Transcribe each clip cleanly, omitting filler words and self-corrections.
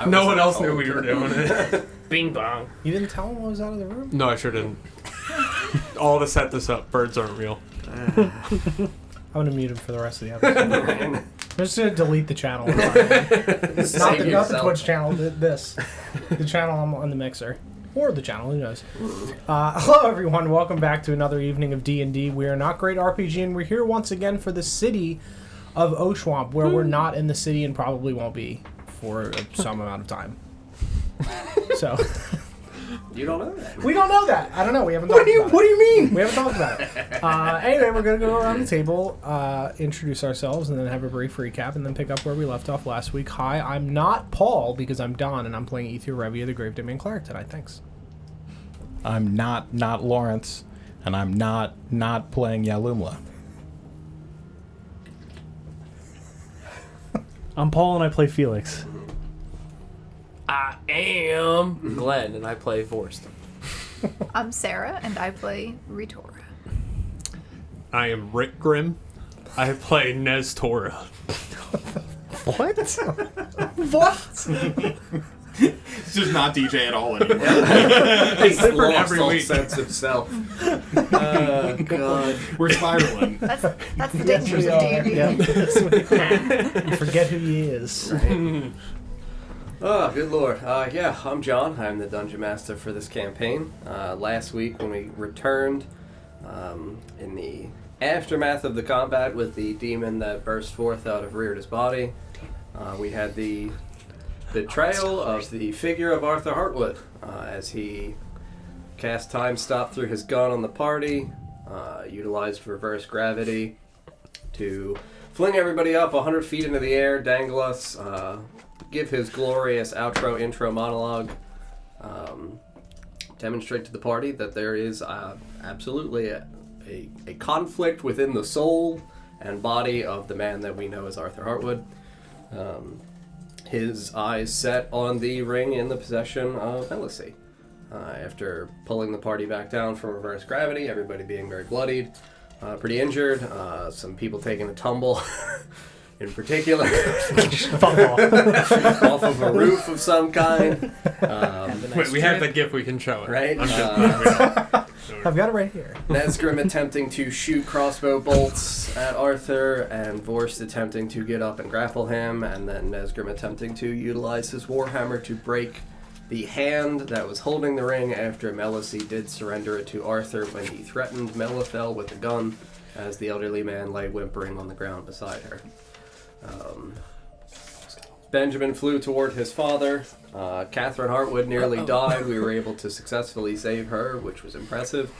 No one else knew we were doing it. Bing bong. You didn't tell him I was out of the room? No, I sure didn't. All to set this up. Birds aren't real. I'm going to mute him for the rest of the episode. I'm just going to delete the channel. Not the Twitch channel, the channel I'm on the Mixer. Or the channel, who knows. Hello everyone, welcome back to another evening of D&D. We are NotGreatRPG, and we're here once again for the City of Oshuamp, where we're not in the city and probably won't be for some amount of time. So... You don't know that. We don't know that. I don't know. We haven't talked about it. What do you mean? We haven't talked about it. Anyway, we're going to go around the table, introduce ourselves, and then have a brief recap, and then pick up where we left off last week. Hi, I'm not Paul, because I'm Don, and I'm playing Ether Revia, the Grave Damien Cleric tonight. Thanks. I'm not Lawrence, and I'm not playing Yalumla. I'm Paul, and I play Felix. I am Glenn, and I play Vorst. I'm Sarah, and I play Ritora. I am Rick Grimm. I play Nestora. What? What? It's just not DJ at all anymore. It's different every week. Sense of self. Oh, God. We're spiraling. That's the dangers of D&D. You forget who he is. Right. Oh, good lord. Yeah, I'm John. I'm the Dungeon Master for this campaign. Last week when we returned, in the aftermath of the combat with the demon that burst forth out of Rearda's body, we had the betrayal of the figure of Arthur Hartwood, as he cast Time Stop through his gun on the party, utilized reverse gravity to fling everybody up 100 feet into the air, dangle us, give his glorious intro monologue, demonstrate to the party that there is absolutely a conflict within the soul and body of the man that we know as Arthur Hartwood. His eyes set on the ring in the possession of Helicy. After pulling the party back down from reverse gravity, everybody being very bloodied, pretty injured, some people taking a tumble. In particular, off of a roof of some kind. Wait, we have the GIF, we can show it. Right? I've got it right here. Nesgrim attempting to shoot crossbow bolts at Arthur, and Vorst attempting to get up and grapple him, and then Nesgrim attempting to utilize his warhammer to break the hand that was holding the ring after Melicy did surrender it to Arthur when he threatened Melithel with a gun as the elderly man lay whimpering on the ground beside her. Benjamin flew toward his father. Catherine Hartwood nearly died. We were able to successfully save her, which was impressive.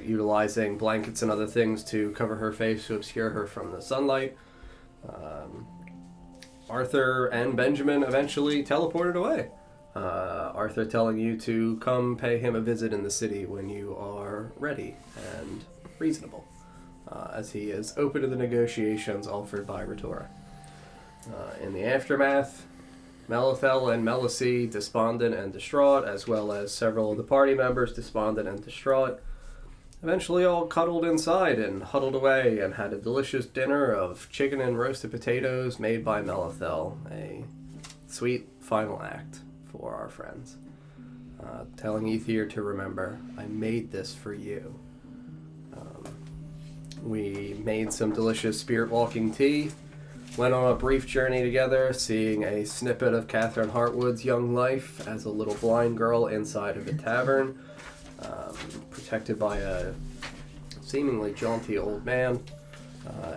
Utilizing blankets and other things to cover her face to obscure her from the sunlight. Arthur and Benjamin eventually teleported away. Arthur telling you to come pay him a visit in the city when you are ready and reasonable. As he is open to the negotiations offered by Ritora. In the aftermath, Melithel and Melicy, despondent and distraught, as well as several of the party members, despondent and distraught, eventually all cuddled inside and huddled away and had a delicious dinner of chicken and roasted potatoes made by Melithel, a sweet final act for our friends. Telling Ether to remember, I made this for you. We made some delicious spirit-walking tea, went on a brief journey together, seeing a snippet of Catherine Hartwood's young life as a little blind girl inside of a tavern, protected by a seemingly jaunty old man,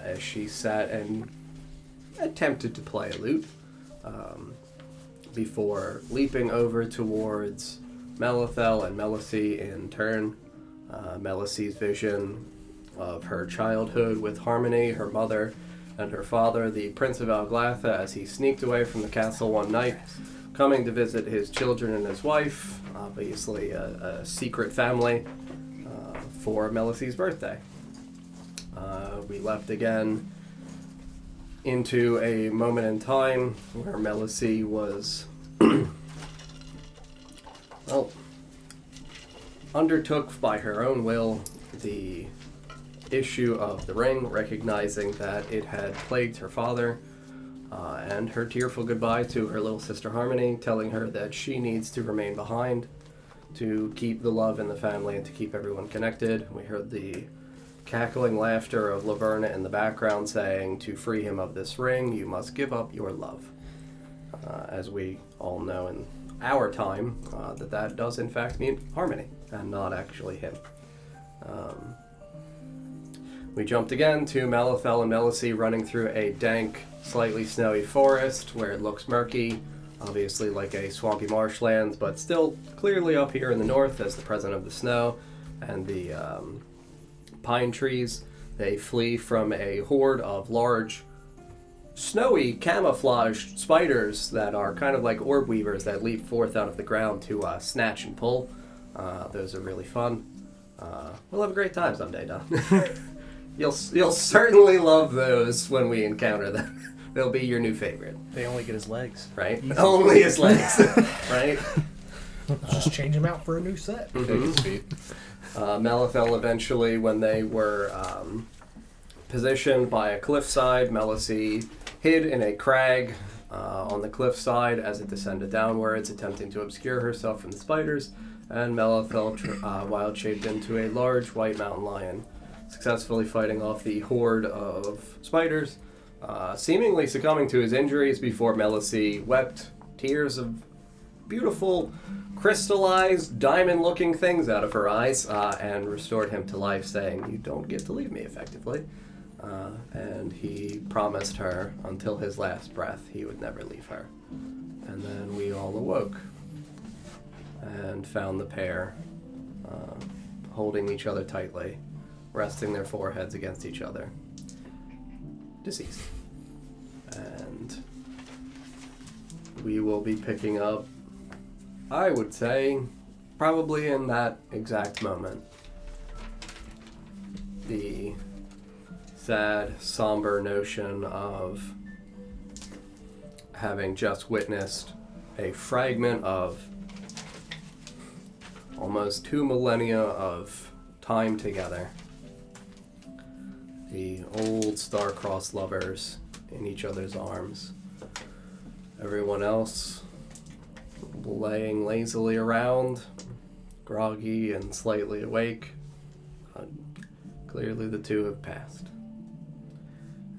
as she sat and attempted to play a lute, before leaping over towards Melithel and Melicy in turn. Melicy's vision of her childhood with Harmony, her mother, and her father, the Prince of Alglatha, as he sneaked away from the castle one night, coming to visit his children and his wife, obviously a secret family, for Melicy's birthday. We left again into a moment in time where Melicy was, undertook by her own will the issue of the ring, recognizing that it had plagued her father, and her tearful goodbye to her little sister Harmony, telling her that she needs to remain behind to keep the love in the family and to keep everyone connected. We heard the cackling laughter of Laverna in the background saying, to free him of this ring, you must give up your love. As we all know in our time, that does in fact mean Harmony, and not actually him. We jumped again to Malithel and Melicy running through a dank, slightly snowy forest where it looks murky, obviously like a swampy marshlands, but still clearly up here in the north as the presence of the snow and the pine trees. They flee from a horde of large, snowy, camouflaged spiders that are kind of like orb weavers that leap forth out of the ground to snatch and pull. Those are really fun. We'll have a great time someday, Don. You'll certainly love those when we encounter them. They'll be your new favorite. They only get his legs. Right? Only his legs. Right? Just change him out for a new set. Take his feet. Malithel eventually, when they were positioned by a cliffside, Melicy hid in a crag on the cliffside as it descended downwards, attempting to obscure herself from the spiders, and Malithel wild-shaped into a large white mountain lion, successfully fighting off the horde of spiders, seemingly succumbing to his injuries before Melicy wept tears of beautiful, crystallized, diamond-looking things out of her eyes, and restored him to life, saying, "You don't get to leave me," effectively. And he promised her, until his last breath, he would never leave her. And then we all awoke, and found the pair holding each other tightly, resting their foreheads against each other, deceased. And we will be picking up, I would say, probably in that exact moment. The sad, somber notion of having just witnessed a fragment of almost 2 millennia of time together. The old star-crossed lovers in each other's arms. Everyone else laying lazily around, groggy and slightly awake. Clearly the two have passed.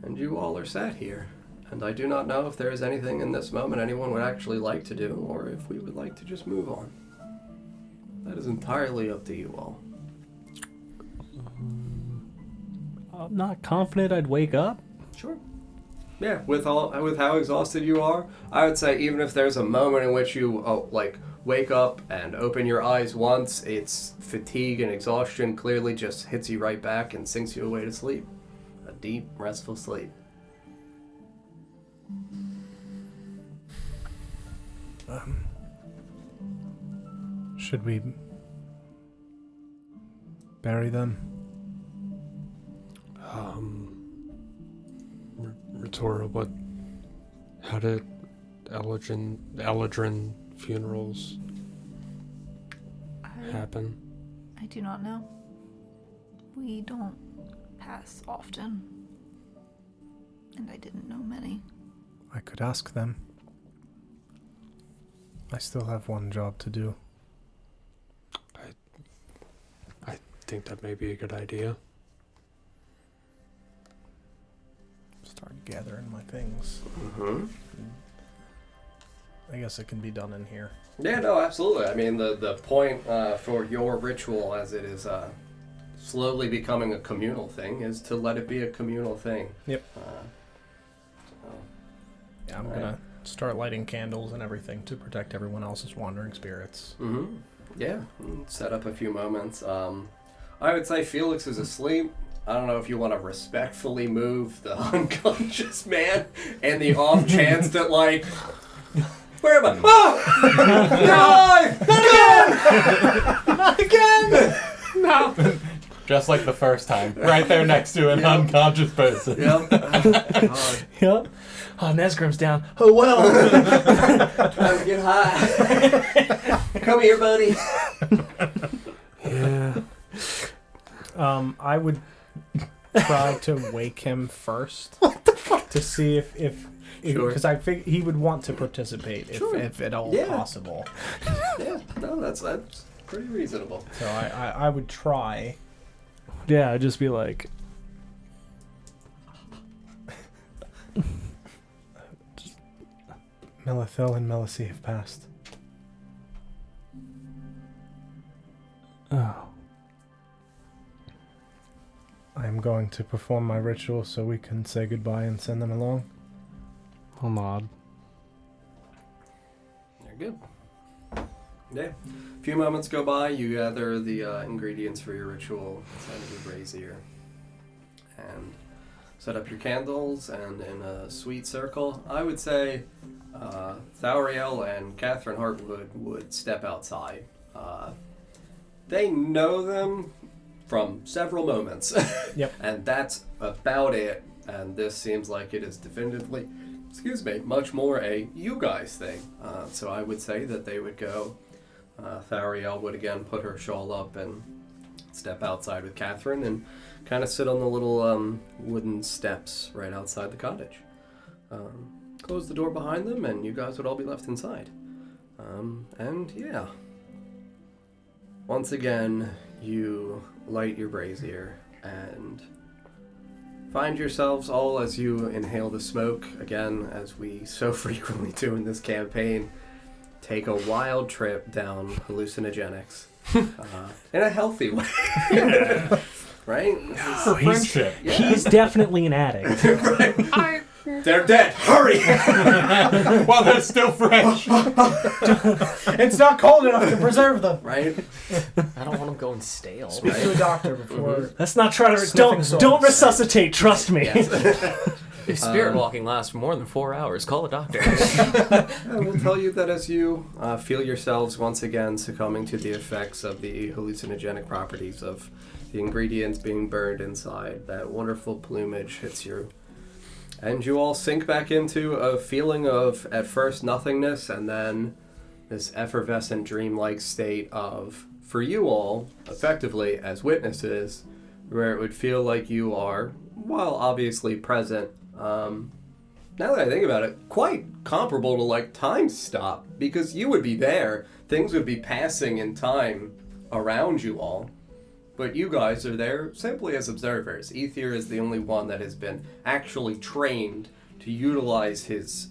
And you all are sat here, and I do not know if there is anything in this moment anyone would actually like to do, or if we would like to just move on. That is entirely up to you all. I'm not confident I'd wake up. Sure. Yeah, with how exhausted you are, I would say even if there's a moment in which you wake up and open your eyes once, it's fatigue and exhaustion clearly just hits you right back and sinks you away to sleep. A deep, restful sleep. Should we bury them? Ritora, how did Eladrin funerals happen? I do not know. We don't pass often. And I didn't know many. I could ask them. I still have one job to do. I think that may be a good idea. Start gathering my things. Mm-hmm. I guess it can be done in here. Yeah, no, absolutely. I mean, the point for your ritual, as it is slowly becoming a communal thing, is to let it be a communal thing. Yep. Yeah, I'm gonna start lighting candles and everything to protect everyone else's wandering spirits. Mm-hmm. Yeah, set up a few moments. I would say Felix is asleep. I don't know if you want to respectfully move the unconscious man and the off chance that, like, where am I? Oh! No! Not again! No! Just like the first time. Right there next to an unconscious person. Yep. Yep. Oh, Nesgrim's down. Oh, well. Trying to get high. Come here, buddy. Yeah. I would try to wake him first. What the fuck? To see if Sure. Because I think he would want to participate Sure. if at all Yeah. possible. Yeah, no, that's pretty reasonable. So I would try. Yeah, I'd just be like, Melithil and Melicy have passed. oh, I am going to perform my ritual so we can say goodbye and send them along. I'll nod. You're good. Yeah. A few moments go by, you gather the ingredients for your ritual inside of your brazier. And set up your candles, and in a sweet circle, I would say Thauriel and Catherine Hartwood would step outside. They know them from several moments. Yep. And that's about it. And this seems like it is definitively, much more a you guys thing. So I would say that they would go. Thauriel would again put her shawl up and step outside with Catherine and kind of sit on the little wooden steps right outside the cottage. Close the door behind them, and you guys would all be left inside. And yeah. Once again, you light your brazier and find yourselves all, as you inhale the smoke, again, as we so frequently do in this campaign, take a wild trip down hallucinogenics in a healthy way. Right? For friendship. He's definitely an addict. Right. They're dead. Hurry! While they're still fresh. It's not cold enough to preserve them. Right? I don't want them going stale. Speak to a doctor before. Let's not try to Sniffing don't swords. resuscitate. Trust me. If spirit walking lasts more than 4 hours, call a doctor. I will tell you that as you feel yourselves once again succumbing to the effects of the hallucinogenic properties of the ingredients being burned inside, that wonderful plumage hits you. And you all sink back into a feeling of, at first, nothingness, and then this effervescent, dreamlike state of, for you all, effectively, as witnesses, where it would feel like you are, while obviously present, now that I think about it, quite comparable to, like, time stop, because you would be there, things would be passing in time around you all. But you guys are there simply as observers. Ether is the only one that has been actually trained to utilize his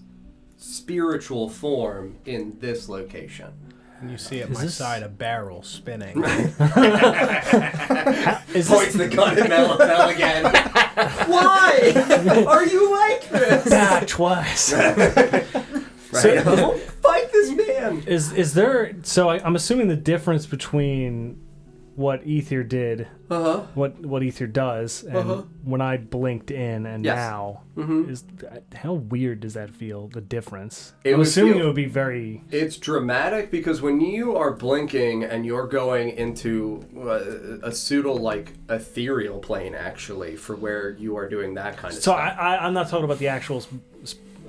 spiritual form in this location. And you see at my side a barrel spinning. Points the gun at Melithil again. Why are you like this? Back twice. Right? Don't fight this man. Is there? So I'm assuming the difference between what Ether did, what Ether does, and when I blinked in and now, is how weird does that feel? The difference. I'm assuming it would be very. It's dramatic because when you are blinking and you're going into a pseudo like ethereal plane, actually, for where you are doing that kind of So stuff. I'm not talking about the actual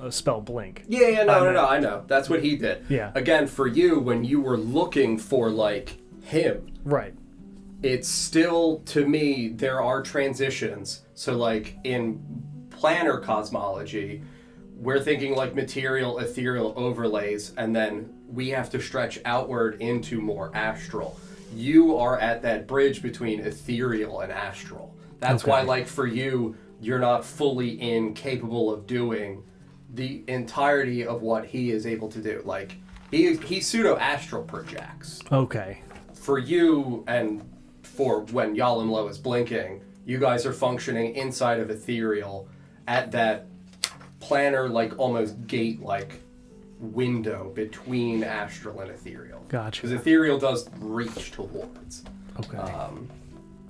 spell blink. Yeah, no, I know. That's what he did. Yeah. Again, for you, when you were looking for like him, Right. it's still, to me, there are transitions. So, like, in planar cosmology, we're thinking, like, material, ethereal overlays, and then we have to stretch outward into more astral. You are at that bridge between ethereal and astral. That's why, like, for you, you're not fully capable of doing the entirety of what he is able to do. Like, he pseudo-astral projects. Okay. For you, and for when Yalimlo is blinking, you guys are functioning inside of ethereal at that planar, like almost gate-like window between astral and ethereal. Gotcha. Because ethereal does reach towards. Okay.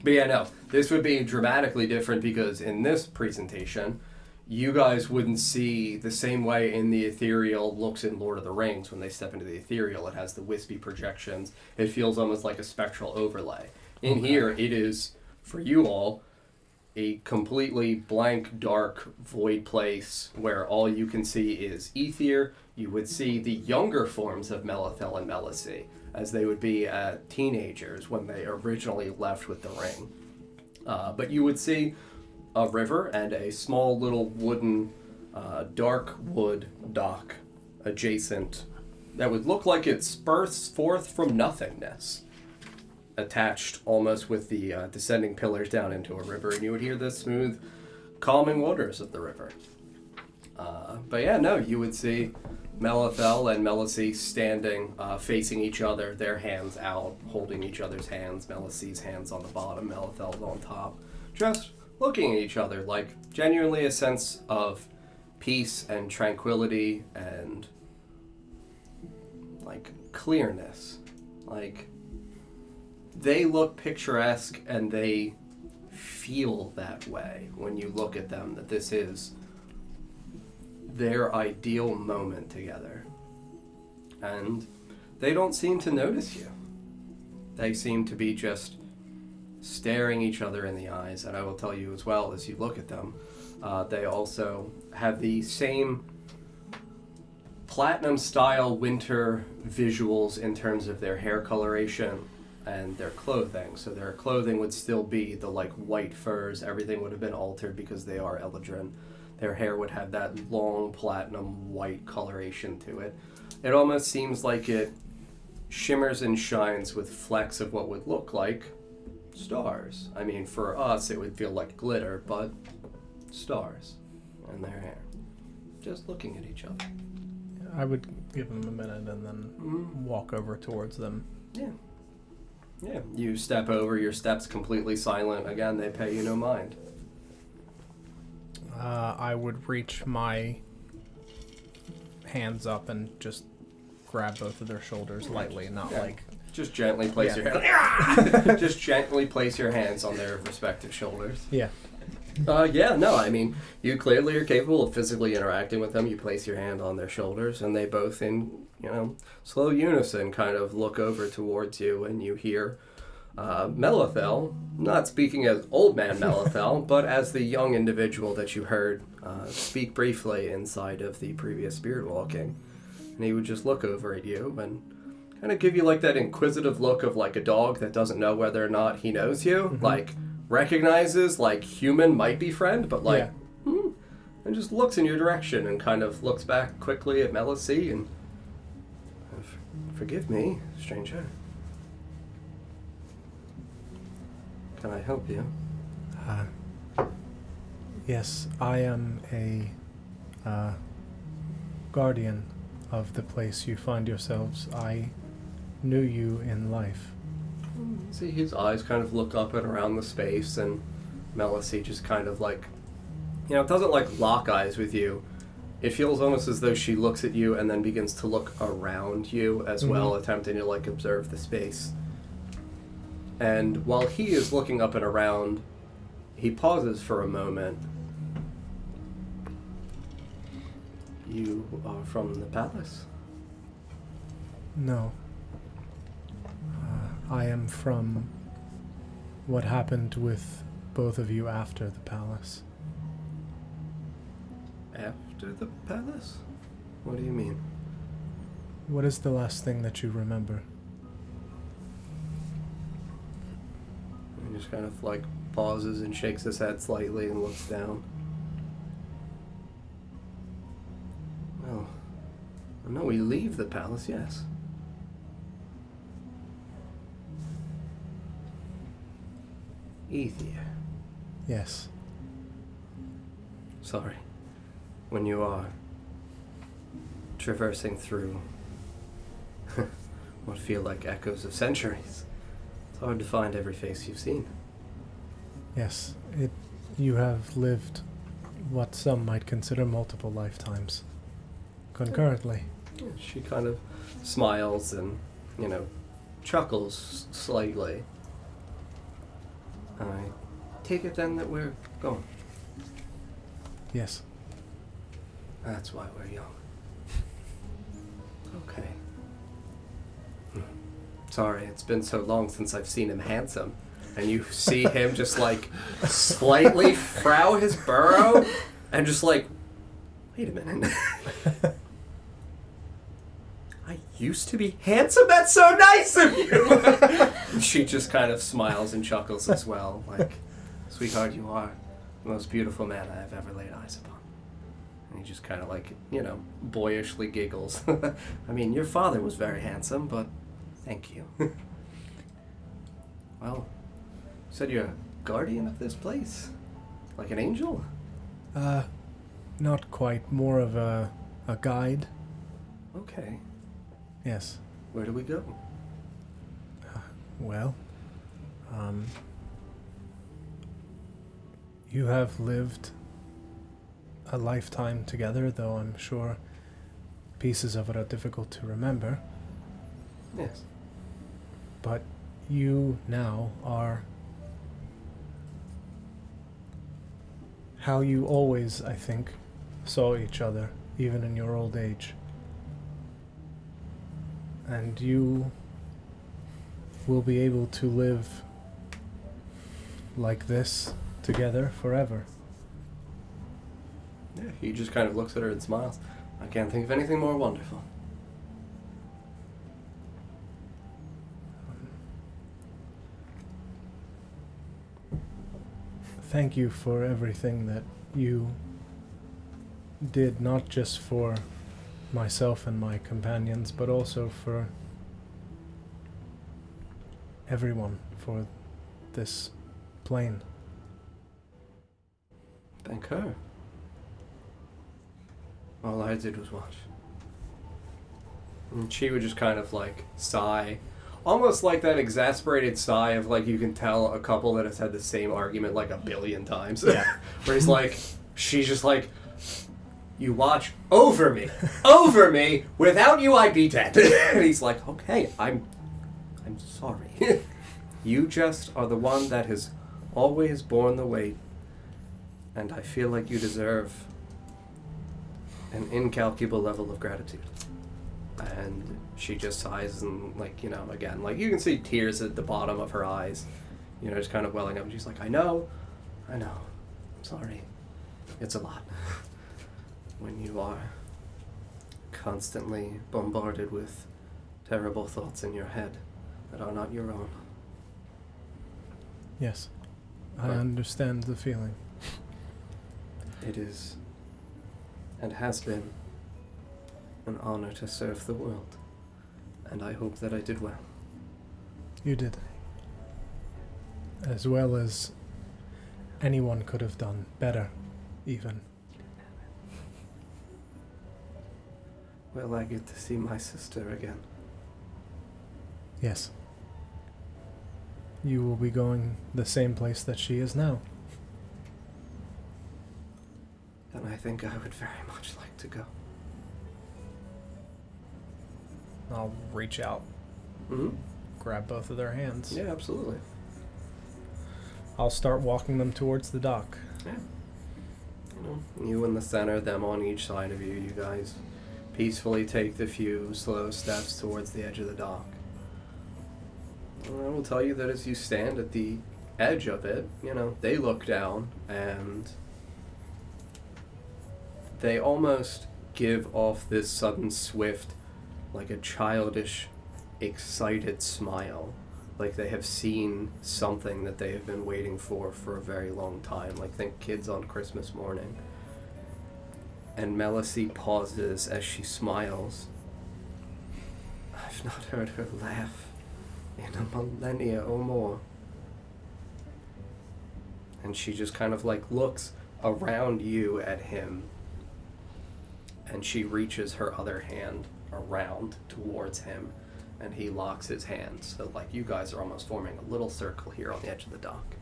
But yeah, no, this would be dramatically different because in this presentation, you guys wouldn't see the same way in the ethereal looks in Lord of the Rings. When they step into the ethereal, it has the wispy projections. It feels almost like a spectral overlay. In here, it is, for you all, a completely blank, dark, void place where all you can see is Ether. You would see the younger forms of Melithil and Melicy, as they would be teenagers when they originally left with the ring. But you would see a river and a small little wooden dark wood dock adjacent that would look like it spurts forth from nothingness, attached almost with the descending pillars down into a river, and you would hear the smooth, calming waters of the river. But yeah, no, you would see Melithel and Melicy standing, facing each other, their hands out, holding each other's hands. Melicy's hands on the bottom, Melithel's on top, just looking at each other, like genuinely a sense of peace and tranquility and like clearness. Like they look picturesque and they feel that way when you look at them, that this is their ideal moment together. And they don't seem to notice you. They seem to be just staring each other in the eyes. And I will tell you as well, as you look at them, they also have the same platinum style winter visuals in terms of their hair coloration and their clothing. So their clothing would still be the like white furs. Everything would have been altered because they are Eldrin. Their hair would have that long platinum white coloration to it. It almost seems like it shimmers and shines with flecks of what would look like stars. I mean, for us, it would feel like glitter, but stars in their hair. Just looking at each other. I would give them a minute and then walk over towards them. Yeah. Yeah. You step over, your step's completely silent. Again, they pay you no mind. I would reach my hands up and just grab both of their shoulders lightly, not like... Just gently place your hands. Just gently place your hands on their respective shoulders. Yeah. Yeah, no, I mean, you clearly are capable of physically interacting with them. You place your hand on their shoulders, and they both, in, slow unison, kind of look over towards you, and you hear Melithel, not speaking as old man Melithel, but as the young individual that you heard speak briefly inside of the previous spirit walking. And he would just look over at you and kind of give you like that inquisitive look of like a dog that doesn't know whether or not he knows you, like recognizes like human might be friend, but like, and just looks in your direction and kind of looks back quickly at Melicy and forgive me, stranger. Can I help you? Yes, I am a guardian of the place you find yourselves. I knew you in life. See, his eyes kind of look up and around the space, and Melicy just kind of like, it doesn't like lock eyes with you. It feels almost as though she looks at you and then begins to look around you as well, attempting to like observe the space. And while he is looking up and around, he pauses for a moment. You are from the palace? No. I am from what happened with both of you after the palace. After the palace? What do you mean? What is the last thing that you remember? He just kind of like pauses and shakes his head slightly and looks down. Well, no, we leave the palace, yes. Ether. Yes. Sorry. When you are traversing through what feel like echoes of centuries, it's hard to find every face you've seen. Yes. You have lived what some might consider multiple lifetimes. Concurrently. Yeah, she kind of smiles and, chuckles slightly. I take it then that we're going. Yes. That's why we're young. Okay. Sorry, it's been so long since I've seen him handsome. And you see him just like slightly frow his burrow and just like, wait a minute. I used to be handsome? That's so nice of you! And she just kind of smiles and chuckles as well. Like, sweetheart, you are the most beautiful man I have ever laid eyes upon. And he just kind of like, boyishly giggles. I mean, your father was very handsome, but thank you. Well, you said you're a guardian of this place? Like an angel? Not quite. More of a guide. Okay. Yes. Where do we go? Well, you have lived a lifetime together, though I'm sure pieces of it are difficult to remember. Yes. But you now are how you always, I think, saw each other, even in your old age. And you will be able to live like this together forever. Yeah, he just kind of looks at her and smiles. I can't think of anything more wonderful. Thank you for everything that you did, not just for myself and my companions, but also for everyone, for this plane. Thank her. All I did was watch. And she would just kind of like sigh. Almost like that exasperated sigh of like you can tell a couple that has had the same argument like a billion times. Yeah. Where he's like, she's just like, you watch over me, without you I'd be dead. And he's like, okay, I'm sorry. You just are the one that has always borne the weight, and I feel like you deserve an incalculable level of gratitude. And she just sighs and, like, again, like, you can see tears at the bottom of her eyes, just kind of welling up. And she's like, I know, I'm sorry. It's a lot. When you are constantly bombarded with terrible thoughts in your head that are not your own. Yes, I understand the feeling. It is, and has been, an honor to serve the world, and I hope that I did well. You did. As well as anyone could have done. Better, even. Will I get to see my sister again? Yes. You will be going the same place that she is now. Then I think I would very much like to go. I'll reach out, Mm-hmm. grab both of their hands. Yeah, absolutely. I'll start walking them towards the dock. Yeah. You in the center, them on each side of you. You guys peacefully take the few slow steps towards the edge of the dock. And I will tell you that as you stand at the edge of it, they look down and they almost give off this sudden, swift, like a childish, excited smile. Like they have seen something that they have been waiting for a very long time. Like think kids on Christmas morning. And Melisy pauses as she smiles. I've not heard her laugh in a millennia or more. And she just kind of like looks around you at him. And she reaches her other hand around towards him. And he locks his hands. So like you guys are almost forming a little circle here on the edge of the dock.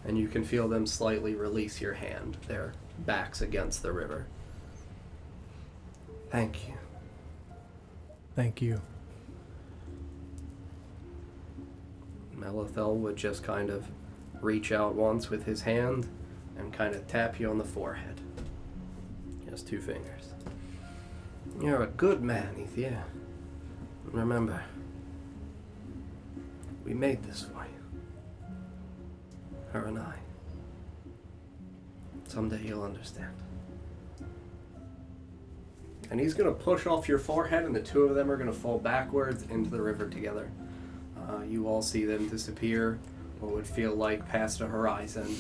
And you can feel them slightly release your hand, their backs against the river. Thank you. Thank you. Melithel would just kind of reach out once with his hand and kind of tap you on the forehead. Just 2 fingers. You're a good man, Ethier. Remember, we made this for you. Her and I. Someday you'll understand. And he's going to push off your forehead, and the 2 of them are going to fall backwards into the river together. You all see them disappear, what would feel like past a horizon,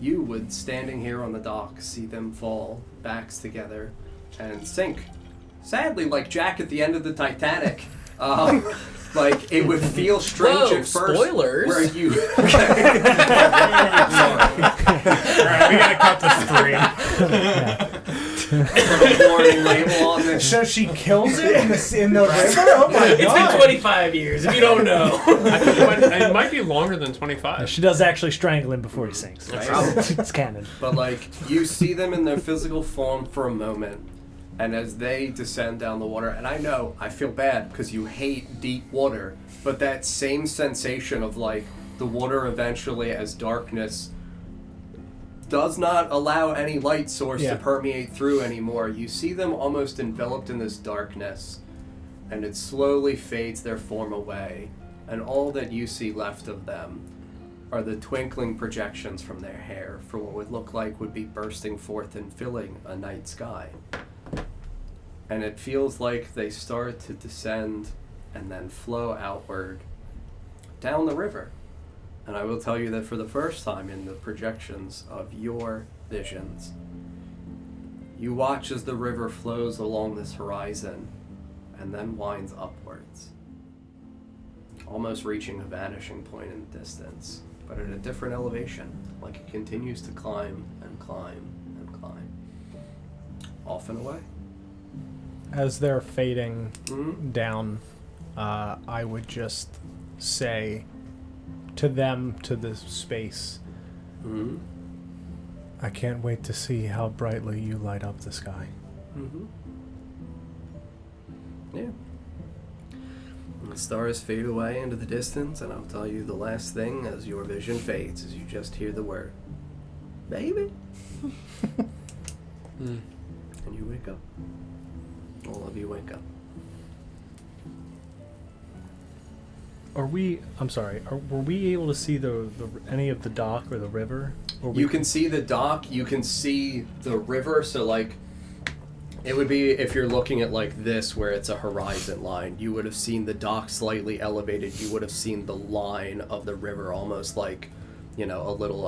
you would, standing here on the dock, see them fall, backs together, and sink. Sadly, like Jack at the end of the Titanic. Like, it would feel strange at first. Spoilers! Where you... Alright, we gotta cut the stream. Put a warning label on this. So she kills it in the river? Oh my It's god. been 25 years, if you don't know. I think it might be longer than 25. She does actually strangle him before he sinks. It's canon. But, like, you see them in their physical form for a moment, and as they descend down the water, and I know, I feel bad because you hate deep water, but that same sensation of, like, the water eventually, as darkness does not allow any light source to permeate through anymore, you see them almost enveloped in this darkness, and it slowly fades their form away, and all that you see left of them are the twinkling projections from their hair for what would look like would be bursting forth and filling a night sky. And it feels like they start to descend and then flow outward down the river. And I will tell you that for the first time in the projections of your visions, you watch as the river flows along this horizon and then winds upwards, almost reaching a vanishing point in the distance, but at a different elevation, like it continues to climb and climb and climb. Off and away. As they're fading down, I would just say to them, to the space, I can't wait to see how brightly you light up the sky. Yeah. And the stars fade away into the distance, and I'll tell you the last thing as your vision fades, as you just hear the word, baby. And you wake up. All of you wake up. Were we able to see the any of the dock or the river? Or You can see the dock, you can see the river, so like, it would be if you're looking at like this where it's a horizon line, you would have seen the dock slightly elevated, you would have seen the line of the river almost like, you know, a little,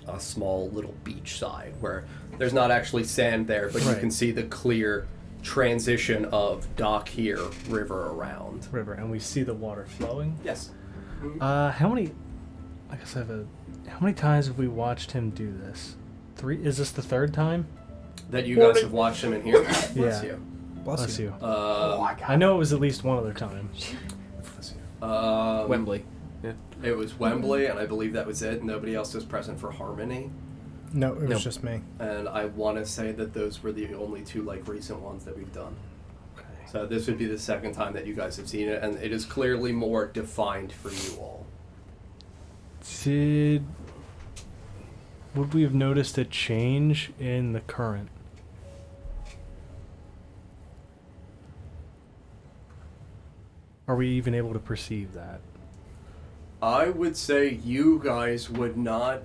a small little beach side where there's not actually sand there, but you can see the clear transition of dock here, river around. River, and we see the water flowing? Yes. How many times have we watched him do this? 3? Is this the 3rd time? That you guys have watched him in here? Bless Yeah. you. Bless you. I know it was at least one other time. Wembley. It was Wembley, and I believe that was it. Nobody else was present for Harmony. No, it was just me. And I want to say that those were the only 2 like recent ones that we've done. Okay. So this would be the 2nd time that you guys have seen it, and it is clearly more defined for you all. Would we have noticed a change in the current? Are we even able to perceive that? I would say you guys would not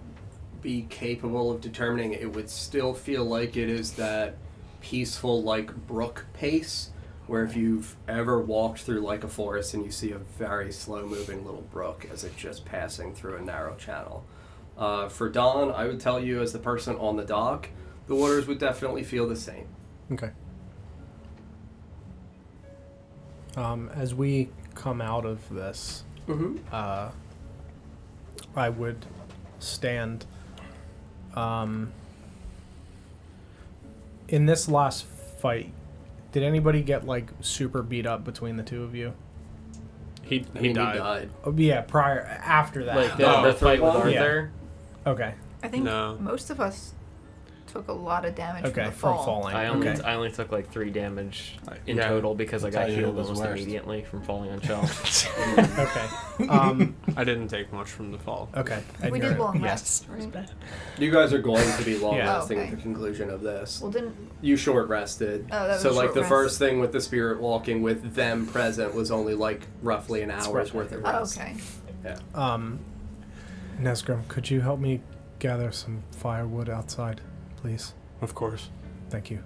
be capable of determining it. It would still feel like it is that peaceful, like, brook pace, where if you've ever walked through, like, a forest and you see a very slow-moving little brook as it's just passing through a narrow channel. For Dawn, I would tell you as the person on the dock, the waters would definitely feel the same. Okay. As we come out of this, I would stand. In this last fight, did anybody get like super beat up between the 2 of you? He He died. Oh, yeah, after that. Like the fight with Arthur. Okay. I think No. most of us took a lot of damage Okay, from the from fall. falling. I only Okay. I only took like 3 damage in Yeah. total because I got Tell you healed it was almost worst. immediately from falling on shelves. Okay. I didn't take much from the fall. Okay. We And did you're- long yes. rest, right? You guys are going to be long-lasting Oh, at okay. the conclusion of this. Well, didn't You short rested. Oh, that was so a like short the rest. first thing with the spirit walking with them present was only like roughly an hour's worth of oh, rest. okay. Yeah. Nesgrim, could you help me gather some firewood outside, please? Of course. Thank you.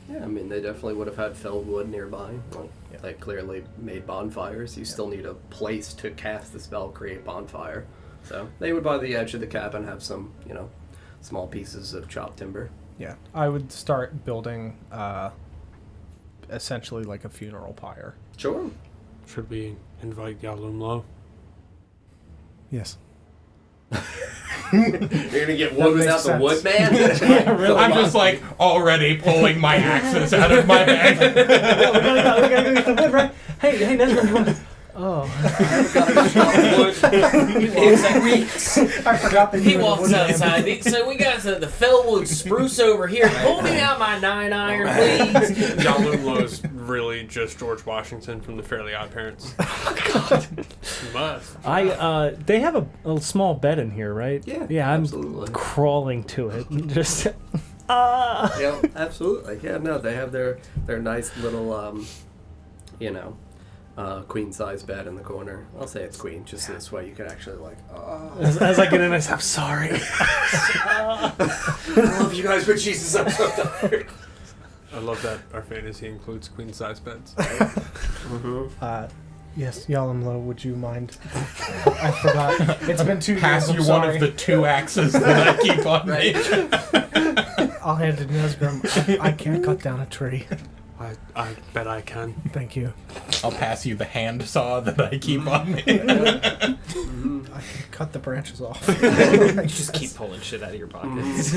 Yeah, I mean they definitely would have had felled wood nearby. Like they clearly made bonfires. You still need a place to cast the spell, create bonfire. So they would, by the edge of the cabin, have some, small pieces of chopped timber. Yeah, I would start building essentially like a funeral pyre. Sure. Should we invite Yalumlo? Yes. You're gonna get wood without the wood man? I'm just like already pulling my axes out of my bag. we gotta go get the wood, right? Hey, Nesgrim, you want? Oh. I forgot that He walks outside. So we got the fellwood spruce over here. Pull me out my 9-iron, please. Yalumlo is really just George Washington from the Fairly Odd Parents. God. Must. They have a small bed in here, right? Yeah, I'm absolutely. crawling to it. Just. Yeah, absolutely. Yeah, no, they have their nice little, queen size bed in the corner. I'll say it's queen, just this way you can actually As I get in, I say, I'm sorry. I love you guys, but Jesus, I'm so tired. I love that our fantasy includes queen size beds. Yes, Yalumlo, would you mind? I forgot. It's been 2 years. Pass I'm you sorry. one of the 2 axes that I keep on me. I'll hand it to Nesgrim. I can't cut down a tree. I bet I can. Thank you. I'll pass you the hand saw that I keep on me. I can cut the branches off. Just keep pulling shit out of your pockets.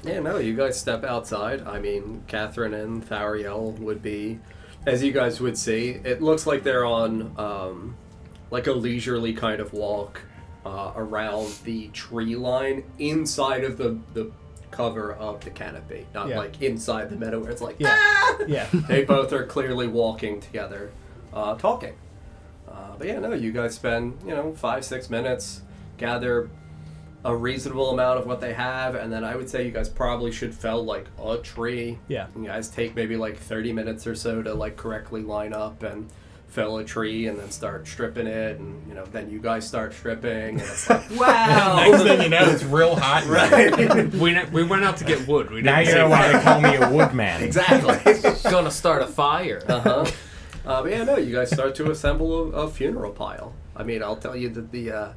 Yeah, no, you guys step outside. I mean, Catherine and Thariel would be, as you guys would see, it looks like they're on like a leisurely kind of walk around the tree line inside of the cover of the canopy, not like inside the meadow where it's like, Yeah. They both are clearly walking together, talking. But yeah, no, you guys spend, 5-6 minutes, gather a reasonable amount of what they have, and then I would say you guys probably should fell like a tree. Yeah. You guys take maybe like 30 minutes or so to like correctly line up and fell a tree and then start stripping it, and then you guys start stripping, and it's like, wow. Next thing you know, it's real hot. Right. We went out to get wood. We Now didn't you're say allowed to call me a woodman. Exactly. Gonna start a fire. But yeah, no, you guys start to assemble a funeral pile. I mean, I'll tell you that the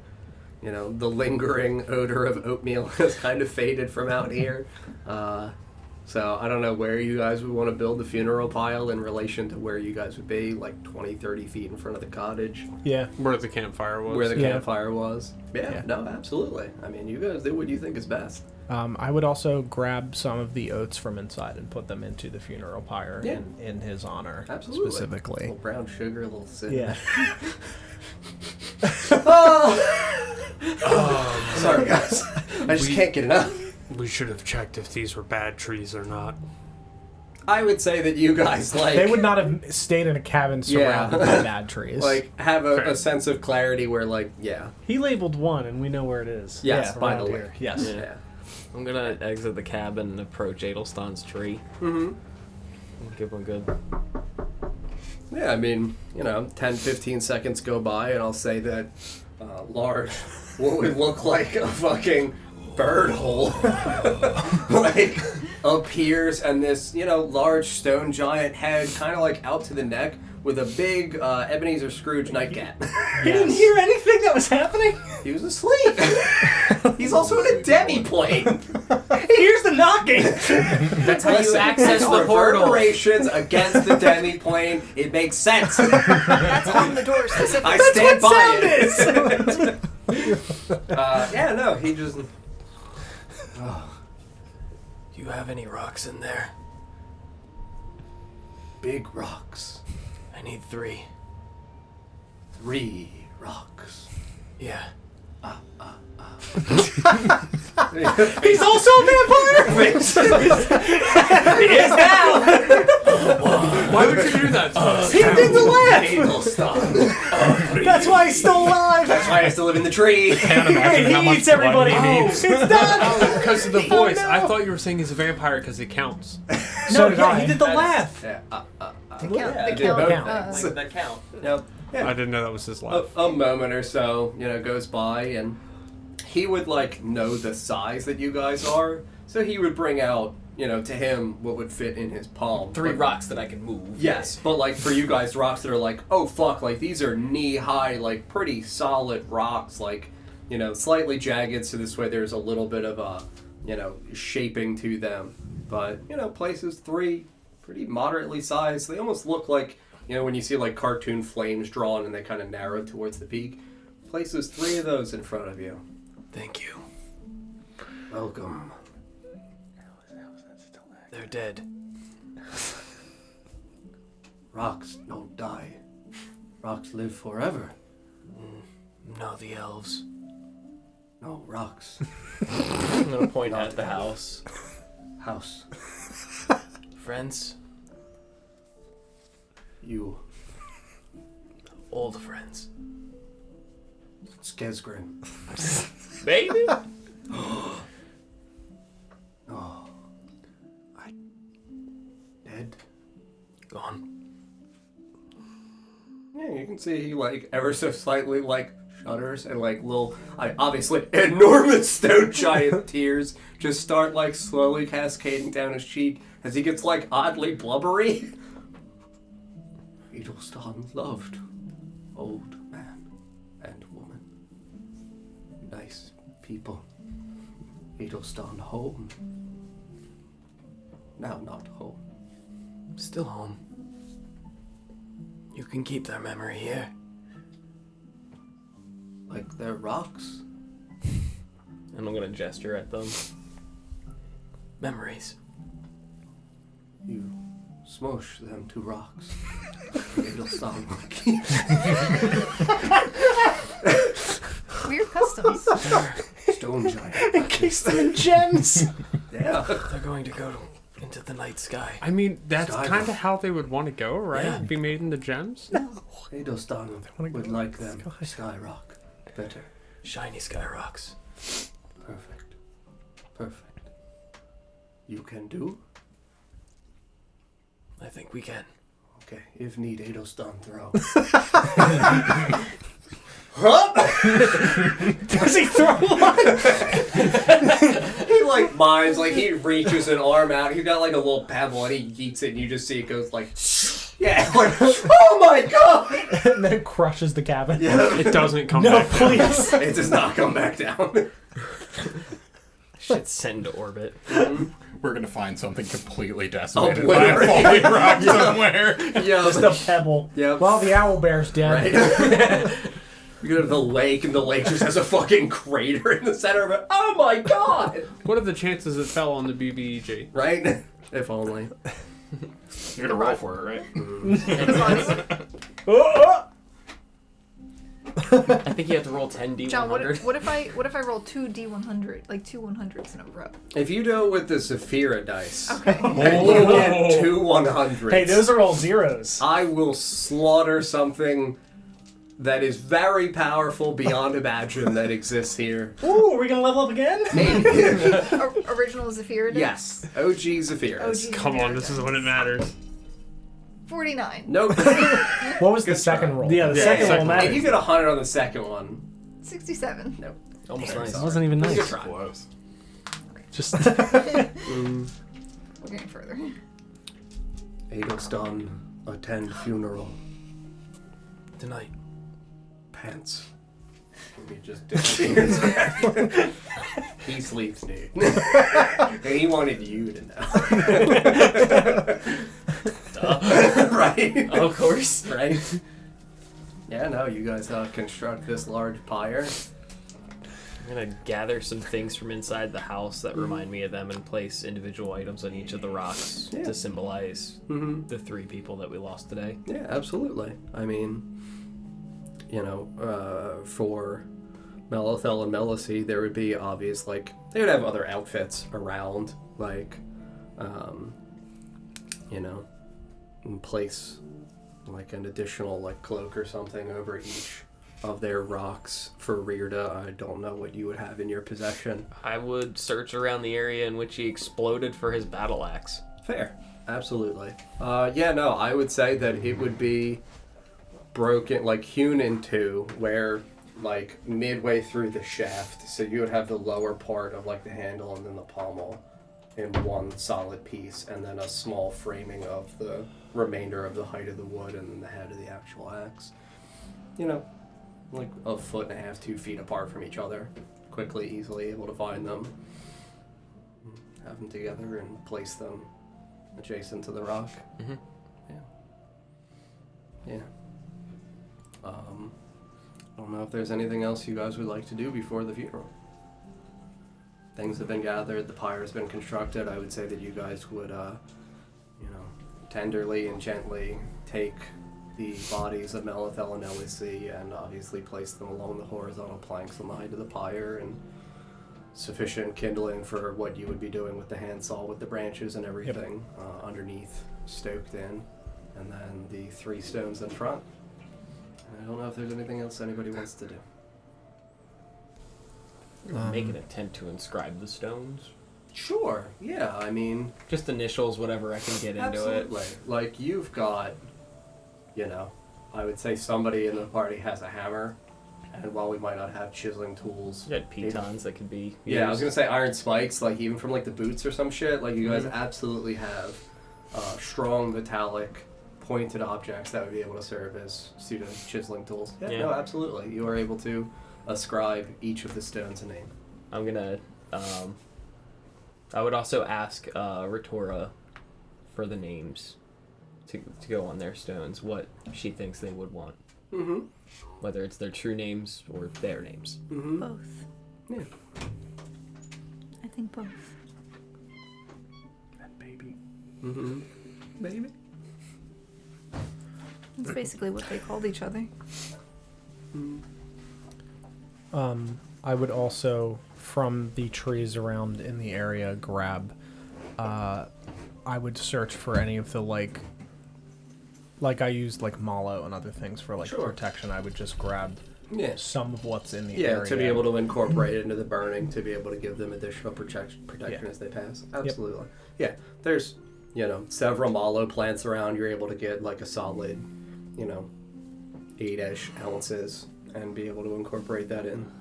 lingering odor of oatmeal has kind of faded from out here. So I don't know where you guys would want to build the funeral pile in relation to where you guys would be, like 20, 30 feet in front of the cottage. Yeah. where the campfire was. Where the Yeah. campfire was. Yeah, Yeah. no, absolutely. I mean, you guys do what you think is best. I would also grab some of the oats from inside and put them into the funeral pyre in his honor. Absolutely. Specifically. A little brown sugar, a little cinnamon. Yeah. Sorry, guys. I just can't get enough. We should have checked if these were bad trees or not. I would say that you guys, They would not have stayed in a cabin surrounded by bad trees. have a sense of clarity where, He labeled one, and we know where it is. yes, by the around way. here. yes. Yeah. I'm gonna exit the cabin and approach Adelstan's tree. Mm-hmm. Give one good. Yeah, I mean, 10, 15 seconds go by, and I'll say that large, what would look like a fucking bird hole, appears, and this, large stone giant head, kind of out to the neck, with a big Ebenezer Scrooge nightcap. You didn't hear anything that was happening? He was asleep. He's also in a demi-plane. Here's the knocking. That's how you access the portal. Reverberations against the demi-plane. It makes sense. That's on the door specifically. I stand by it. Yeah, no, he just. Do you have any rocks in there? Big rocks. I need 3. 3 rocks. Yeah. He's also a vampire. He is now. Why would you do that to us? He did the laugh. Adelstein. That's why he's still alive. That's why I still live in the tree. Can't imagine how He much eats everybody. blood he needs. It's done. Oh, because of the voice. no. I thought you were saying he's a vampire because it counts. So did I. He did the laugh. Yeah, The count. Yeah, The dude, count. both That count. Yep. I didn't know that was his laugh. A moment or so, goes by, and he would know the size that you guys are. So he would bring out, to him, what would fit in his palm. 3 But- rocks that I can move. Yes, but like for you guys, rocks that are like, oh fuck, like these are knee-high, like pretty solid rocks, like, slightly jagged, so this way there's a little bit of a, shaping to them. But, places 3, pretty moderately sized. They almost look like, when you see like cartoon flames drawn and they kind of narrow towards the peak. Places 3 of those in front of you. Thank you. Welcome. They're dead. Rocks don't die. Rocks live forever. No, the elves. No, rocks. I'm gonna point at the house. House. Friends? You. Old friends. Skesgrim. Baby? Oh. Dead. Gone. Yeah, you can see he like ever so slightly like shudders and like little, obviously enormous stone giant tears just start like slowly cascading down his cheek as he gets like oddly blubbery. Edelstan loved old man and woman. Nice people. Edelstan home. Now not home. Still home. You can keep their memory here. Like they're rocks. And I'm gonna gesture at them. Memories. You smush them to rocks. It'll sound like Weird customs. stone giant. Encased them in gems. Yeah. They're going to go into the night sky. I mean, that's Skyrock. kind of how they would want to go, right? Yeah. Be made into gems? Edelstan would like them skyrock better. Shiny sky rocks. Perfect. Perfect. You can do? I think we can. Okay, if need, Edelstan throw. Does he throw one? He like mimes, like he reaches an arm out, he's got like a little pebble and he yeets it and you just see it goes like, yeah, like, oh my god! And then it crushes the cabin. Yeah. It doesn't come No, back. please. It does not come back down. Should send to orbit. We're gonna find something completely decimated by a Obliterate. falling rock somewhere. Yeah. Just a pebble. Yep. Well, the owl bear's dead. Right? You go to the lake, and the lake just has a fucking crater in the center of it. Oh my god! What are the chances it fell on the BBEG? Right? If only. You're gonna roll for it, right? I think you have to roll 10 D100. John, what if I roll 2 D100, like 2 100s in a row? If you do it with the Saphira dice, Okay. and you get 2 100s, Hey, those are all zeros. I will slaughter something that is very powerful beyond imagine that exists here. Ooh, are we gonna level up again? Original Zephyr. Yes, OG Zephyras. OG Come on, this is when it matters. 49. Nope. What was the Good second try. roll? Yeah, the second second one If you matters. get 100 on the second one, 67. nope. Almost nice. That wasn't even Good nice. try. Close. Just We're getting further. Edelstan attend funeral. Tonight. Pants. And he just disappears. He sleeps nude. And he wanted you to know. Right? Of course. Right? Yeah, no, you guys construct this large pyre. I'm gonna gather some things from inside the house that remind me of them and place individual items on each of the rocks Yeah. to symbolize Mm-hmm. the 3 people that we lost today. Yeah, absolutely. I mean, for Melothel and Melisy, there would be obvious, like, they would have other outfits around, like, and place, like, an additional, like, cloak or something over each of their rocks. For Rearda, I don't know what you would have in your possession. I would search around the area in which he exploded for his battle axe. Fair. Absolutely. I would say that it would be broken, like hewn in two, where like midway through the shaft, so you would have the lower part of like the handle and then the pommel in one solid piece, and then a small framing of the remainder of the height of the wood and then the head of the actual axe. You know, like a foot and a half, 2 feet apart from each other. Quickly, easily able to find them. Have them together and place them adjacent to the rock. Mm-hmm. Yeah. I don't know if there's anything else you guys would like to do before the funeral. Things have been gathered, the pyre's been constructed. I would say that you guys would, tenderly and gently take the bodies of Melithel and Elise and obviously place them along the horizontal planks on the height of the pyre, and sufficient kindling for what you would be doing with the handsaw with the branches and everything underneath, stoked in, and then the 3 stones in front. And I don't know if there's anything else anybody wants to do. Make an attempt to inscribe the stones. Sure, yeah, I mean... Just initials, whatever I can get into absolutely. it. Like, you've got, I would say somebody in the party has a hammer, and while we might not have chiseling tools... You got pitons that could be used. Yeah, I was going to say iron spikes, like even from like the boots or some shit, like you guys absolutely have strong metallic pointed objects that would be able to serve as pseudo chiseling tools. Yeah, no, absolutely. You are able to ascribe each of the stones a name. I'm gonna I would also ask Ritora for the names to go on their stones, what she thinks they would want. Mm-hmm. Whether it's their true names or their names. Mm-hmm. Both. Yeah. I think both. That baby. Mm-hmm. Baby. That's basically what they called each other. I would also, from the trees around in the area, grab. I would search for any of the like I used like mallow and other things for like protection. I would just grab some of what's in the area. To be able to incorporate it into the burning, to be able to give them additional protection as they pass. Absolutely. Yep. Yeah, there's several mallow plants around. You're able to get like a solid 8-ish ounces and be able to incorporate that in.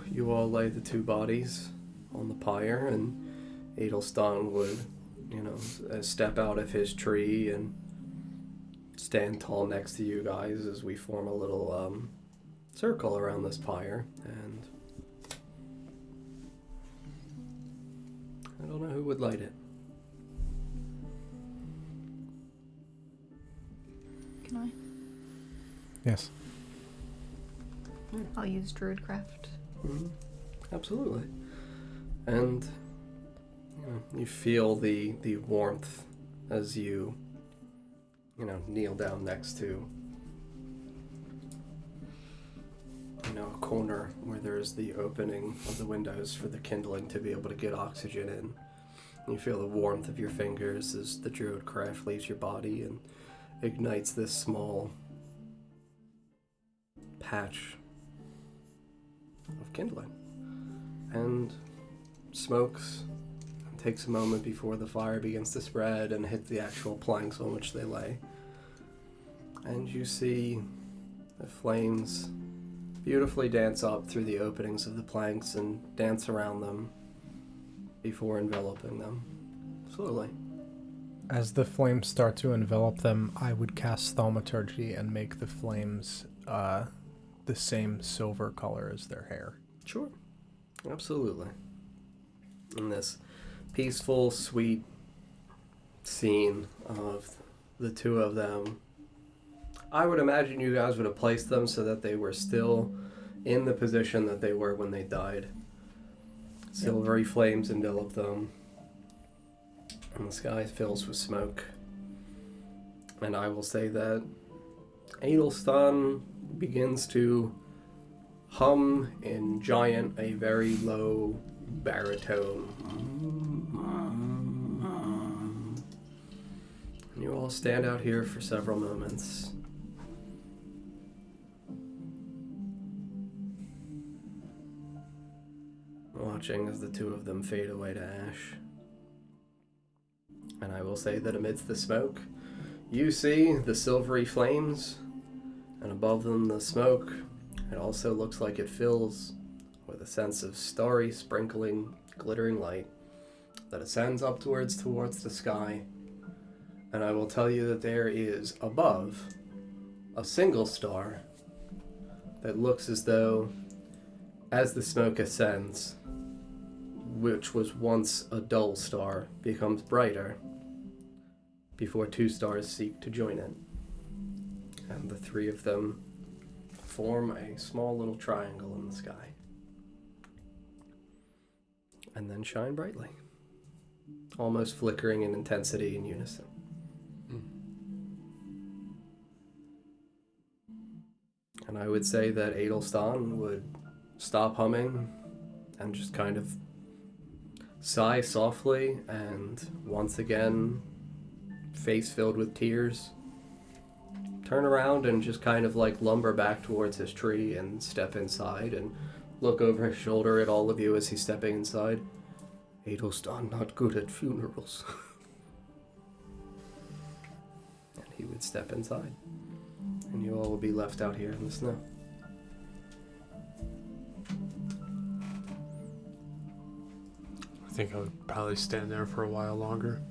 You all lay the 2 bodies on the pyre, and Adelstan would step out of his tree and stand tall next to you guys as we form a little circle around this pyre. And I don't know who would light it. Can I? Yes. I'll use Druidcraft. Mm-hmm. Absolutely. And you feel the warmth as you kneel down next to a corner where there's the opening of the windows for the kindling to be able to get oxygen in. You feel the warmth of your fingers as the Druidcraft leaves your body and ignites this small patch of kindling, and smokes, and takes a moment before the fire begins to spread and hit the actual planks on which they lay. And you see the flames beautifully dance up through the openings of the planks and dance around them before enveloping them slowly. As the flames start to envelop them, I would cast Thaumaturgy and make the flames the same silver color as their hair. Sure. Absolutely. In this peaceful, sweet scene of the 2 of them, I would imagine you guys would have placed them so that they were still in the position that they were when they died. Silvery flames envelop them, and the sky fills with smoke. And I will say that Adelstan begins to hum in giant, a very low baritone. And you all stand out here for several moments. Watching as the 2 of them fade away to ash. And I will say that amidst the smoke, you see the silvery flames, and above them the smoke. It also looks like it fills with a sense of starry, sprinkling, glittering light that ascends upwards towards the sky. And I will tell you that there is above a single star that looks as though, as the smoke ascends, which was once a dull star, becomes brighter before two stars seek to join it. And the three of them form a small little triangle in the sky. And then shine brightly, almost flickering in intensity in unison. And I would say that Adelstan would stop humming and just kind of sigh softly, and once again, face filled with tears, turn around and just kind of like lumber back towards his tree and step inside and look over his shoulder at all of you as he's stepping inside. Adelstan not good at funerals. And he would step inside. And you all will be left out here in the snow. I think I would probably stand there for a while longer.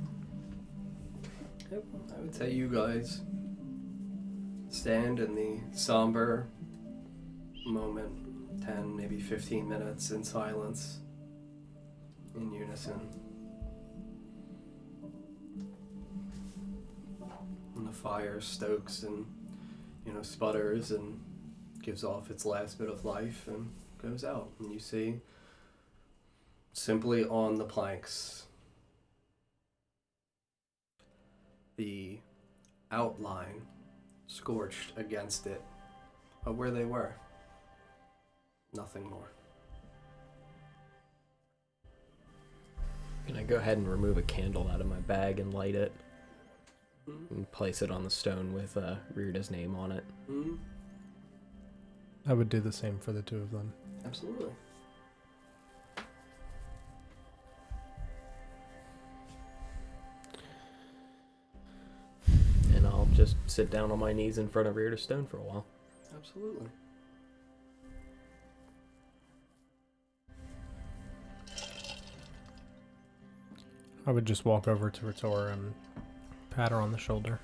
Yep, I would say you guys stand in the somber moment, 10, maybe 15 minutes in silence, in unison. And the fire stokes and, sputters and gives off its last bit of life and goes out. And you see, simply on the planks, the outline scorched against it of where they were. Nothing more. Can I go ahead and remove a candle out of my bag and light it? And place it on the stone with Rita's name on it. Mm-hmm. I would do the same for the two of them. Absolutely. And I'll just sit down on my knees in front of Rita's stone for a while. Absolutely. I would just walk over to Ritor and pat her on the shoulder.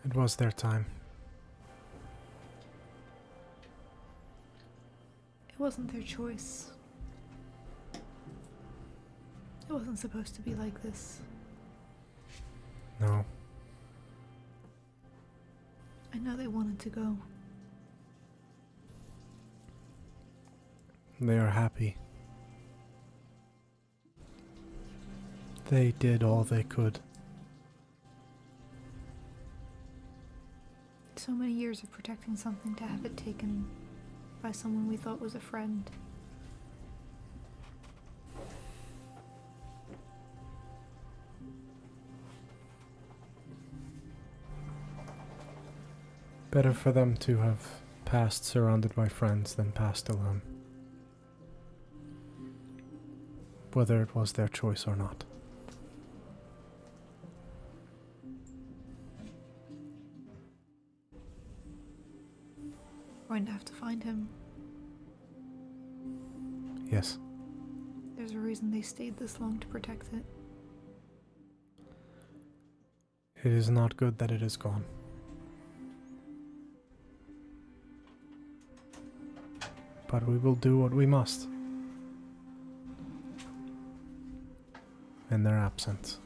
It was their time. It wasn't their choice. It wasn't supposed to be like this. No. I know they wanted to go. They are happy. They did all they could. So many years of protecting something to have it taken by someone we thought was a friend. Better for them to have passed surrounded by friends than passed alone. Whether it was their choice or not. We're going to have to find him. Yes. There's a reason they stayed this long to protect it. It is not good that it is gone. But we will do what we must. In their absence.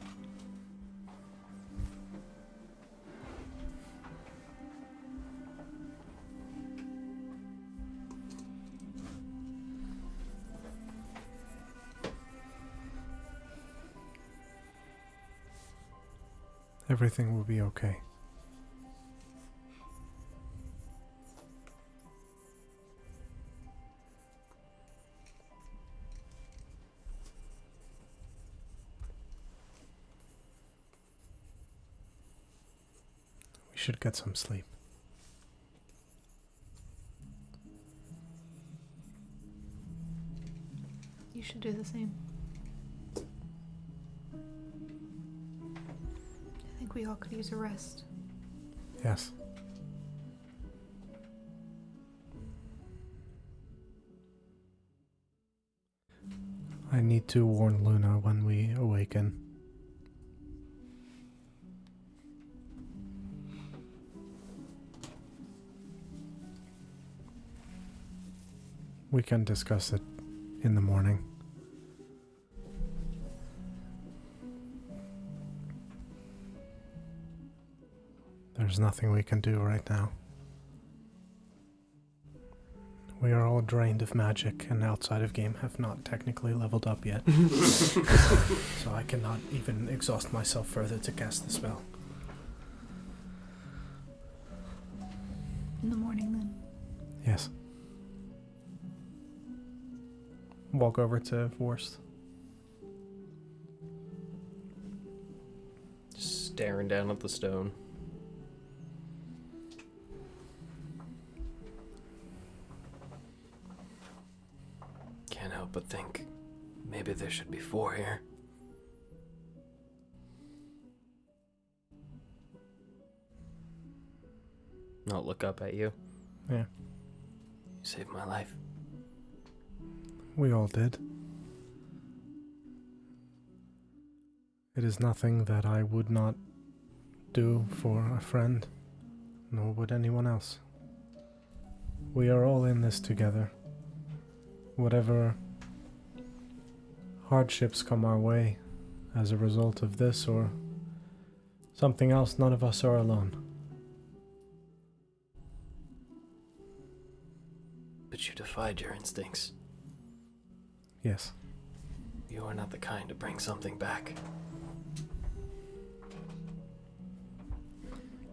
Everything will be okay. We should get some sleep. You should do the same. think we all could use a rest. Yes. I need to warn Luna when we awaken. We can discuss it in the morning. There's nothing we can do right now. We are all drained of magic and outside of game have not technically leveled up yet. So I cannot even exhaust myself further to cast the spell. In the morning, then. Yes. Walk over to Vorst. Just staring down at the stone. Can't help but think maybe there should be 4 here. Not look up at you. Yeah. You saved my life. We all did. It is nothing that I would not do for a friend, nor would anyone else. We are all in this together. Whatever hardships come our way as a result of this or something else, none of us are alone. But you defied your instincts. Yes. You are not the kind to bring something back.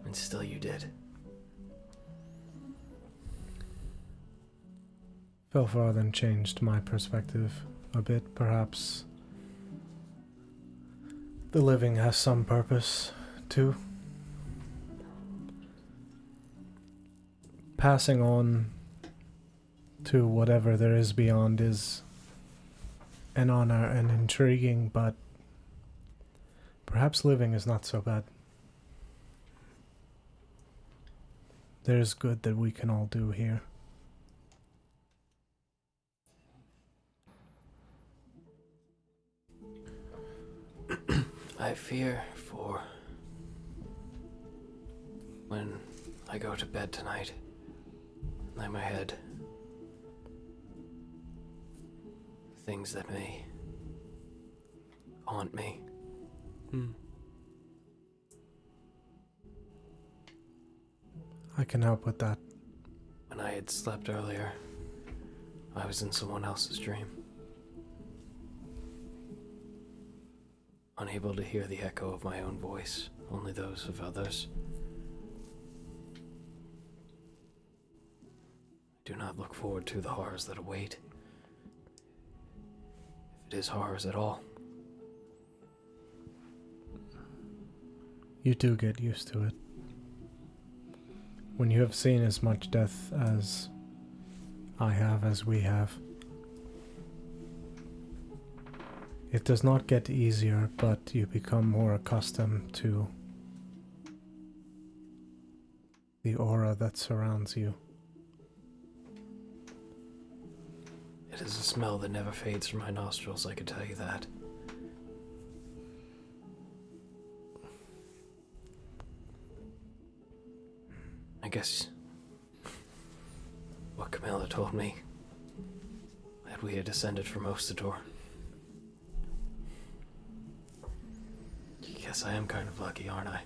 And still you did. Felfarthen changed my perspective a bit, perhaps. The living has some purpose, too. Passing on to whatever there is beyond is an honor and intriguing, but perhaps living is not so bad. There is good that we can all do here. I fear for when I go to bed tonight, lay my head, things that may haunt me. I can help with that. When I had slept earlier, I was in someone else's dream. Unable to hear the echo of my own voice, only those of others. I do not look forward to the horrors that await. If it is horrors at all. You do get used to it. When you have seen as much death as I have, as we have, it does not get easier, but you become more accustomed to the aura that surrounds you. It is a smell that never fades from my nostrils, I can tell you that. I guess what Camilla told me, that we had descended from Ostador. Guess I am kind of lucky, aren't I?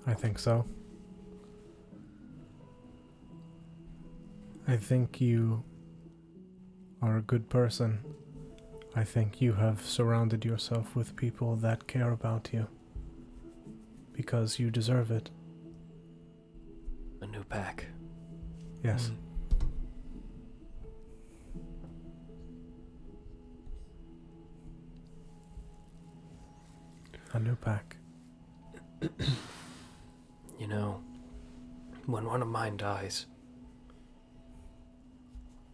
I think so. I think you are a good person. I think you have surrounded yourself with people that care about you. Because you deserve it. A new pack. Yes. A new pack. You know, when one of mine dies,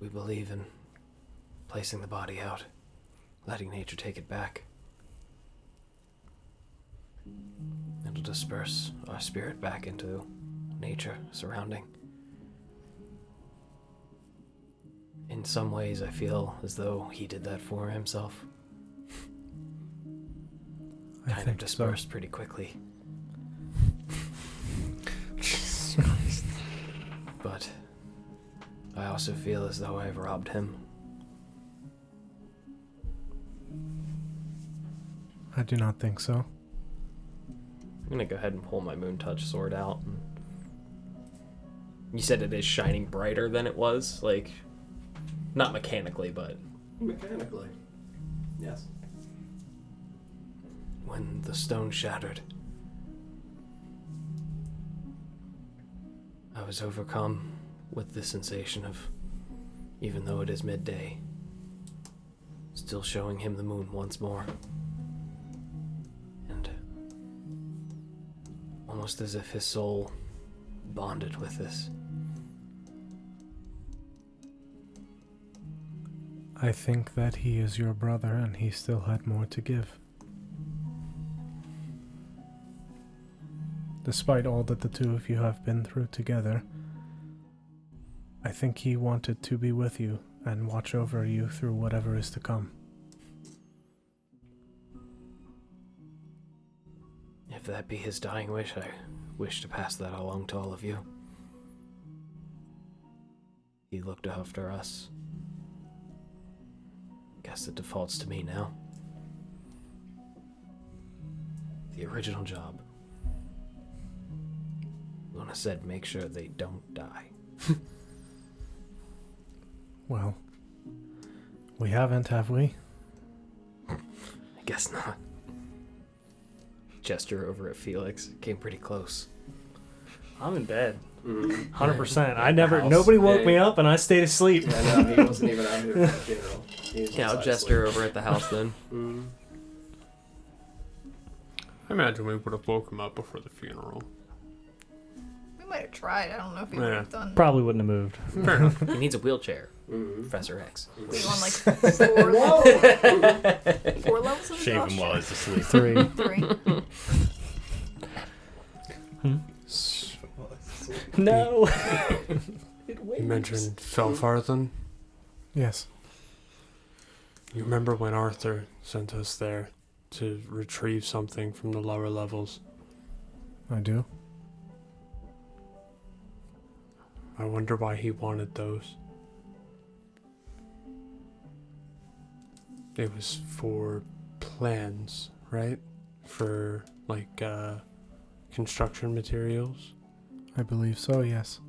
we believe in placing the body out, letting nature take it back. It'll disperse our spirit back into nature surrounding. In some ways, I feel as though he did that for himself. Kind of dispersed pretty quickly. But I also feel as though I've robbed him. I do not think so. I'm gonna go ahead and pull my Moon Touch sword out. You said it is shining brighter than it was, like, not mechanically, but Mechanically, yes. when the stone shattered, I was overcome with the sensation of, even though it is midday, still showing him the moon once more. And almost as if his soul bonded with this. I think that he is your brother and he still had more to give. Despite all that the two of you have been through together, I think he wanted to be with you and watch over you through whatever is to come. If that be his dying wish, I wish to pass that along to all of you. He looked after us. Guess it defaults to me now. The original job. Luna said make sure they don't die. Well, we haven't, have we? I guess not. Gesture over at Felix. Came pretty close. I'm in bed. 100%. I never. House. Nobody woke Yeah, me up, and I stayed asleep. Yeah, no, he wasn't even out here for the funeral. He was Yeah, I'll inside gesture asleep. over at the house then. I imagine we would have woke him up before the funeral. We might have tried. I don't know if we Yeah. would have done. Probably wouldn't have moved. Fair enough. He needs a wheelchair. Professor X. We on like 4 levels. 4 levels of Shave him exhaustion? while he's asleep. 3. 3. No. You mentioned Felfarthen. Yes. You remember when Arthur sent us there to retrieve something from the lower levels? I do. I wonder why he wanted those. It was for plans, right? For, like, construction materials? I believe so, yes.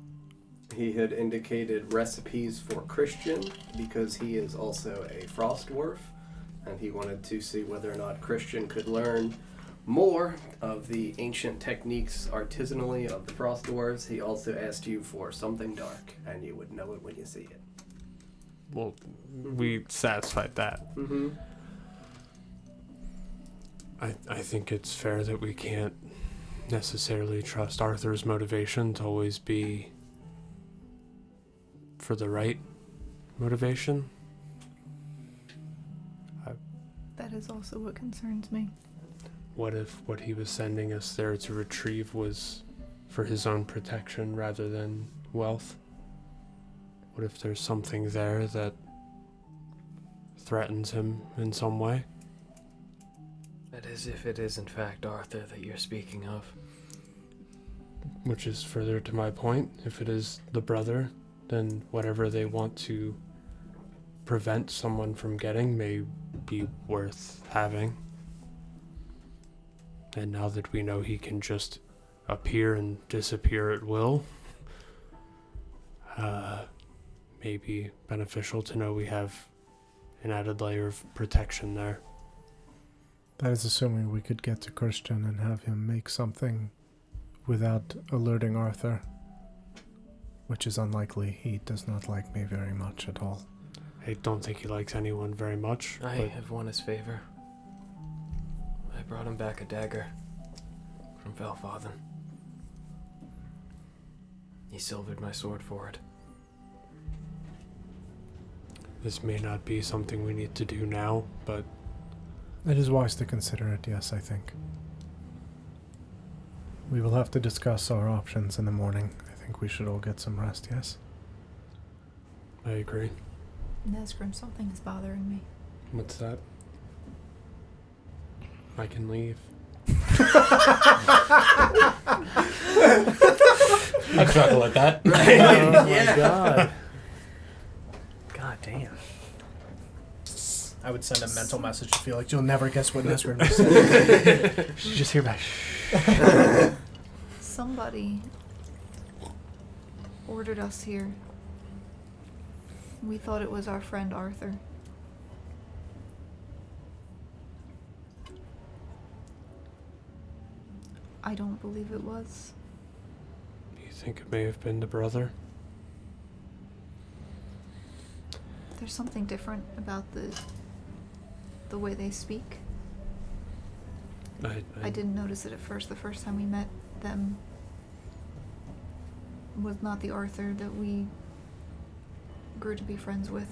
He had indicated recipes for Christian because he is also a frost dwarf, and he wanted to see whether or not Christian could learn more of the ancient techniques artisanally of the frost dwarves. He also asked you for something dark, and you would know it when you see it. Well, we satisfied that. Mm-hmm. I think it's fair that we can't necessarily trust Arthur's motivation to always be for the right motivation. That is also what concerns me. What if what he was sending us there to retrieve was for his own protection rather than wealth? What if there's something there that threatens him in some way? That is if it is in fact Arthur that you're speaking of. Which is further to my point. If it is the brother, then whatever they want to prevent someone from getting may be worth having. And now that we know he can just appear and disappear at will, may be beneficial to know we have an added layer of protection there. That is assuming we could get to Christian and have him make something without alerting Arthur. Which is unlikely. He does not like me very much at all. I don't think he likes anyone very much. I but have won his favor. I brought him back a dagger from Felfathen. He silvered my sword for it. this may not be something we need to do now, but It is wise to consider it, yes, I think. We will have to discuss our options in the morning. I think we should all get some rest, yes? I agree. Nesgrim, something is bothering me. What's that? I can leave. I chuckle at that. Oh my god. God damn. I would send a mental message to Felix. You'll never guess what Nesgrim just said. She's just here by Somebody ordered us here. We thought it was our friend Arthur. I don't believe it was. You think it may have been the brother? There's something different about the way they speak. I didn't notice it at first. The first time we met them was not the Arthur that we grew to be friends with.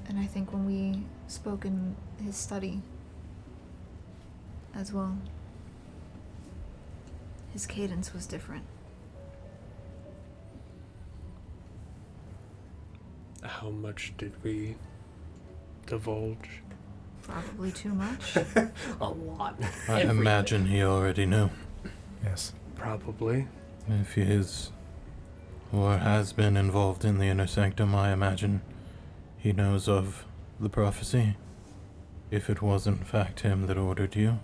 And I think when we spoke in his study as well, his cadence was different. How much did we divulge? Probably too much. A lot. I imagine he already knew. Yes. Probably. If he is or has been involved in the inner sanctum, I imagine he knows of the prophecy. If it was in fact him that ordered you,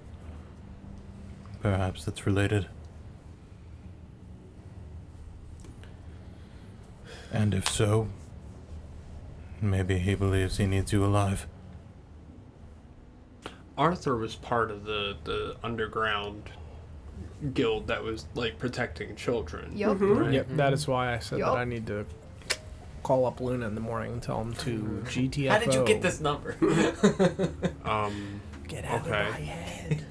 perhaps it's related. And if so, maybe he believes he needs you alive. Arthur was part of the underground guild that was like protecting children. Yup. Right? Yep, that is why I said Yup. that I need to call up Luna in the morning and tell him to GTFO. How did you get this number? Get out of my head.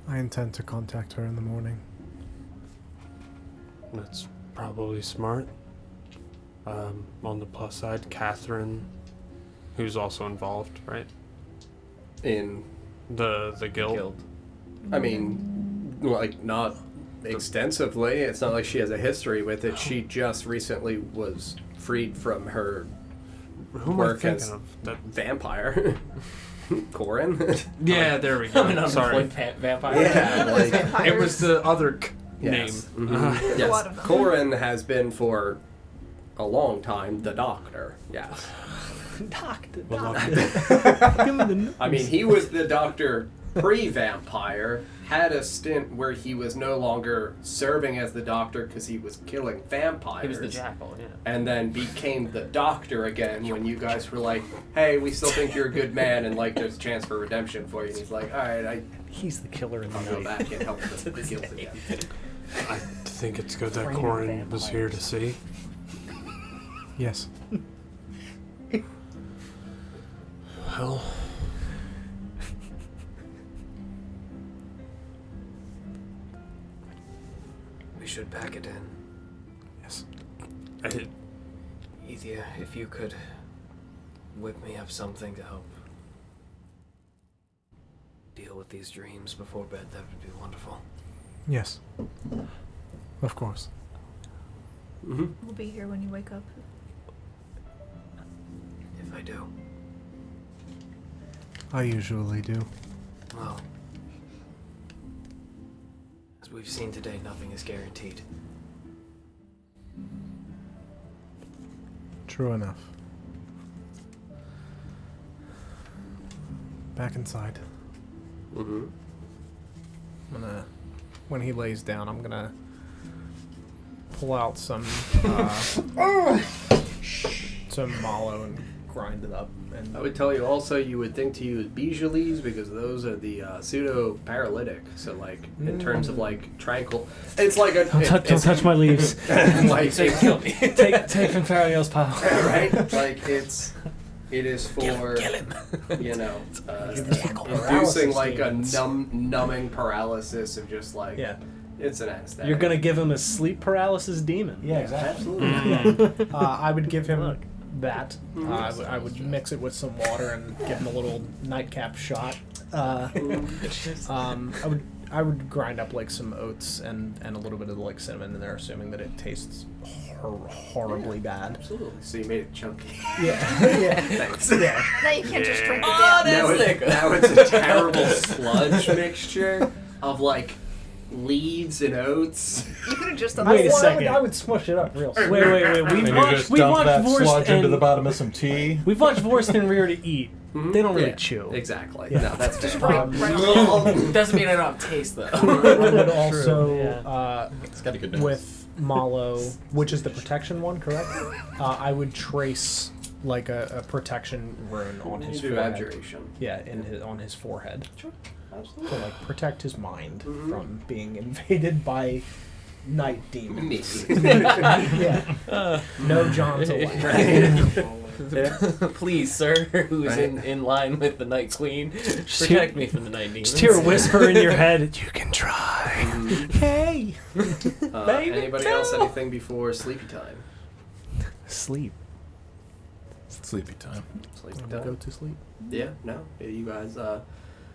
I intend to contact her in the morning. That's probably smart. On the plus side, Catherine, who's also involved, right? In, The guild. Guild. I mean, like, not extensively. It's not like she has a history with it. She just recently was freed from her Who am I work thinking as of? That vampire. Corin? yeah, there we go. Sorry. Vampire. Yeah, like, It was the other name. yes. Mhm. A lot of Yes. them. Corin has been for a long time the doctor. Yes. Doctor. I mean, he was the doctor pre-vampire, had a stint where he was no longer serving as the doctor because he was killing vampires. He was the jackal, yeah. And then became the doctor again when you guys were like, hey, we still think you're a good man and like there's a chance for redemption for you. And he's like, alright, He's the killer in the I'll go night. back and help the guild again. I think it's good that Train of Corin was here to see. Yes. Well, We should pack it in. Yes. Ethia, if you could whip me up something to help deal with these dreams before bed, that would be wonderful. Yes. Of course. Mm-hmm. We'll be here when you wake up. If I do. I usually do. Well, as we've seen today, nothing is guaranteed. True enough. Back inside. Mm-hmm. I'm gonna, when he lays down, I'm gonna pull out some mallow and grind it up. And I would tell you also you would think to use bijou leaves because those are the pseudo paralytic. So like in terms of like tranquil, it's like a Don't touch my leaves. like take from Fariel's pile. right? Like it is for you know inducing like a numbing paralysis of just like It's an anesthetic. You're gonna give him a sleep paralysis demon. Yeah, exactly. Absolutely. I would give him Look. that. I would mix it with some water and give him a little nightcap shot. I would grind up like some oats and a little bit of like cinnamon in there, assuming that it tastes horribly bad. Absolutely. So you made it chunky. Yeah. Yeah. Thanks. Yeah. Now you can't just drink it Oh, down. Now it's a terrible sludge mixture of like leaves and oats. You could have just done Wait a this. second. I would smush it up real slow. Wait. And you just dump that sludge into the bottom of some tea. We've watched Vorst and Rear to eat. They don't really chew. Exactly. Yeah. No, that's just Right on. Doesn't mean I don't have taste though. I would also, Yeah. It's got a good nose. with Malo, which is the protection one, correct? I would trace like a protection rune on his do forehead. abjuration. Yeah, on his forehead. Sure. Absolutely. To like protect his mind from being invaded by night demons. Yeah. No John's alive. Please, sir, who's in line with the Night Queen, protect me from the Night Demons. Just hear a whisper in your head. You can try. Hey. Anybody else? Anything before sleepy time? Sleep. Sleepy time. Sleepy I'm time. gonna go to sleep. Yeah, no. Yeah, you guys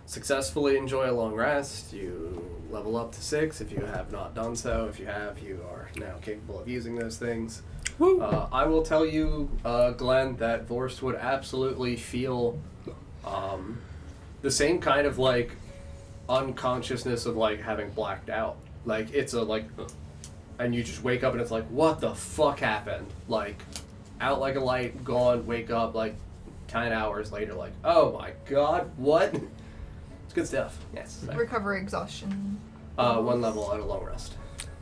successfully enjoy a long rest. You level up to 6 if you have not done so. If you have, you are now capable of using those things. I will tell you, Glenn, that Vorst would absolutely feel the same kind of like unconsciousness of like having blacked out. Like it's a like, and you just wake up and it's like, what the fuck happened? Like, out like a light, gone, wake up like 10 hours later, like, oh my god, what? It's good stuff. Yes. Recover exhaustion. 1 level at a long rest.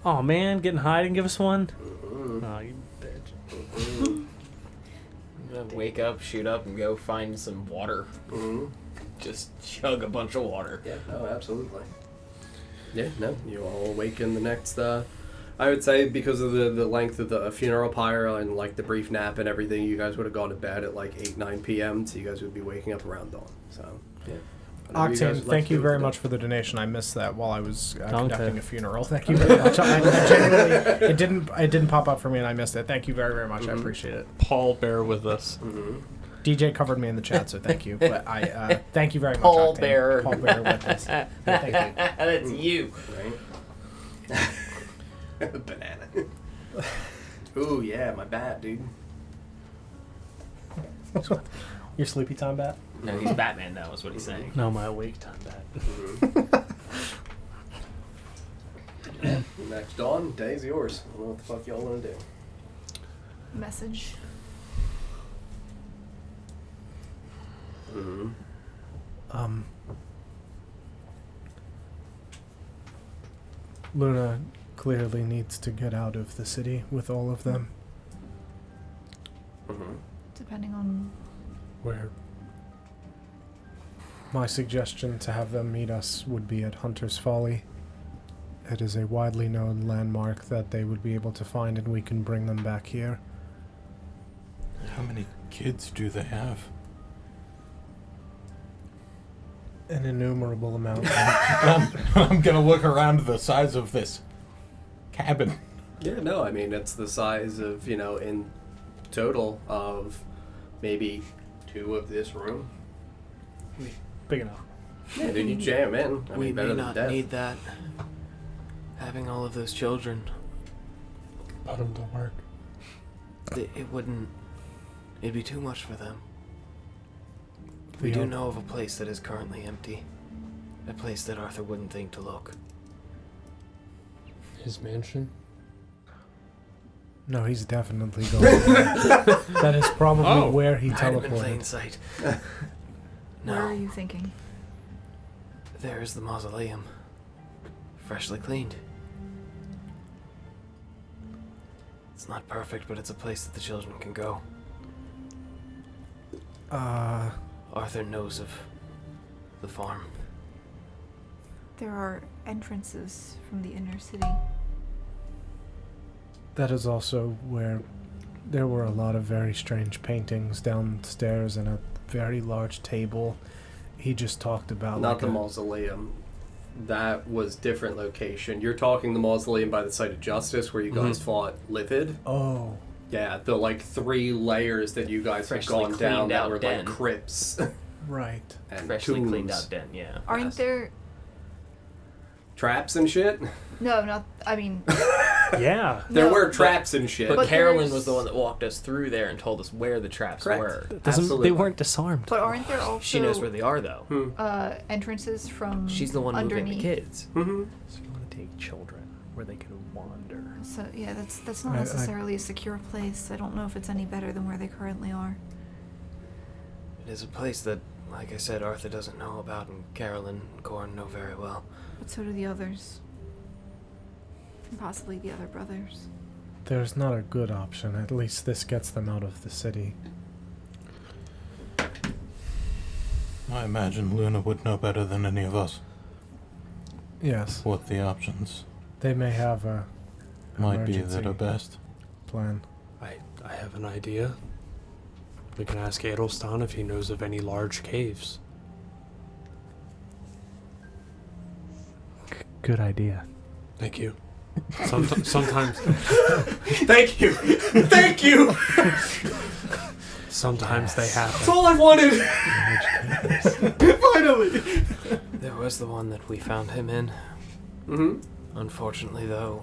Oh man, getting high and give us one. Mm-hmm. Oh, you bitch. I'm gonna wake up, shoot up, and go find some water. Mm-hmm. Just chug a bunch of water. Yeah, no, absolutely. Yeah, no, you all awaken the next, I would say because of the length of the funeral pyre and like the brief nap and everything, you guys would have gone to bed at like 8, 9 p.m. So you guys would be waking up around dawn. So, yeah. Whatever you guys Octane, would like thank to you do very with much for the donation. I missed that while I was Danke. conducting a funeral. Thank you very much. I genuinely, it didn't pop up for me and I missed it. Thank you very, very much. I appreciate it. Paul, bear with us. Mm-hmm. DJ covered me in the chat, so thank you. But I thank you very much. Paul Octane. Bearer. Paul Bearer with us. Thank you. That's you. Right? Banana. Ooh, yeah, my bat, dude. Your sleepy time bat? No, he's Batman now, is what he's saying. No, my awake time back. Yeah, next dawn, day's yours. I don't know what the fuck y'all want to do. Message. Mm-hmm. Luna clearly needs to get out of the city with all of them. Mm-hmm. Depending on. Where? My suggestion to have them meet us would be at Hunter's Folly. It is a widely known landmark that they would be able to find, and we can bring them back here. How many kids do they have? An innumerable amount. I'm gonna look around the size of this cabin. Yeah, no, I mean, it's the size of, in total of maybe 2 of this room. Big enough. Yeah, dude, you jam in. I We mean, may better than not death. need that. Having all of those children, Put them to work. it wouldn't. It'd be too much for them. We We do don't- know of a place that is currently empty. A place that Arthur wouldn't think to look. His mansion? No, he's definitely going there. That is probably where he Hide him in plain teleported. sight. Where are No, you thinking? there is the mausoleum. Freshly cleaned. It's not perfect, but it's a place that the children can go. Arthur knows of the farm. There are entrances from the inner city. That is also where there were a lot of very strange paintings downstairs and a very large table. He just talked about Not like the a- mausoleum. That was different location. You're talking the mausoleum by the site of justice where you guys fought Livid. Oh. Yeah, the like 3 layers that you guys had Freshly gone down that cleaned were out den. like crypts. Right. And Freshly tombs. cleaned out den, yeah. Aren't there? Traps and shit? No, not. I mean, Yeah. There No, were traps and shit. But But Carolyn there's- was the one that walked us through there and told us where the traps Correct. were. Absolutely. They weren't disarmed. but aren't there also She knows where they are, though. entrances from? She's the one underneath? moving the kids. Mm-hmm. So you want to take children where they can wander. So yeah, that's not I- necessarily a secure place. I don't know if it's any better than where they currently are. It is a place that, like I said, Arthur doesn't know about, and Carolyn and Gorn know very well. But so do the others. And possibly the other brothers. There's not a good option. At least this gets them out of the city. I imagine Luna would know better than any of us Yes. what the options They may have a might be that emergency are best. plan. I have an idea. We can ask Adelstan if he knows of any large caves. Good idea. Thank you. Sometimes Thank you! Thank you! sometimes they That's happen. all I wanted! Finally! There was the one that we found him in. Mm-hmm. Unfortunately, though,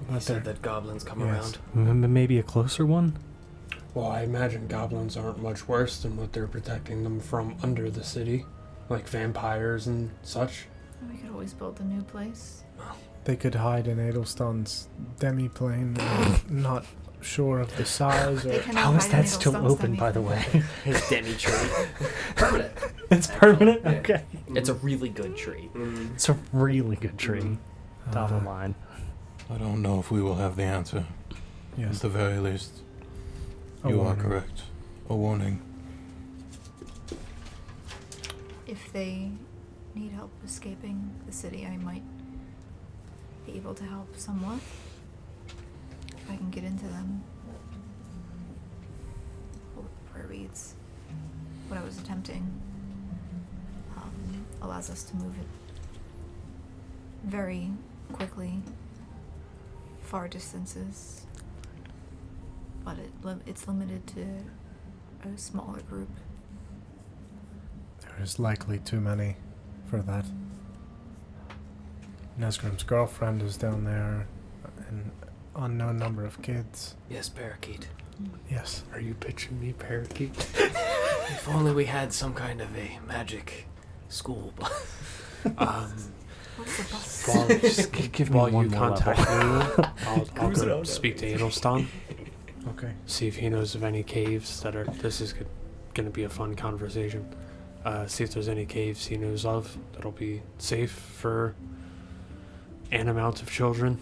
he But said there- that goblins come Yes. around. Maybe a closer one? Well, I imagine goblins aren't much worse than what they're protecting them from under the city. Like vampires and such. We could always build a new place. They could hide in Adelstan's demi-plane. I'm not sure of the size They or... cannot How is hide in that still Adelstan's open, by the demi-plane. way? His demi tree. Permanent. It's permanent? Yeah. Okay. It's a really good tree. Mm. It's a really good tree. Top of line. I don't know if we will have the answer. Yes. At the very least, A you are warning. correct. A warning. If they need help escaping the city, I might be able to help somewhat. If I can get into them. Well, prayer reads. What I was attempting allows us to move it very quickly, far distances. But it's limited to a smaller group. There's likely too many for that. Nesgrim's girlfriend is down there. An unknown number of kids. Yes, Parakeet. Yes. Are you pitching me, Parakeet? If only we had some kind of a magic school. What's the bus? While, Just give me while one you more contact Luna, I'll Cruise it go on speak to Adelstan. Okay. See if he knows of any caves that are. This is going to be a fun conversation. See if there's any caves he knows of that'll be safe for an amount of children.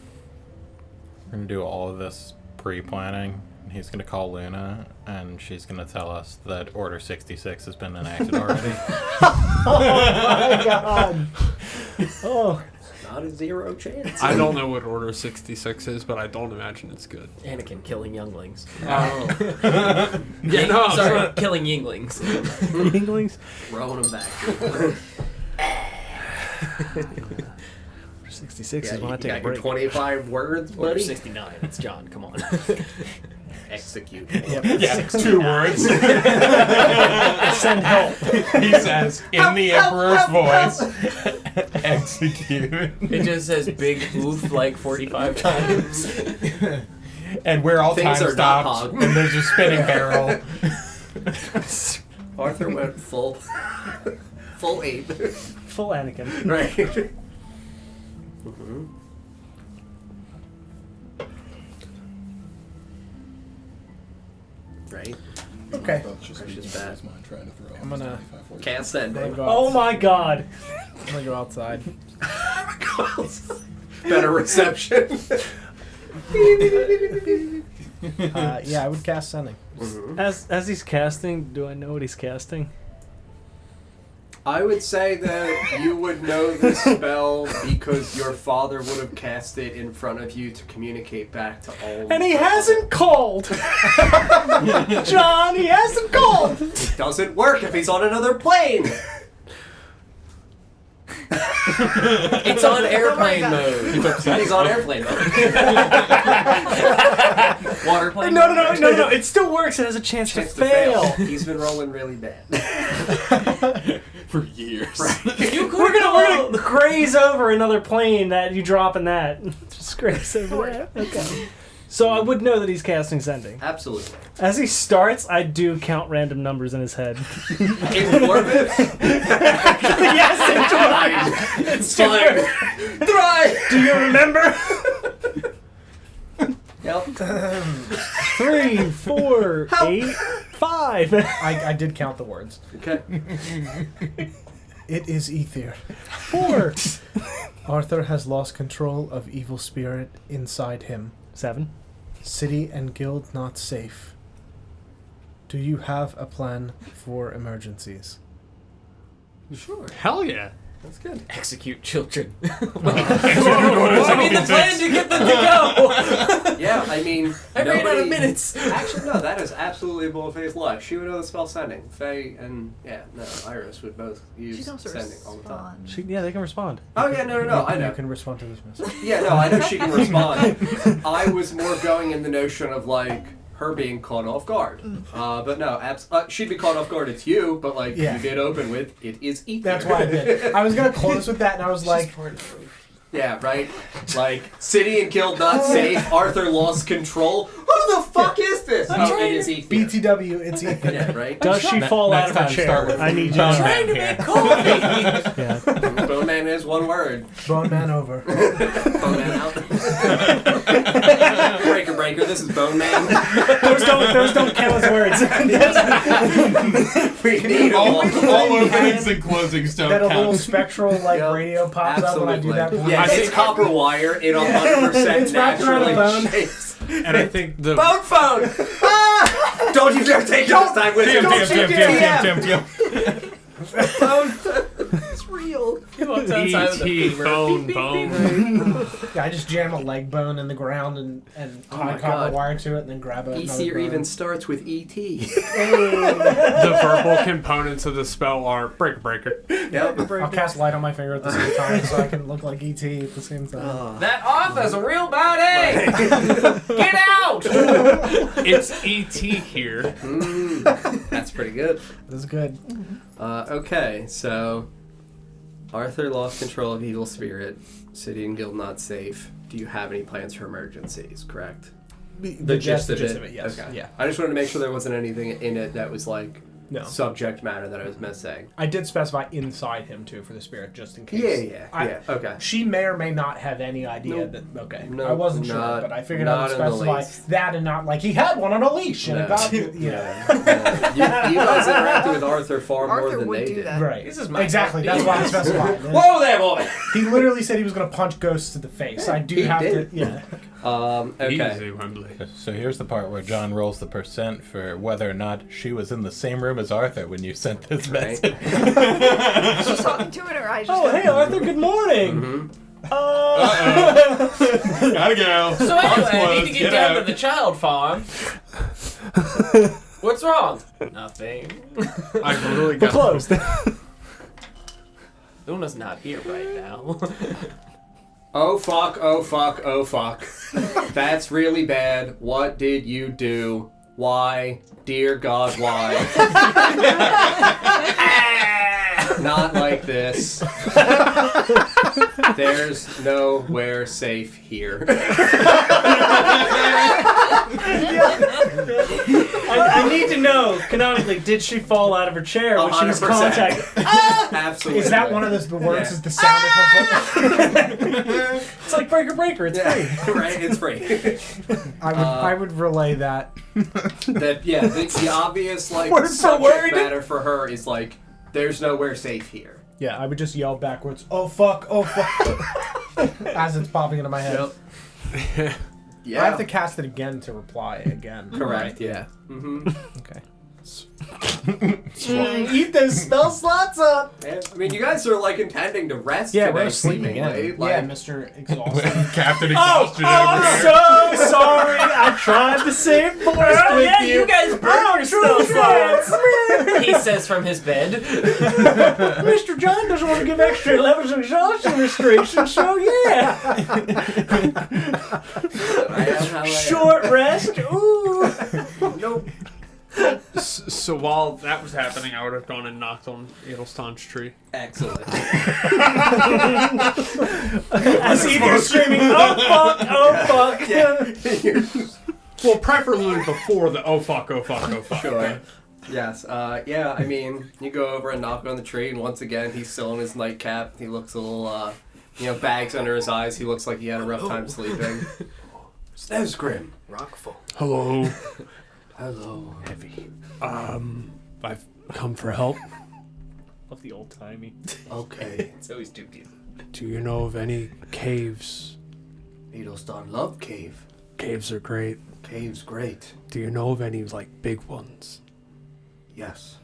We're gonna do all of this pre-planning. He's gonna call Luna, and she's gonna tell us that Order 66 has been enacted already. Oh my god! Oh. Not a 0 chance. I don't know what Order 66 is, but I don't imagine it's good. Anakin killing younglings. Yeah, no, I'm Sorry, sorry. killing yinglings. Inklings? Throwing them back. 66 Yeah, is when you I take a got your break. 25 words, Order buddy. 69. It's John. Come on. Execute. Yeah, 2 words. Send help. He says, in the Emperor's voice, execute. It just says big oof like 45 times. And we're all Things time are not stopped, hog. and there's a spinning barrel. Arthur went full ape. Full Anakin. Right. Mm-hmm. Right. Okay. Precious bat. I'm gonna Cast that. go Oh my god! I'm gonna go outside. Better reception. Yeah, I would cast sending. As he's casting, do I know what he's casting? I would say that you would know this spell because your father would have cast it in front of you to communicate back to all. And he hasn't called! John, he hasn't called! It doesn't work if he's on another plane. It's on airplane mode. He's on airplane mode. Water plane No. mode. It still works. It has a chance to fail. He's been rolling really bad. For years. We're gonna graze over another plane that you drop in that. Just graze over that. Okay. So I would know that he's casting Sending. Absolutely. As he starts, I do count random numbers in his head. In orbit? Yes, it's fine. Thrive! Do you remember? Yep. 3, 4, 8, 5. I did count the words. Okay. It is Ether. 4. Arthur has lost control of evil spirit inside him. 7. City and guild not safe. Do you have a plan for emergencies? Sure. Hell yeah. That's good. Execute children. I I mean, the plan to get them to go. Yeah, I mean, I ran out of minutes. Actually, no, that is absolutely a Bullface lie. She would know the spell Sending. Faye and, Iris would both use She can also Sending all the time. respond. Yeah, they can respond. Oh, yeah, no, I You know. can respond to this message. Yeah, no, I know she can respond. I was more going in the notion of, like, her being caught off guard. But no, she'd be caught off guard. It's you, but, like, Yeah. you did open with, it is Ether. That's why I did. I was going to close with that, and I was like... Yeah, right? Like, city and guild not safe, Arthur lost control. Who the fuck is this? Oh, it is Ether. BTW, it's Ether. Yeah, right? Does she fall out of her chair? I need you to Trying to make coffee. Yeah. Bone Man is one word. Bone Man over. Bone Man out. Breaker, this is Bone Man. Those don't count as words. We need all them. openings and closings don't That a little count. spectral radio pops up when I do that. Yeah, it's copper wire. It 100% It's wrapped around a naturally bone. shapes. And I think the Bone phone! Ah! Don't you dare take this time with you. Damn. Bone. It's real. E.T. bone. Yeah, I just jam a leg bone in the ground and tie copper wire to it and then grab it. Ether even starts with E.T. The verbal components of the spell are breaker. Yep. I'll cast light on my finger at the same time so I can look like ET at the same time. That Arthur's a real bad egg. Get out. It's E.T. here. That's pretty good. That's good. Okay, so Arthur lost control of evil spirit. City and guild not safe. Do you have any plans for emergencies? Correct. The gist of it, yes. Okay. Yeah. I just wanted to make sure there wasn't anything in it that was like No. subject matter that I was missing. I did specify inside him too for the spirit, just in case. Yeah. Okay. She may or may not have any idea that. Okay. No, I wasn't sure, not- but I figured I would not in the specify least. that and not like he had one on a leash and No. it got. You guys interacted with Arthur far more Arthur than would they do did. that. Right. This is my exactly. That's why I specified. Whoa there, boy! He literally said he was going to punch ghosts to the face. I do He have did. to. Yeah. Okay. Easy, Wembley. So here's the part where John rolls the percent for whether or not she was in the same room as Arthur when you sent this Right. message. She's talking to it, or I just. Oh, hey Arthur, good morning. Mm-hmm. Gotta go. So anyway, I need to Get get down out. to the child farm. What's wrong? Nothing. I literally We're got closed. Luna's not here right now. Oh fuck. That's really bad. What did you do? Why? Dear God, why? Not like this. There's nowhere safe here. I need to know, canonically, did she fall out of her chair when she was 100%. contacted? Absolutely. Is that one of the words? Yeah. Is the sound of her foot? It's like breaker, it's free. Right, it's free. I would relay that. The obvious like Word for subject word. matter for her is like there's nowhere safe here. Yeah, I would just yell backwards. Oh fuck! As it's popping into my head. Yeah. I have to cast it again to reply again. Correct. right? Yeah. Mm-hmm. Okay. Eat those spell slots up. I mean, you guys are like intending to rest. Yeah, today, we're sleeping seemingly. in. Like, Yeah, Mr. Exhausted. Captain Oh, Exhaustion I'm over here. so sorry. I tried the same forest with yeah, you. you guys broke your spell slots. He says from his bed. Mr. John doesn't want to give extra levels of exhaustion restrictions, so yeah. Short rest. Ooh. Nope. So while that was happening, I would have gone and knocked on Edelstahn's tree. Excellent. As Ether's screaming, oh fuck, oh fuck. Yeah. Well, preferably before the oh fuck, oh fuck, oh fuck. Sure. Yes. Yeah, I mean, you go over and knock on the tree, and once again, he's still in his nightcap. He looks a little, bags under his eyes. He looks like he had a rough time sleeping. Snezgrim. Rockful. Hello. Hello. Heavy. I've come for help. Love the old timey. Okay. It's always dookie. Do you know of any caves? Edelstan love cave. Caves are great. Cave's great. Do you know of any, like, big ones? Yes.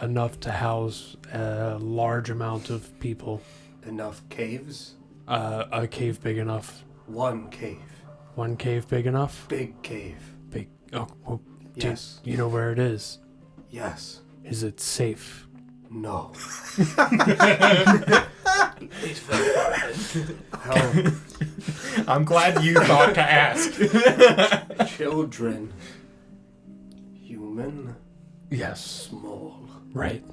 Enough to house a large amount of people. Enough caves? A cave big enough. One cave. One cave big enough? Big cave. Big. Oh, well, Yes. You know where it is? Yes. Is it safe? No. I'm glad you thought to ask. Children. Human. Yes. Small. Right.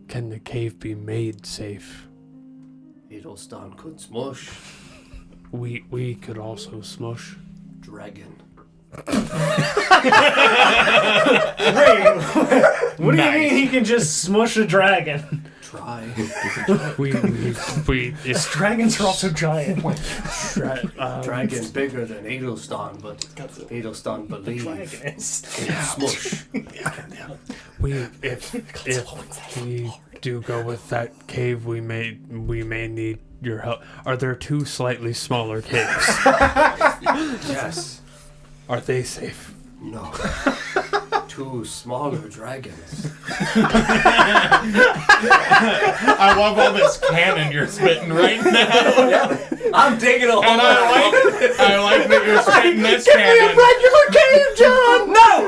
Can the cave be made safe? Edelstan could smush. We could also smush. Dragon. Wait, what do you mean he can just smush a dragon? Try. It's Dragons are also giant. Dragon bigger than Edelstan, but Edelstan believes Dragon is. can smush. If we do go with that cave, we may need your help. Are there two slightly smaller caves? Yes. Are they safe? No. Two smaller dragons. I love all this canon you're spitting right now. I'm digging a hole. And I like that you're spitting this canon. Regular cave, John! No!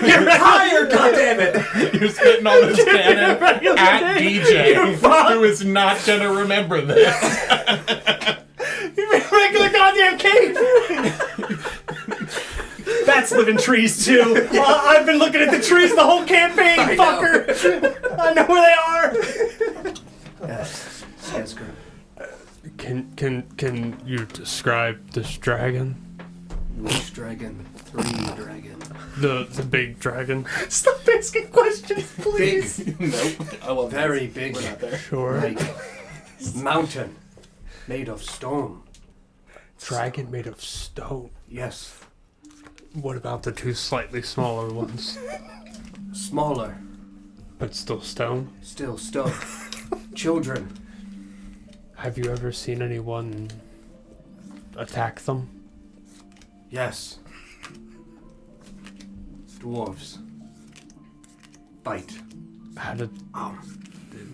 You're tired, goddammit! You're spitting all this canon at DJ, who is not going to remember this. You mean regular goddamn cave? Bats live in trees too. I've been looking at the trees the whole campaign, fucker. I know where they are. Yes. Snezgrim. Can you describe this dragon? Which dragon? 3 dragon. The big dragon. Stop asking questions, please. Big. Nope. I love very big. We're not there. Sure. Like mountain made of stone. Dragon made of stone. Yes. What about the two slightly smaller ones? Smaller. But still stone? Still stone. Children. Have you ever seen anyone attack them? Yes. Dwarves. Bite. How did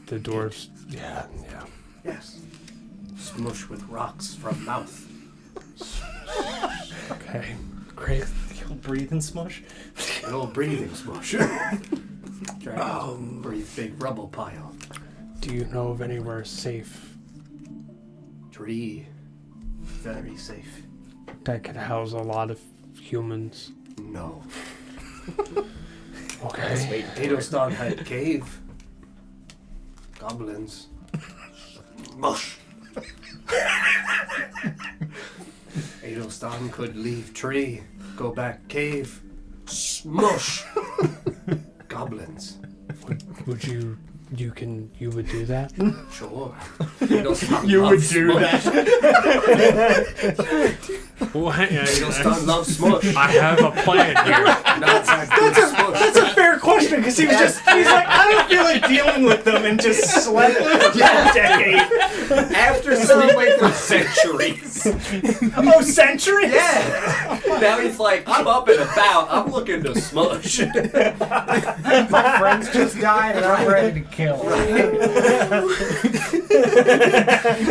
the dwarves? Yeah. Yes. Smush with rocks from mouth. Okay, great. You'll breathe and smush. Little breathing smush. Dragons breathe big rubble pile. Do you know of anywhere safe Tree. Very safe. that could house a lot of humans? No. Okay. Edelstan had cave. Goblins. Mush. Edelstan could leave tree, go back cave, smush. Goblins. Would you would do that? Sure. Edelstan You would loves do smush. Edelstan loves smush. I have a plan here. That's a fair question because he's like, I don't feel like dealing with them and just slept for a decade. After sleeping for centuries. Oh, centuries? Yeah. Now he's like, I'm up and about. I'm looking to smush. My friends just died and I'm ready to kill.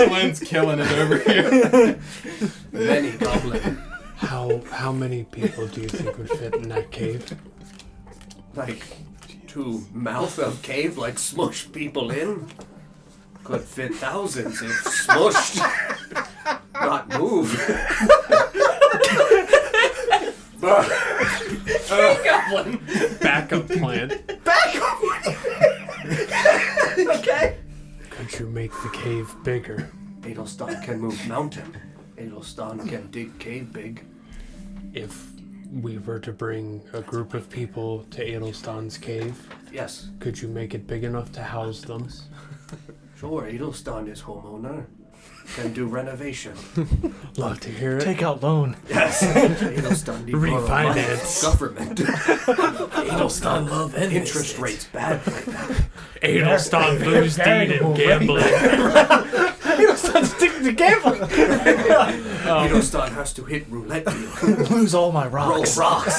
Glenn's killing it over here. Many goblin. How How many people do you think would fit in that cave? Like, to mouth of cave, like smush people in? Could fit thousands if smushed. Not move. Goblin. Backup plan. Okay. Could you make the cave bigger? Adelstan can move mountain. Adelstan can dig cave big. If we were to bring a group of people to Adelstan's cave, Yes. could you make it big enough to house them? Sure, Adelstan is homeowner. Can do renovation. Love to hear it. Take out loan. Yes. Adelstan need borrow money Refinance. from government. Adelstan love and Interest rates bad right now. Adelstan blues deed and gambling. Adelstan sticking to gambling. Adelstan has to hit roulette wheel. Lose all my Roll rocks. rocks.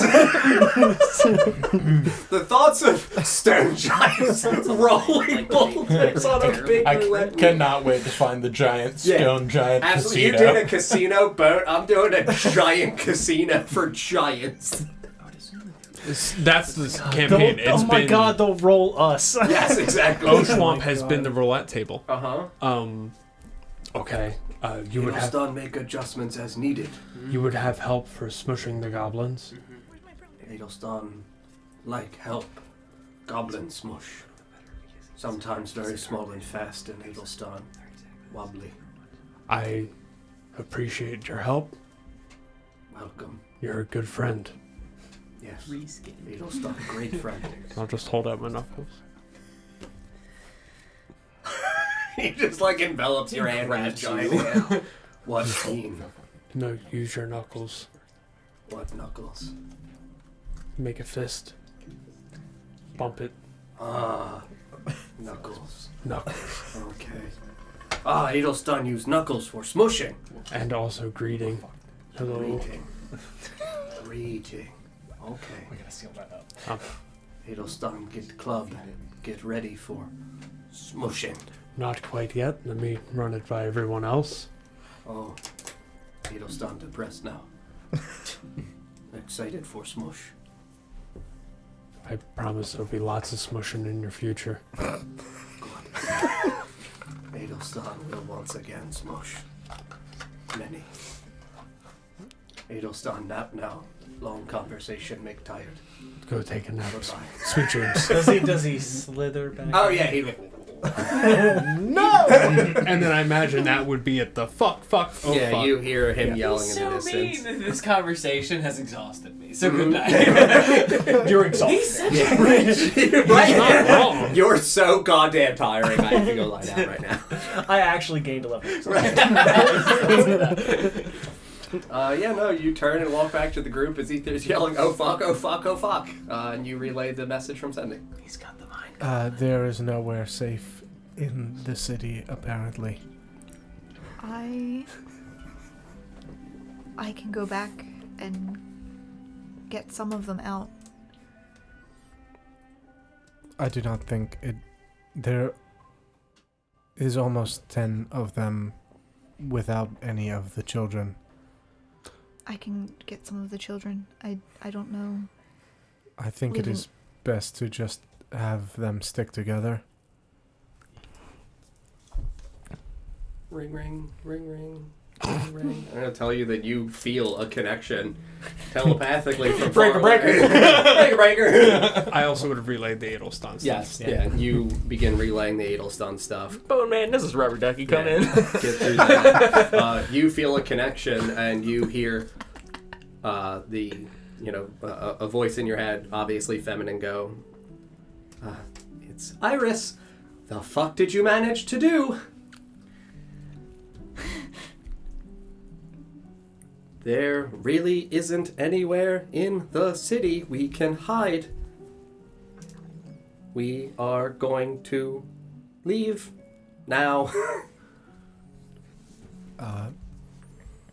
The thoughts of stone giants rolling bullets on a big I roulette wheel. cannot wait to find the giant stone giant Absolutely. casino. You did a casino boat. I'm doing a giant casino for giants. That's the campaign. Oh my god, they'll roll us. Yes, exactly. Oshuamp has been the roulette table. Uh-huh. Okay. You would have Adelstan make adjustments as needed. help for smushing the goblins. Adelstan like help. Goblin smush. Sometimes very small and fast in Adelstan. Wobbly. I appreciate your help. Welcome. You're a good friend. Yes. Adelstan, great friend. I'll just hold out my knuckles. He just like envelops your hand with his giant hand. What mean? No, use your knuckles. What knuckles? Make a fist. Bump it. Ah, knuckles. Knuckles. Okay. Ah, Adelstan used knuckles for smushing. And also greeting. Hello. Greeting. Greeting. Okay. We gotta seal that up. Adelstan, get club. Get ready for smushing. Not quite yet. Let me run it by everyone else. Oh, Adelstan depressed now. Excited for smush. I promise there'll be lots of smushing in your future. Adelstan will once again smush. Many. Adelstan nap now. Long conversation make tired. Go take a nap. Bye-bye. Sweet dreams. Does he slither back? Oh yeah, he No! And then I imagine that would be at the fuck. Oh, yeah, fuck. you hear him Yeah. yelling in the distance. This conversation has exhausted me. So good night. You're exhausted. He's such Yeah. a bitch. Right? not wrong. You're so goddamn tiring. I have to go lie down right now. I actually gained 11. Yeah, no, you turn and walk back to the group as Ether's yelling, "Oh fuck, oh fuck, oh fuck," and you relay the message from sending. He's got the mind. There is nowhere safe in the city, apparently. I can go back and get some of them out. I do not think it. There is almost 10 of them without any of the children. I can get some of the children. I don't know. I think it is best to just have them stick together. Ring, ring, ring, ring, ring, ring. I'm gonna tell you that you feel a connection telepathically from Breaker, far away. breaker. I also would have relayed the Adelstan stuff. Yes, yeah. You begin relaying the Adelstan stuff. Bone man, this is Rubber Ducky. Come in. Get through that. You feel a connection, and you hear a voice in your head, obviously feminine, go, "It's Iris. The fuck did you manage to do?" There really isn't anywhere in the city we can hide. We are going to leave now.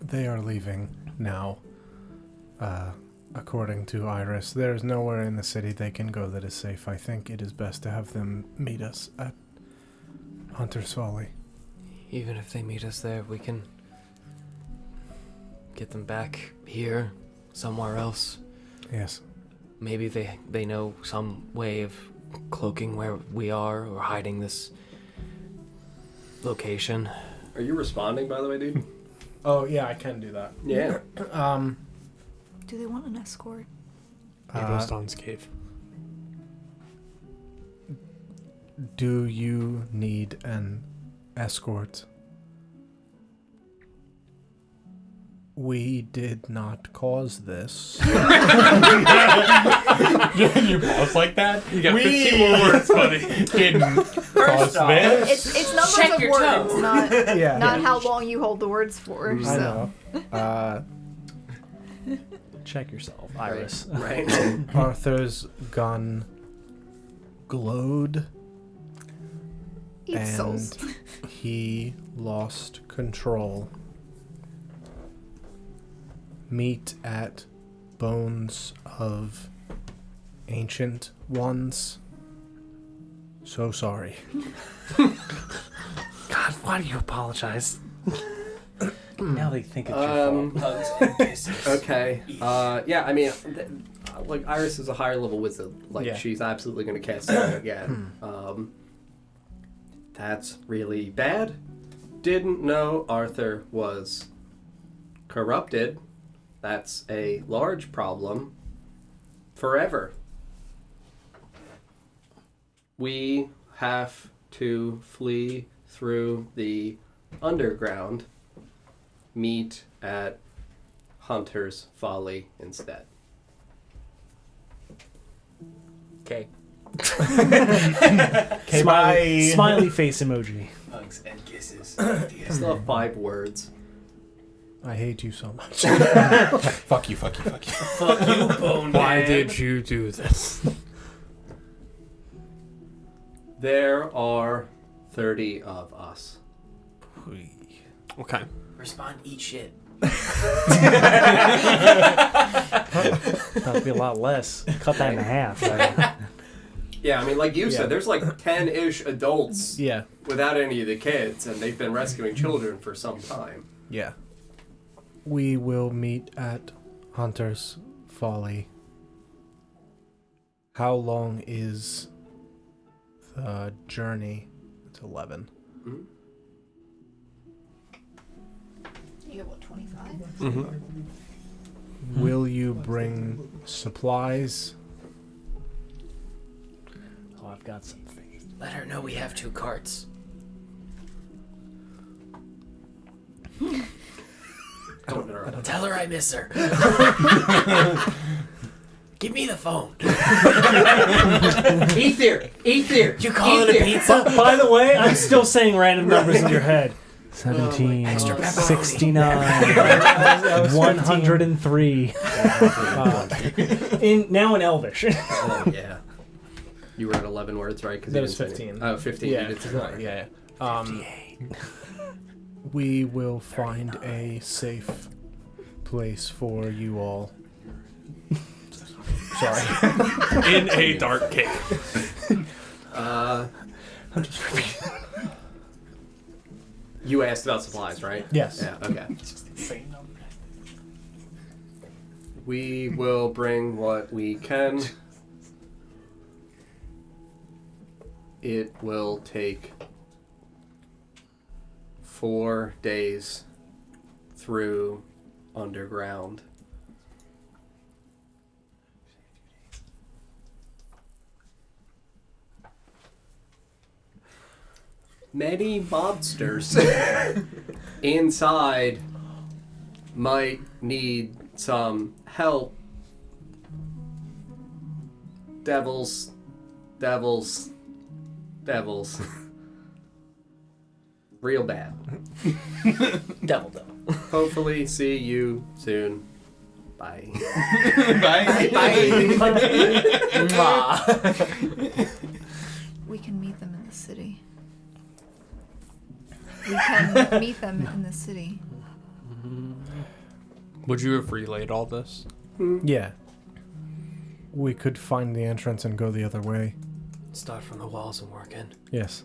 They are leaving now. According to Iris, there is nowhere in the city they can go that is safe. I think it is best to have them meet us at Hunter's Folly. Even if they meet us there, we can get them back here, somewhere else. Yes. Maybe they know some way of cloaking where we are or hiding this location. Are you responding, by the way, dude? Oh, yeah, I can do that. Yeah. Do they want an escort? Edelstahn's cave. Do you need an escort? We did not cause this. You pause like that? You got 15 more words, buddy. Didn't cause this. It's numbers Check of your words, tone. not how long you hold the words for. I So. know. Check yourself, Iris. Right. Arthur's gun glowed Eat and souls. he lost control. Meet at bones of ancient ones. So sorry. God, why do you apologize? Now they think it's your fault. Okay. Yeah, I mean, like, Iris is a higher level wizard. Like, Yeah. she's absolutely going to cast it again. That's really bad. Didn't know Arthur was corrupted. That's a large problem. Forever. We have to flee through the underground. Meet at Hunter's Folly instead. Okay. Smiley face emoji. Hugs and kisses. I still have 5 words. I hate you so much. Fuck you, fuck you, fuck you. Fuck you, bone Why man. did you do this? There are 30 of us. Okay. Respond, eat shit. That'd be a lot less. Cut that in half. Right? Yeah, I mean, like you Yeah. said, there's like 10-ish adults Yeah. without any of the kids, and they've been rescuing children for some time. Yeah. We will meet at Hunter's Folly. How long is the journey? It's 11. Mhm. You got what, 25? Mm-hmm. Will you bring supplies? Oh, I've got some things. Let her know we have 2 carts. Tell her I miss her. Give me the phone. Ether! You call it a pizza? By the way, I'm still saying random numbers in your head. 17, Extra pepperoni. 69, 103. Now in Elvish. Oh, yeah. You were at 11 words, right? Cause That you was didn't say 15. any- Oh, 15. Yeah, You did say yeah, that. yeah. We will find a safe place for you all. Sorry. In a dark cave. I'm just repeating. You asked about supplies, right? Yes. Yeah, okay. We will bring what we can. It will take 4 days through underground. Many mobsters inside might need some help. Devils. Real bad. Devil. Hopefully see you soon. Bye. We can meet them in the city. We can meet them in the city. Would you have relayed all this? Yeah. We could find the entrance and go the other way. Start from the walls and work in. Yes.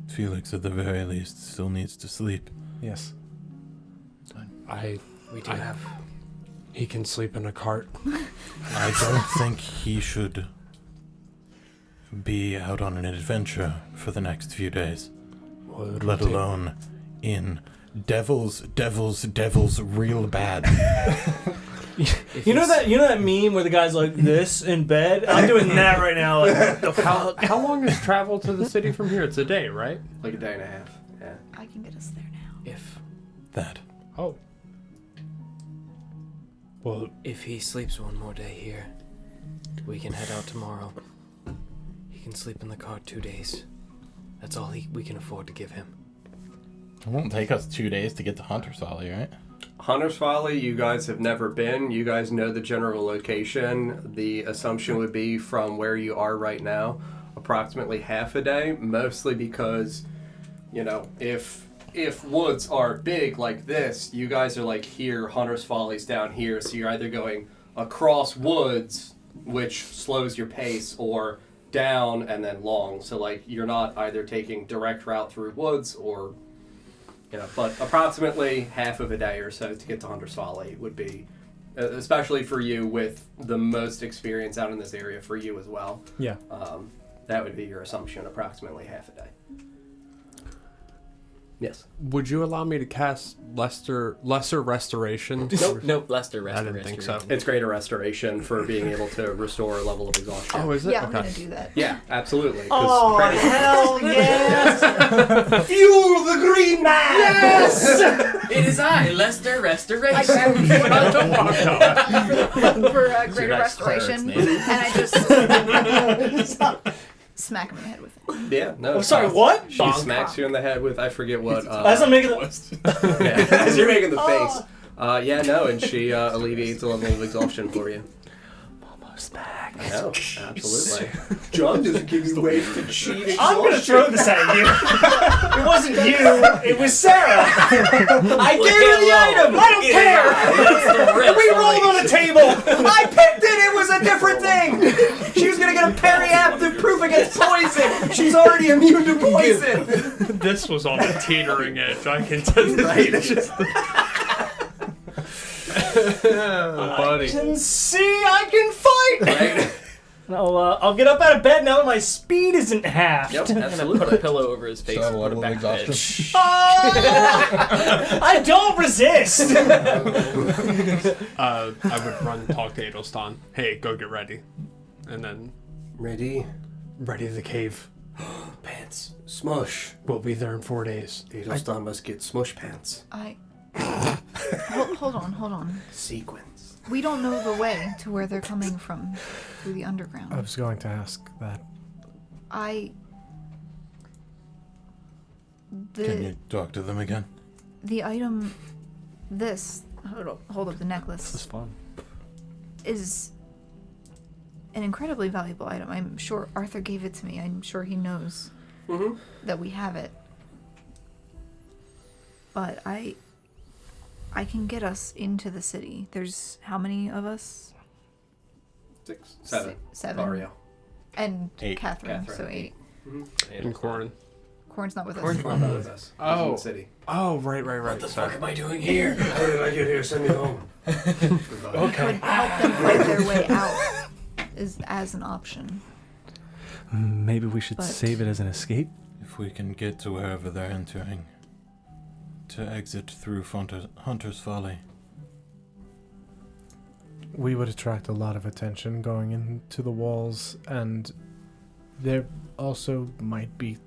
Felix, at the very least, still needs to sleep. Yes. I We do have... He can sleep in a cart. I don't think he should be out on an adventure for the next few days. Let alone in devils real bad. You know that meme where the guy's like this in bed? I'm doing that right now. Like, the fuck? How long is travel to the city from here? It's a day, right? Like a day and a half. Yeah. I can get us there now. If... That. Oh. Well, If he sleeps one more day here, we can head out tomorrow. He can sleep in the car 2 days. That's all we can afford to give him. It won't take us 2 days to get to Hunter's Folly, right? Hunter's Folly, you guys have never been. You guys know the general location. The assumption would be from where you are right now, approximately half a day, mostly because, you know, if woods are big like this, you guys are like here, Hunter's Folly's down here, so you're either going across woods, which slows your pace, or down and then long. So like you're not either taking direct route through woods or, you know, but approximately half of a day or so to get to Hunter's Folly would be, especially for you with the most experience out in this area, for you as well. Yeah. That would be your assumption, approximately half a day. Yes. Would you allow me to cast lesser restoration? Nope, Lester I didn't think so. It's greater restoration for being able to restore a level of exhaustion. Oh, is it? Yeah, I'm Okay. gonna do that. Yeah, absolutely. oh, hell yes! Fuel the green man! Yes! It is I, Lester Restoration. For greater nice restoration, clerics, man. and I just smack him in the head with it. Yeah, no. I'm sorry, what? She smacks you in the head with, I forget what. As I'm making the... yeah, as you're making the face. Yeah, no, and she alleviates a level of exhaustion for you. Almost back. No, absolutely. John doesn't give you ways to cheat. I'm gonna throw this at you. It wasn't you. It was Sarah. I gave her the item. I don't care. We rolled on a table. I picked it. It was a different thing. She was gonna get a periaptive proof against poison. She's already immune to poison. This was on the teetering edge. I can tell you. Right. Buddy. I can see. I can fight. Right? I'll get up out of bed now that my speed isn't halved. Yep, I'm gonna absolutely. put a pillow over his face So, and what put it level back to bed. exhaustion? I don't resist. I would run and talk to Adelstan. Hey, go get ready. And then Ready? ready the cave. Pants. Smush. We'll be there in 4 days. Adelstan must get smush pants. Hold on. Sequence. We don't know the way to where they're coming from through the underground. I was going to ask that. Can you talk to them again? The item, hold up the necklace. This is fun. Is an incredibly valuable item. I'm sure Arthur gave it to me. I'm sure he knows that we have it. But I can get us into the city. There's how many of us? 6, 7. 7. Mario. And 8. Catherine, so 8. and Corn. Corn's not with us. Corn's not with us. He's in the city. Oh, right. What the fuck am I doing here? How did I get here? Send me home. Could help them fight their way out as an option. Maybe we should But- save it as an escape. If we can get to wherever they're entering, to exit through Hunter's Folly. We would attract a lot of attention going into the walls, and there also might be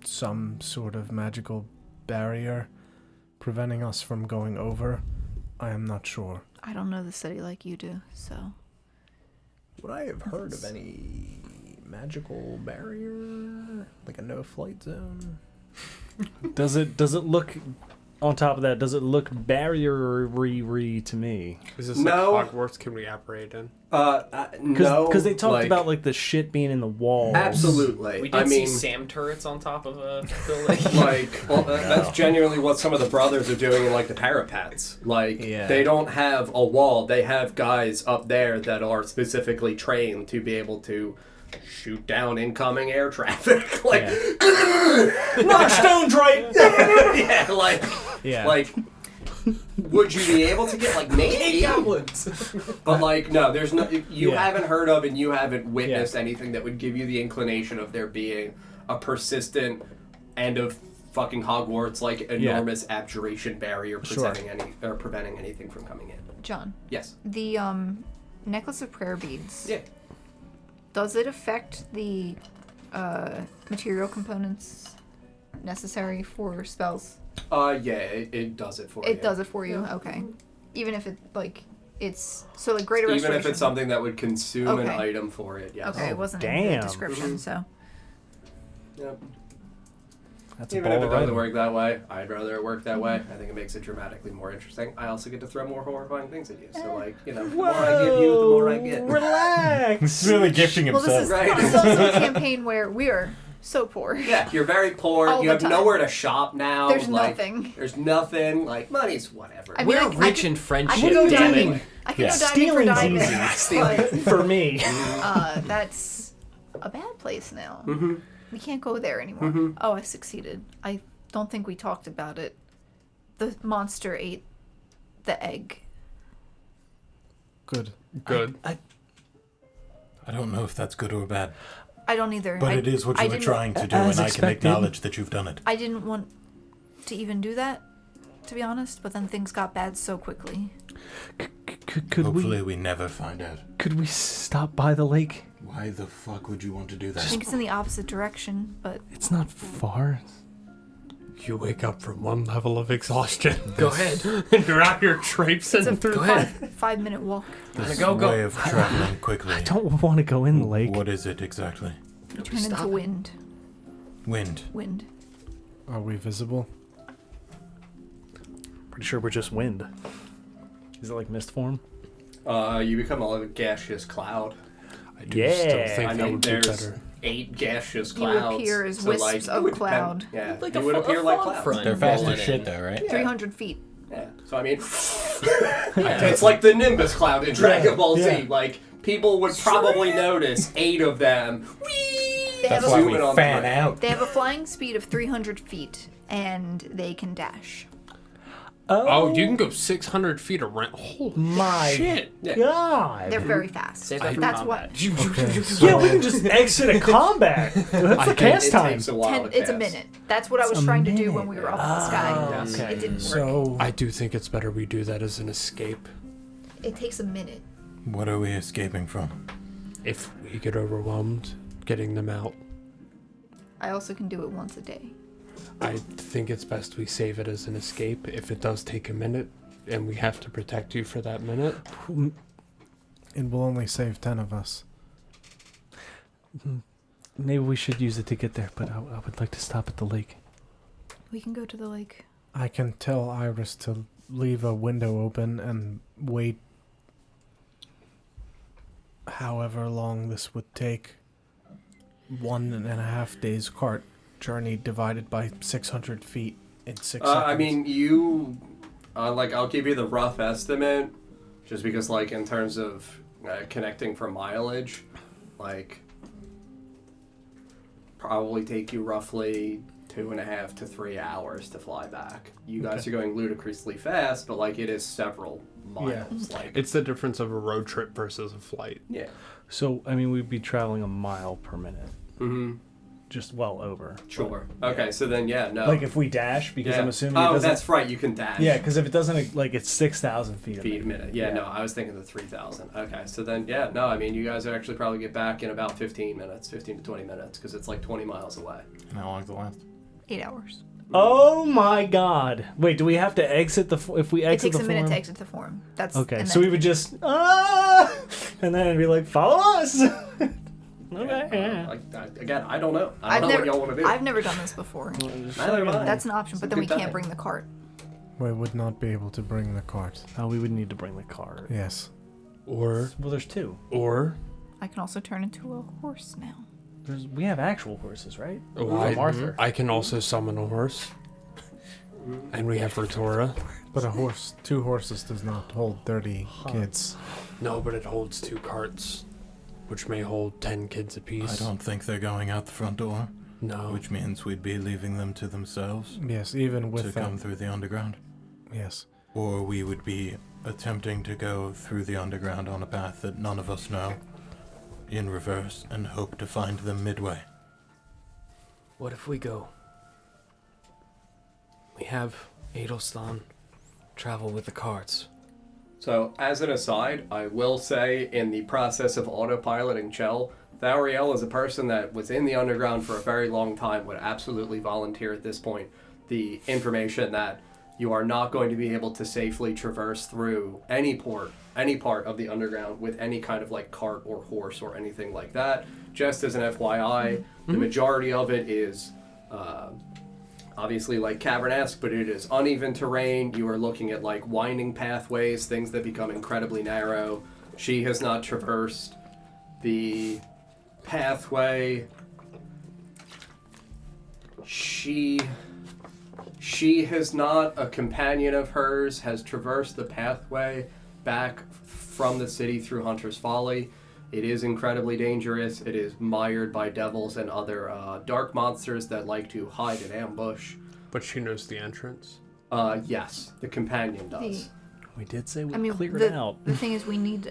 some sort of magical barrier preventing us from going over. I am not sure. I don't know the city like you do, so. Would I have heard of any magical barrier? Like a no-flight zone? Does it look? On top of that, does it look barrier-y to me? Is this No. like Hogwarts? Can we operate in? No. Because they talked about like the shit being in the walls. Absolutely. We did I mean, see SAM turrets on top of a building. that's genuinely what some of the brothers are doing in like the parapets. Like Yeah. they don't have a wall; they have guys up there that are specifically trained to be able to shoot down incoming air traffic. Like, Knock stones right. yeah, like would you be able to get like maybe goblins? But like no, there's no. You haven't heard of and you haven't witnessed anything that would give you the inclination of there being a persistent end of fucking Hogwarts like enormous abjuration barrier preventing anything from coming in. John. Yes. The necklace of prayer beads. Yeah. Does it affect the material components necessary for spells? Yeah, it does it for you. It does it for you. Okay. Even if it it's so like greater restoration. Even if it's something that would consume an item for it. Yes. Okay, it wasn't in the description, so. Yep. That's Even if it doesn't work that way, I'd rather it work that way. I think it makes it dramatically more interesting. I also get to throw more horrifying things at you. So, like, the more I give you, the more I get. Relax. He's really gifting himself. Well, this is also a campaign where we are so poor. Yeah, you're very poor. All you have the time. nowhere to shop now. There's like, nothing. There's nothing. Like, money's whatever. I mean, We're rich in friendship. I can go damn diving. it. I can go diving for diamonds. But, for me. that's a bad place now. Mm-hmm. We can't go there anymore. Mm-hmm. Oh, I succeeded. I don't think we talked about it. The monster ate the egg. Good. I don't know if that's good or bad. I don't either. But it is what you were trying to do, and I can acknowledge that you've done it. I didn't want to even do that, to be honest, but then things got bad so quickly. Hopefully we never find out. Could we stop by the lake? Why the fuck would you want to do that? I think it's in the opposite direction, but... It's not far. You wake up from one level of exhaustion. Go ahead. And you're out here traipsing It's a through. Go ahead. 5-minute walk. This Go. way of traveling quickly. I don't want to go in the lake. What is it exactly? You turn into wind. Wind. Wind. Are we visible? Pretty sure we're just wind. Is it like mist form? You become a gaseous cloud. I do still think I that mean, would be there's better. 8 gaseous You clouds. appear as so, wisps like, of it would cloud. Depend, yeah, Like you a would appear like fog clouds. front. They're fast rolling as shit, in. though, right? Yeah. 300 feet. Yeah. So I mean, it's like the Nimbus cloud in Dragon Ball Z. Like people would probably notice 8 of them. Whee! They have, That's why zooming we on fan the out. they have a flying speed of 300 feet, and they can dash. Oh, you can go 600 feet around. Holy My shit. God. They're very fast. Save that for That's combat. what. Okay, so Yeah, we can just exit a combat. That's the cast It time. takes a while. It's a minute. That's what I was trying to do when we were up in the sky. okay. It didn't work. So I do think it's better we do that as an escape. It takes a minute. What are we escaping from? If we get overwhelmed, getting them out. I also can do it once a day. I think it's best we save it as an escape. If it does take a minute, and we have to protect you for that minute, it will only save 10 of us. Maybe we should use it to get there, but I would like to stop at the lake. We can go to the lake. I can tell Iris to leave a window open and wait however long this would take. 1.5 days cart journey divided by 600 feet in 6 seconds. I mean, you, I'll give you the rough estimate, just because, like, in terms of connecting for mileage, like, probably take you roughly 2.5 to 3 hours to fly back. You guys are going ludicrously fast, but, like, it is several miles. Like, It's the difference of a road trip versus a flight. yeah. So, I mean, we'd be traveling a mile per minute. Mm-hmm. Just well over. Sure. Okay, so then, yeah, no. Like if we dash, because yeah. I'm assuming it Oh, doesn't... that's right, you can dash. Yeah, because if it doesn't, like, it's 6,000 feet a minute. Yeah, no, I was thinking the 3,000. Okay, so then, yeah, no, I mean, you guys would actually probably get back in about 15 minutes, 15 to 20 minutes, because it's like 20 miles away. And how long does it last? 8 hours. Oh my God! Wait, do we have to exit the? If we It exit takes the a minute form? to exit the form. That's Okay, and so then- we would just and then it'd be like, follow us. Okay. Yeah. Again, I don't know. I I've don't know never, what y'all want to do. I've never done this before. Neither have I. That's an option, but then we Good can't time. bring the cart. We would not be able to bring the cart. Oh, we would need to bring the cart. Yes. or Well, there's 2. I can also turn into a horse now. We have actual horses, right? From Arthur. I can also summon a horse. And we have Retora. But a horse, 2 horses does not hold 30 kids. No, but it holds 2 carts, which may hold 10 kids apiece. I don't think they're going out the front door. No. Which means we'd be leaving them to themselves Yes, even with to them. come through the underground. Yes. or we would be attempting to go through the underground on a path that none of us know, in reverse, and hope to find them midway. What if we go? We have Adelstan travel with the carts. So, as an aside, I will say, in the process of autopiloting Chell, Thariel is a person that was in the underground for a very long time, would absolutely volunteer at this point the information that you are not going to be able to safely traverse through any part of the underground with any kind of like cart or horse or anything like that. Just as an FYI, the majority of it is obviously like cavern-esque, but it is uneven terrain. You are looking at like winding pathways, things that become incredibly narrow. She has not traversed the pathway. She has not, a companion of hers has traversed the pathway back from the city through Hunter's Folly. It is incredibly dangerous. It is mired by devils and other dark monsters that like to hide and ambush. But she knows the entrance? Yes, the companion does. We did say we cleared it out. The thing is, we need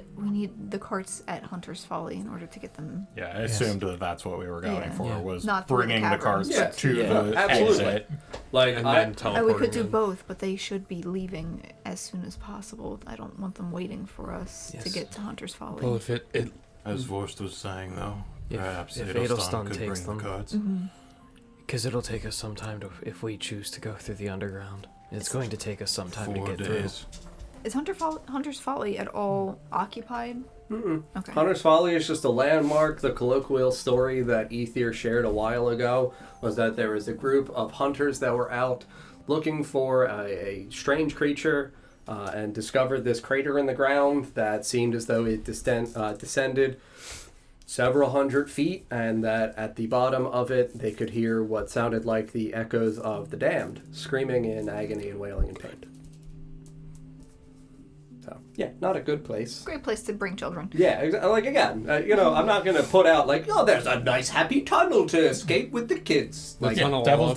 the carts at Hunter's Folly in order to get them. Yeah, I assumed that that's what we were going for, was Not through bringing the carts caverns. to the absolutely. exit. Like, And then teleporting we could do in. both, but they should be leaving as soon as possible. I don't want them waiting for us to get to Hunter's Folly. Well, if it As Vorst was saying, though, perhaps if Adelstan Adelstan could takes bring the them. cards. Because it'll take us some time to, if we choose to go through the underground. It's going to take us some time 4 to get days. Is Hunter's Folly at all occupied? Okay. Hunter's Folly is just a landmark. The colloquial story that Ether shared a while ago was that there was a group of hunters that were out looking for a strange creature and discovered this crater in the ground that seemed as though it descended several hundred feet, and that at the bottom of it they could hear what sounded like the echoes of the damned screaming in agony and wailing in pain. So, yeah, not a good place. Great place to bring children. Yeah, like again, I'm not going to put out like, oh, there's a nice happy tunnel to escape with the kids. Like, Yeah, devils.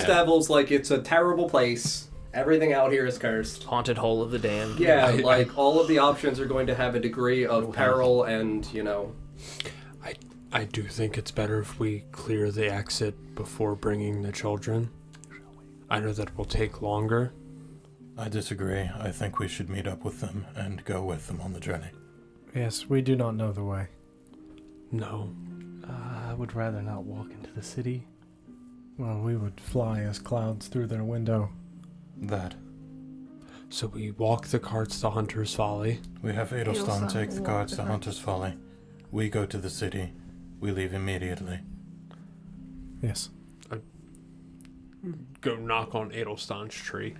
devils, like it's a terrible place. Everything out here is cursed. Haunted Hole of the Damned. Yeah, like all of the options are going to have a degree of peril and, I do think it's better if we clear the exit before bringing the children. I know that will take longer. I disagree. I think we should meet up with them and go with them on the journey. Yes, we do not know the way. No. I would rather not walk into the city. Well, we would fly as clouds through their window. That. So we walk the carts to Hunter's Folly. We have Adelstan Adelstan take the walk cards the to carts. Hunter's Folly. We go to the city. We leave immediately. Yes. Go knock on Adelstan's tree.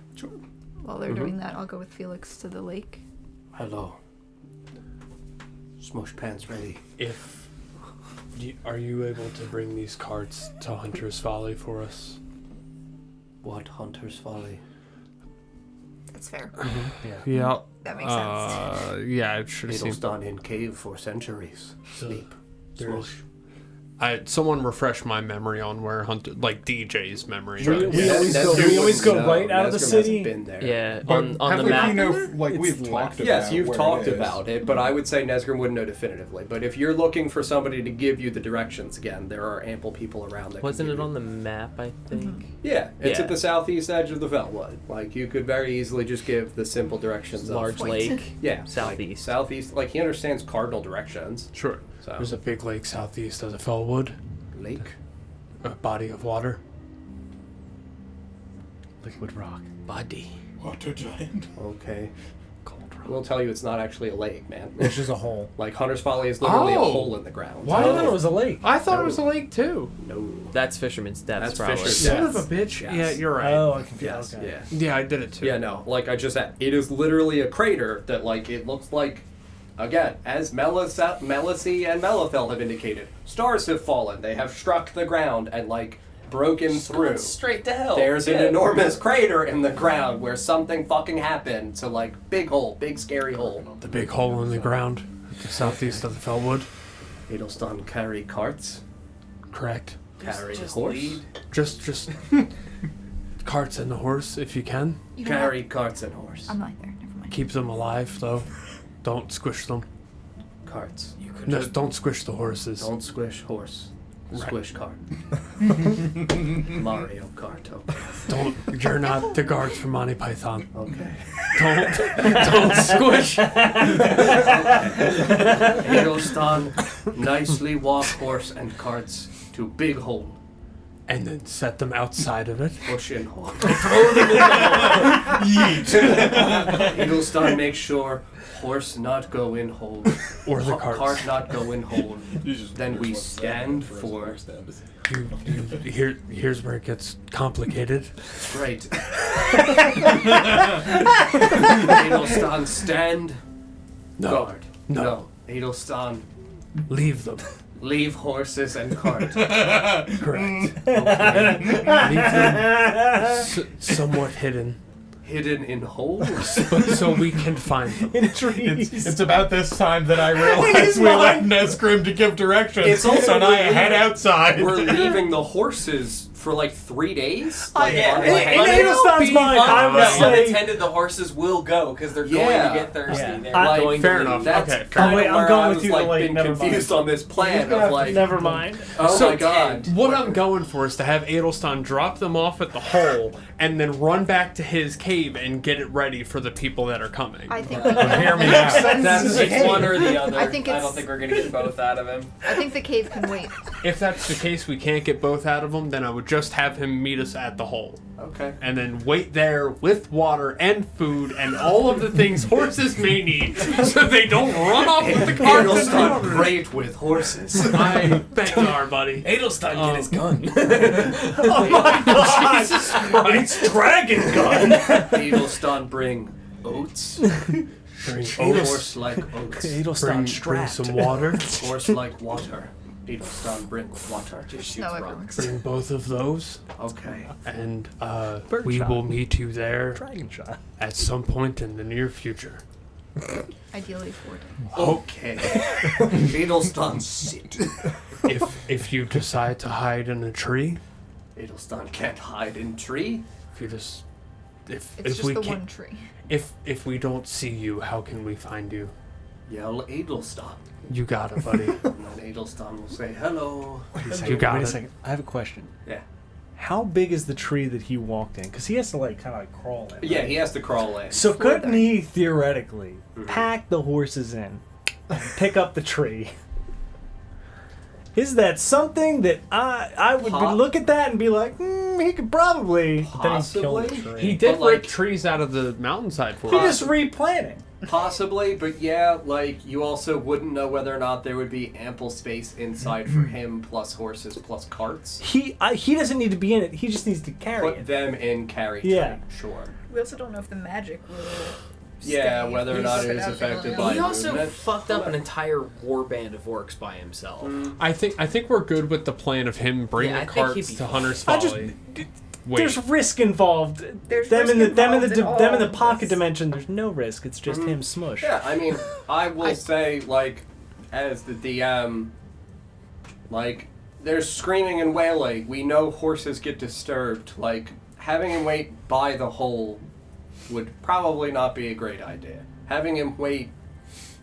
While they're doing that, I'll go with Felix to the lake. Hello. Smush pants ready. Are you able to bring these carts to Hunter's Folly for us? What Hunter's Folly? That's fair. Yeah. That makes sense. Yeah, it should seem. Adelstan in cave for centuries. Sleep. Smush. Someone refresh my memory on where Hunter, like DJ's memory. We always go right out of the city. Been there. Yeah, But on the we map. we've talked about Yes, you've where talked it is. about it, but I would say Nesgrim wouldn't know definitively. But if you're looking for somebody to give you the directions, again, there are ample people around that Wasn't can it give on the map, I think? Yeah, it's Yeah. at the southeast edge of the Veltwood. Like, you could very easily just give the simple directions of... Large lake. Yeah. Southeast. Like, southeast. Like, he understands cardinal directions. Sure. So, There's a big lake southeast of the Fellwood. lake. A body of water. Liquid rock. Body. Water giant. Okay. Cold rock. We'll tell you it's not actually a lake, man. It's just a hole. Like, Hunter's Folly is literally a Oh. hole in the ground. I thought it was a lake. I thought it was a lake too. No. That's Fisherman's Depths, That's probably. Fisher's Son Depths. of a bitch. Yeah, you're right. Oh, I confused. Yes, Okay. yeah. Yeah, I did it too. Yeah, no, like I just said, it is literally a crater that, like, it looks like, again, as Melisy and Melithel have indicated, stars have fallen. They have struck the ground and, like, broken through. Straight to hell. There's an enormous crater in the ground where something fucking happened. So, like, big hole, big scary hole. The big hole in the ground at the southeast of the Fellwood. Adelstan carry carts, Correct. carry horse. Just carts and the horse if you can. You know Carry what? carts and horse. I'm not there. Never mind. Keep them alive, though. Don't squish them. Carts. You could No, just don't squish the horses. Don't squish horse. Squish cart. Mario Kart. Okay. Don't. You're not the guards from Monty Python. Okay. Don't squish. Edelstein, nicely walk horse and carts to big hole. And then set them outside of it. Push in hole. Throw them in the Yeet. Edelstein, make sure horse not go in hole. Or the carts. Cart not go in hole. Then we stand for... Here's where it gets complicated. Great. Edelstein, stand. No. Guard. No. Edelstein, Leave them. leave horses and cart. Correct. Okay. Leave them somewhat hidden, Hidden in holes? but so we can find them. In trees. It's about this time that I realize we left Nesgrim to give directions. It's also and I we're head leaving- outside. We're leaving the horses for like 3 days? Yeah, unattended? Edelstein's mine. I would say. unattended, the horses will go because they're Yeah. going to get thirsty. Yeah. They're I- going fair to enough. leave. That's Okay, kind wait, of I'm where going I with was you, like like, been never confused mind. on this plan You're gonna of have to- like, never mind. oh So, my god. What I'm going for is to have Edelstein drop them off at the hole and then run back to his cave and get it ready for the people that are coming. I think Hear me out. It's one or the other. I think I it's- don't think we're going to get both out of him. I think the cave can wait. If that's the case, we can't get both out of them, then I would just have him meet us at the hole. Okay. And then wait there with water and food and all of the things horses may need so they don't run off with the carts and Edelstein water. great with horses. I bet you are, buddy. Edelstein, get his gun. Oh my god! It's Dragon Gun! Edelstein bring oats. Bring, Horse like oats. bring some water. Horse like water. Edelstein bring water. Just No, shoots it rocks. works. Bring both of those, Okay. and Bird we shot. will meet you there Dragon shot. at some point in the near future. Ideally 4 days. Okay. Edelstein sit. If you decide to hide in a tree, Edelstein can't hide in tree. if you just It's if just we the can't, one tree. if we don't see you, how can we find you? Yell Edelstein. You got it, buddy. And then Edelstein will say hello. You got Wait a it. second. I have a question. Yeah. How big is the tree that he walked in? Because he has to like kind of like crawl in. Yeah, right? he has to crawl in. So couldn't he theoretically Mhm. pack the horses in, and pick up the tree? Is that something that I would look at that and be like, he could probably. But then he'd kill the Possibly. tree. He did But, like- rip trees out of the mountainside for He us. just replanting. Possibly, but yeah, like, you also wouldn't know whether or not there would be ample space inside for him, plus horses, plus carts. He doesn't need to be in it. He just needs to carry Put it. them in carry Yeah. tree, sure. We also don't know if the magic will. Yeah, stay. whether or not it is affected by He also movement. fucked up an entire warband of orcs by himself. I think we're good with the plan of him bringing Yeah, I the think he'd carts be to fine. Hunter's I just- Folly. Wait, There's risk involved. There's them risk in the them in the involved them in in the all pocket this. dimension. There's no risk. It's just him smush. Yeah, I mean, I will say, like, as the DM, like, there's screaming and wailing. We know horses get disturbed. Like, having him wait by the hole would probably not be a great idea. Having him wait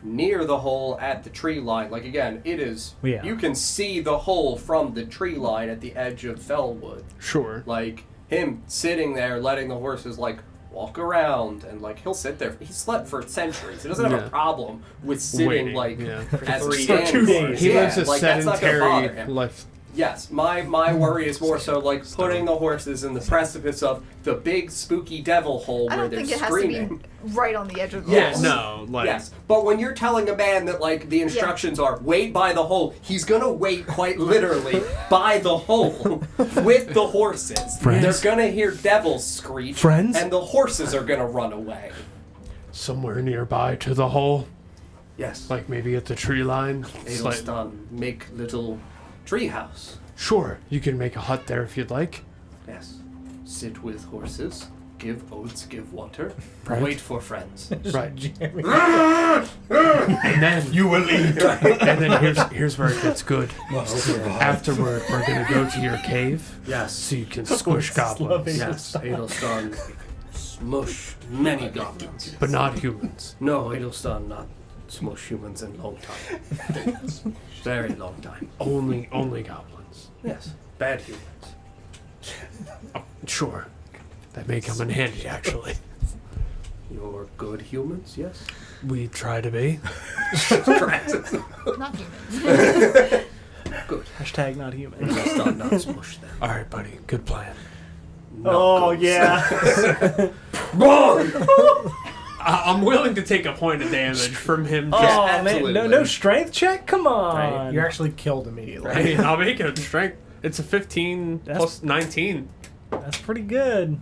near the hole at the tree line, like, again, it is, Yeah. you can see the hole from the tree line at the edge of Fellwood. sure. Like, him sitting there letting the horses, like, walk around, and, like, he'll sit there. He slept for centuries. He doesn't have Yeah. a problem with sitting, Waiting, like, yeah. as a 3 stand days. 2 for it. days. He Yeah, lives a like, that's not gonna bother sedentary him. life. Yes, my worry is more so, like, putting the horses in the precipice of the big spooky devil hole I where don't they're think it has screaming. to be right on the edge of the Yes. hole. No, like Yes, but when you're telling a man that, like, the instructions are wait by the hole, he's gonna wait quite literally by the hole with the horses. Friends? They're gonna hear devils screech, Friends? and the horses are gonna run away. somewhere nearby to the hole, Yes, like maybe at the tree line. Slight- Edelstein, make little treehouse. Sure, you can make a hut there if you'd like. Yes, sit with horses, give oaths, give water. Right. Wait for friends. Right. Jamming. And then You will eat. and then here's where it gets good. Afterward, we're gonna go to your cave Yes. so you can squish goblins, Yes. Adelstan smush many goblins. but not humans. No, Adelstan not smush humans in long time. Very long time. Only goblins. Yes. Bad humans. Sure, that may come in handy. Actually, You're good humans, yes? we try to be. Not humans. Good. Hashtag not human. Adelstan not smush them. All right, buddy. Good plan. Oh, Knuckles. yeah. I'm willing to take a point of damage from him. Oh, Just, man. No strength check? Come on. Right. You're actually killed immediately. I mean, I'll make it a strength. It's a 15 That's- plus 19. That's pretty good.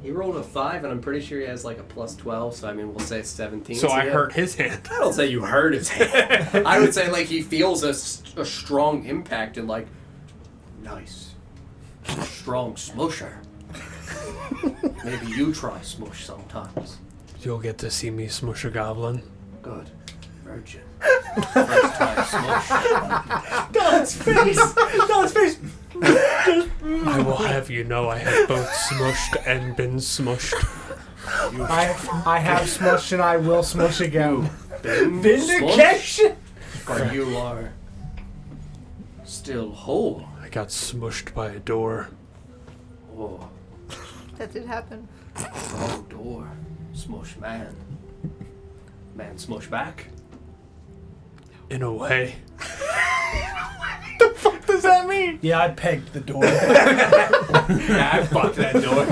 He rolled a 5, and I'm pretty sure he has like a plus 12, so I mean, we'll say 17. So I yeah. hurt his hand. I don't say you hurt his hand. I would say, like, he feels a strong impact and, like, nice. Strong smusher. Maybe you try smush sometimes. You'll get to see me smush a goblin. Good. Virgin. First time smush. God's face. God's face. I will have you know I have both smushed and been smushed. I have smushed and I will smush again. Vindication. But you are still whole. I got smushed by a door. Oh, That did happen. wrong door. Smush man. Man smush back. In a way. What does that mean? Yeah, I pegged the door. Yeah, I fucked that door.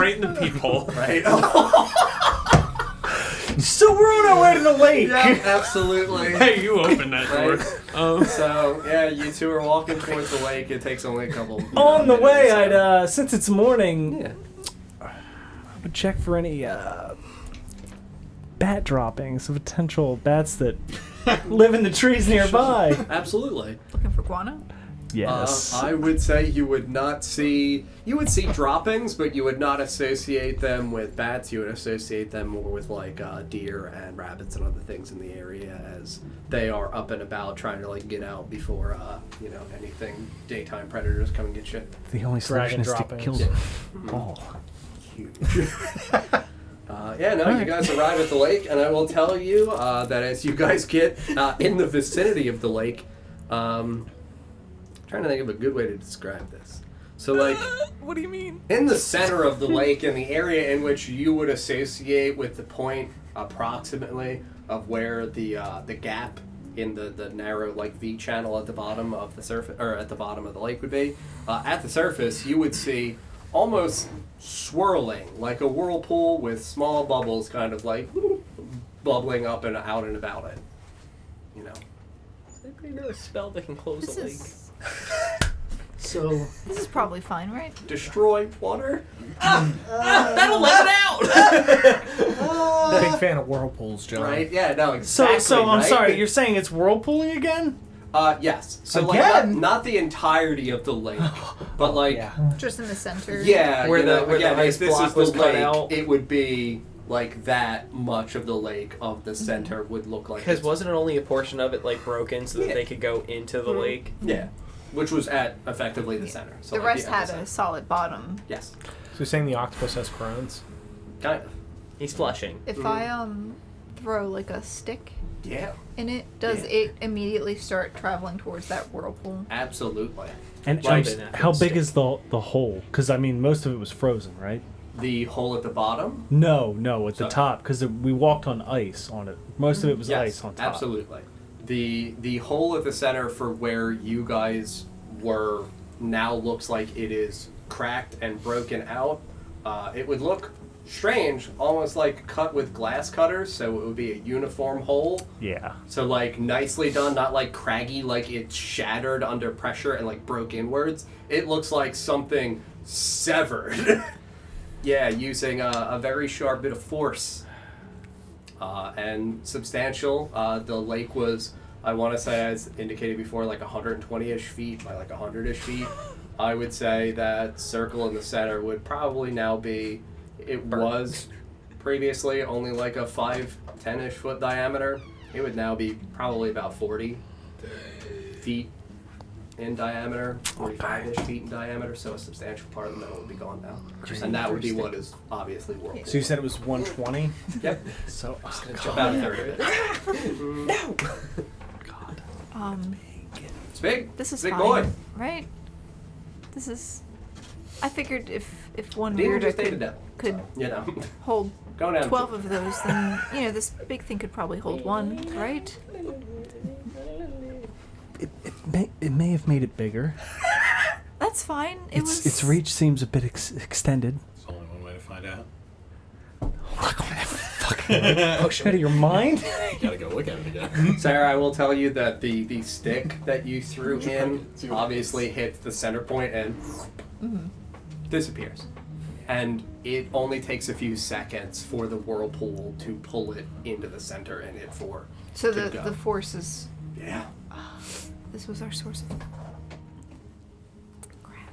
Right in the peephole. Right? So we're on our way to the lake. Yeah, absolutely. Hey, you open that door. Right. So, yeah, you two are walking towards the lake. It takes only a couple On the minutes, way, so- I'd since it's morning, Yeah. I would check for any bat droppings, potential bats that live in the trees nearby. Absolutely. Looking for guano? Yes. I would say you would not see... You would see droppings, but you would not associate them with bats. You would associate them more with, like, deer and rabbits and other things in the area as they are up and about trying to, like, get out before, anything daytime predators come and get you. The only solution Dragon is to droppings. kill them all. Huge. You guys arrive at the lake, and I will tell you that as you guys get in the vicinity of the lake, trying to think of a good way to describe this. So, like, What do you mean? in the center of the lake, in the area in which you would associate with the point approximately of where the gap in the narrow like V channel at the bottom of the surface or at the bottom of the lake would be, at the surface you would see almost swirling like a whirlpool with small bubbles kind of like bubbling up and out and about it. You know. Anybody know a spell that can close This a lake? is So this is probably fine, right? Destroy water? That'll let it out! big fan of whirlpools, John. Right? Yeah, no, exactly. So I'm right? sorry, you're saying it's whirlpooling again? Yes. So like Again? not the entirety of the lake, but like Yeah. Just in the center. yeah, Where you know, the again, ice if this block is was the cut lake, out. it would be like that much of the lake of the center would look like Because it's- wasn't it only a portion of it like broken so that Yeah. they could go into the lake? yeah, which was at effectively the center. So The like rest had a epicenter. solid bottom. Yes, So you're saying the octopus has crones? kind of. He's flushing. If I throw like a stick Yeah, in it, does Yeah. it immediately start traveling towards that whirlpool? absolutely. And Jump in after how the big stick. is the hole? Because I mean, most of it was frozen, right? The hole at the bottom. No, at the So- top, because we walked on ice on it. Most of it was Yes, ice on top. absolutely. The hole at the center for where you guys were now looks like it is cracked and broken out. It would look strange, almost like cut with glass cutters, so it would be a uniform hole. Yeah. So like nicely done, not like craggy, like it shattered under pressure and like broke inwards. It looks like something severed. Yeah, using a very sharp bit of force. And substantial. The lake was, I want to say, as indicated before, like 120-ish feet by like 100-ish feet. I would say that circle in the center would probably now be it was previously only like a 10-ish foot diameter. It would now be probably about 40 feet in diameter, 45-ish feet in diameter, so a substantial part of the metal would be gone now. And that would be what is obviously world. So you said it was 120? Yep. So, About a third of it. No! It's big. This is big fine, boy. right? This is... I figured if one Demon weirdo just ate a devil. could You know. hold Go down 12 of those, then, this big thing could probably hold one, right? It may have made it bigger. That's fine. Its reach seems a bit extended. There's only one way to find out. Push out of your mind? You gotta go look at it again. Sarah, I will tell you that the stick that you threw in obviously hits the center point and disappears. And it only takes a few seconds for the whirlpool to pull it into the center and it for So to the go. force is... Yeah. This was our source of... Crap.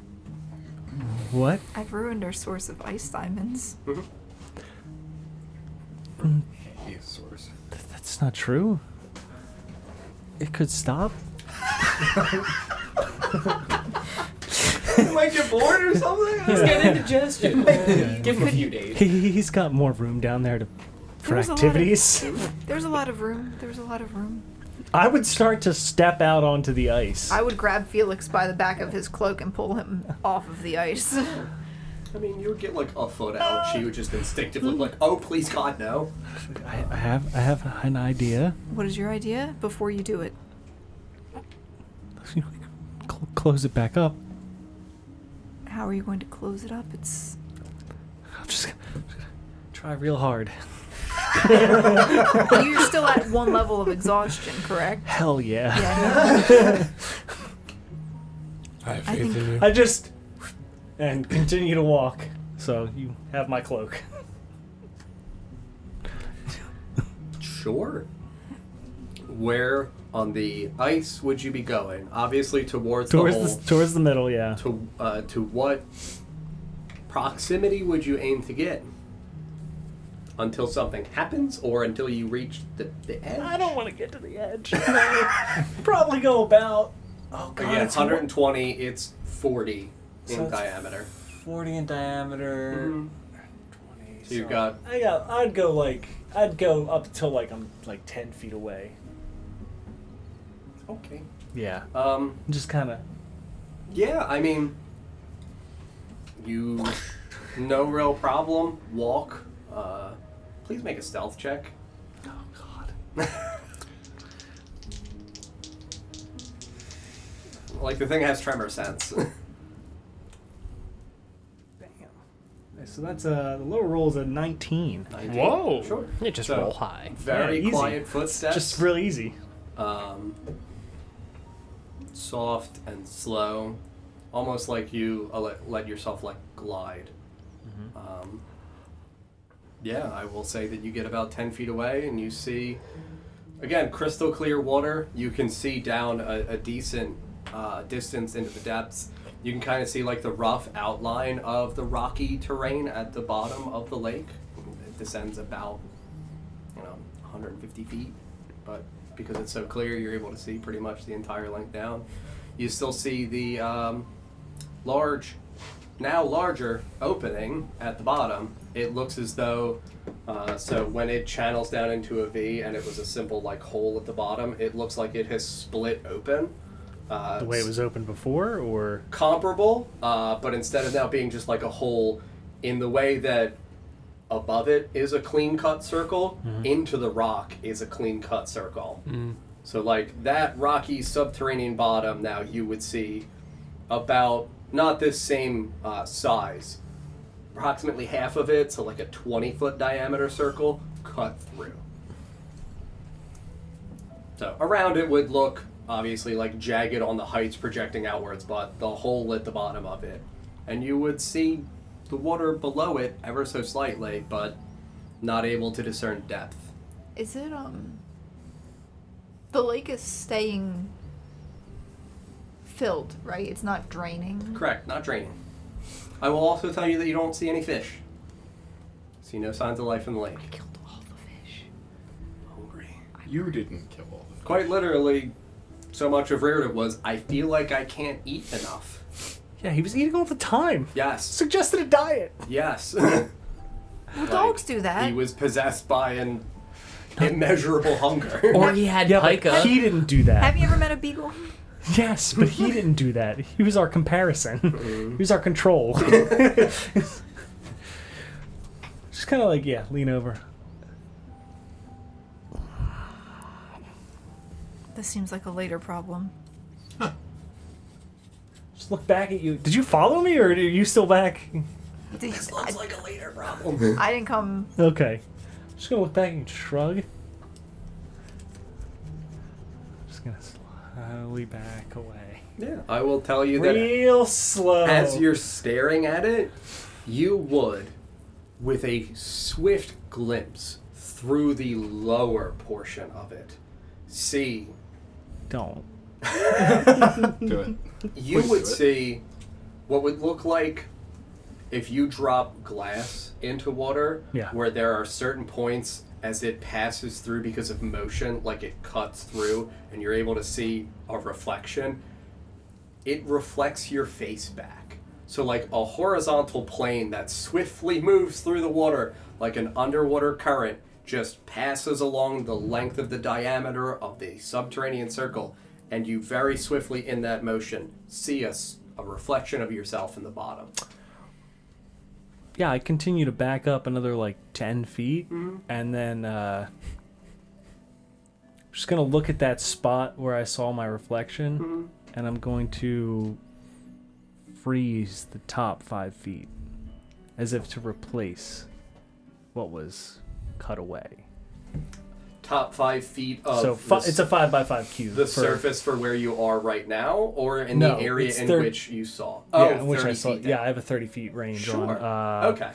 What? I've ruined our source of ice diamonds. He's a source. That's not true. It could stop. You might get bored or something? He's got indigestion. Give him a few days. He's got more room down there for There's activities. There's a lot of room. There's a lot of room. I would start to step out onto the ice. I would grab Felix by the back of his cloak and pull him off of the ice. I mean, you would get like a foot out. She would just instinctively like, oh, please God, no. I have an idea. What is your idea before you do it? Close it back up. How are you going to close it up? I'm just gonna try real hard. You're still at one level of exhaustion, correct? Hell yeah. Yeah. I have faith in you. I just and continue to walk. So you have my cloak. Sure. Where on the ice would you be going? Obviously towards the hole. Towards the middle, yeah. To what proximity would you aim to get? Until something happens, or until you reach the edge? I don't want to get to the edge. Probably go about. Oh god. Again, it's 120. It's 40 So in it's diameter. 40 in diameter. 20. 20. So you've got. I'd go up till I'm 10 feet away. Okay. Yeah. Um. Just kind of. Yeah. I mean. You. No real problem. Walk. Please make a stealth check. Oh god. Like the thing has tremor sense. So that's the lower roll is a 19. 19. Whoa. Sure. You just So, roll high. Very Yeah, easy. quiet footsteps. Just real easy. Soft and slow, almost like you let yourself glide. Yeah, I will say that you get about 10 feet away and you see, again, crystal clear water. You can see down a decent distance into the depths. You can kind of see the rough outline of the rocky terrain at the bottom of the lake. It descends about 150 feet, but because it's so clear, you're able to see pretty much the entire length down. You still see the now larger opening at the bottom. It looks as though, so when it channels down into a V and it was a simple hole at the bottom, it looks like it has split open. The way it was open before, or comparable, but instead of now being just a hole in the way that above it is a clean cut circle, into the rock is a clean cut circle. So that rocky subterranean bottom, now you would see about, not this same size, approximately half of it, so a 20-foot diameter circle cut through. So around it would look obviously jagged on the heights projecting outwards, but the hole at the bottom of it. And you would see the water below it ever so slightly, but not able to discern depth. Is it, the lake is staying filled, right? It's not draining. Correct, not draining. I will also tell you that you don't see any fish. See no signs of life in the lake. I killed all the fish. Hungry. You didn't kill all of them. Quite literally, so much of Reardon was, I feel like I can't eat enough. Yeah, he was eating all the time. Yes. Suggested a diet. Yes. Well, dogs do that. He was possessed by an immeasurable hunger. Or he had pica. But he didn't do that. Have you ever met a beagle? Yes, but he didn't do that. He was our comparison. He was our control. Just kind of like, yeah, lean over. This seems like a later problem. Just look back at you. Did you follow me, or are you still back? This looks like a later problem. I didn't come. Okay. Just gonna look back and shrug. Just gonna slowly back away. Yeah, I will tell you that Real slow. as you're staring at it, you would, with a swift glimpse through the lower portion of it, see. Don't. Do it. You Please would do it. see what would look like if you drop glass into water, Yeah. where there are certain points as it passes through because of motion, like it cuts through, and you're able to see a reflection. It reflects your face back. So like a horizontal plane that swiftly moves through the water like an underwater current just passes along the length of the diameter of the subterranean circle, and you very swiftly in that motion see a reflection of yourself in the bottom. Yeah, I continue to back up another like 10 feet, and then just gonna look at that spot where I saw my reflection, and I'm going to freeze the top 5 feet, as if to replace what was cut away. Top 5 feet of So it's a 5x5 cube. the surface for where you are right now, or in No, the area it's in which you saw. Yeah, in which 30 I saw. feet down. Yeah, I have a 30 feet range Sure. on Okay.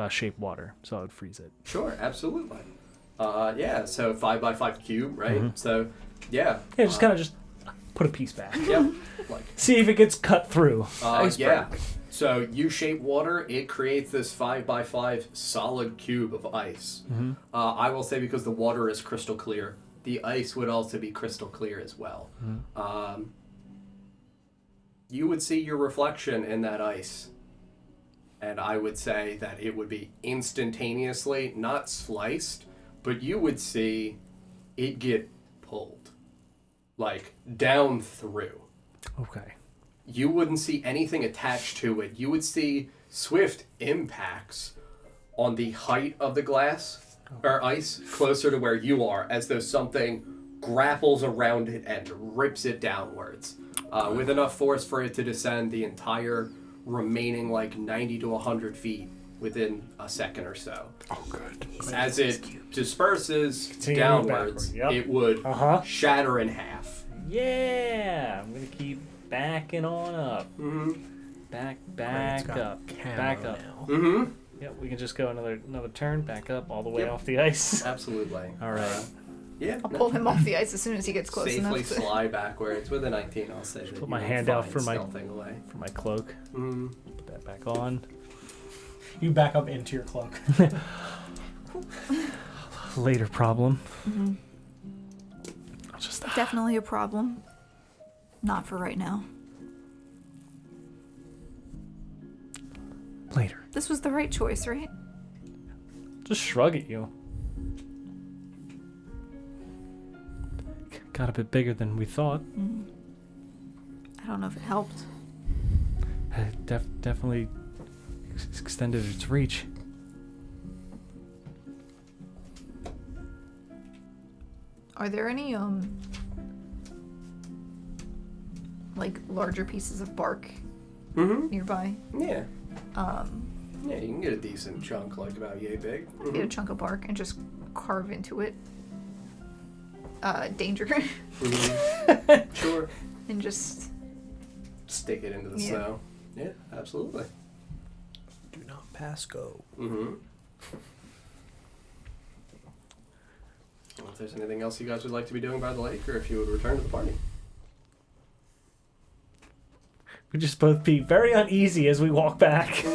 shape water, so I would freeze it. Sure, absolutely. Yeah, so 5x5 cube, right? So, yeah. Yeah, just kind of just put a piece back. Yep. Like, See if it gets cut through. yeah. So you shape water, it creates this 5x5 solid cube of ice. I will say because the water is crystal clear, the ice would also be crystal clear as well. You would see your reflection in that ice. And I would say that it would be instantaneously, not sliced, but you would see it get pulled. Like, down through. Okay. You wouldn't see anything attached to it. You would see swift impacts on the height of the glass or ice closer to where you are, as though something grapples around it and rips it downwards with enough force for it to descend the entire remaining like 90 to 100 feet within a second or so. Oh, good. As it disperses Continue downwards, backward, yep. it would shatter in half. Yeah, I'm gonna keep backing on up. Back up. Yep, we can just go another turn, back up all the way off the ice. Absolutely. All right. Yeah. I'll pull him off the ice as soon as he gets close Safely enough. slide backwards with a 19. I'll say. Put my hand out for my away. cloak. Put that back on. You back up into your cloak. Later problem. I'll just Definitely a problem. Not for right now. later. This was the right choice, right? Just shrug at you. Got a bit bigger than we thought. I don't know if it helped. Definitely extended its reach. Are there any like larger pieces of bark nearby? Yeah. Yeah, you can get a decent chunk, like about yay big. Get a chunk of bark and just carve into it. Danger. Sure. And just Stick it into the snow. Yeah, absolutely. Do not pass go. Well, if there's anything else you guys would like to be doing by the lake, or if you would return to the party. We just both be very uneasy as we walk back.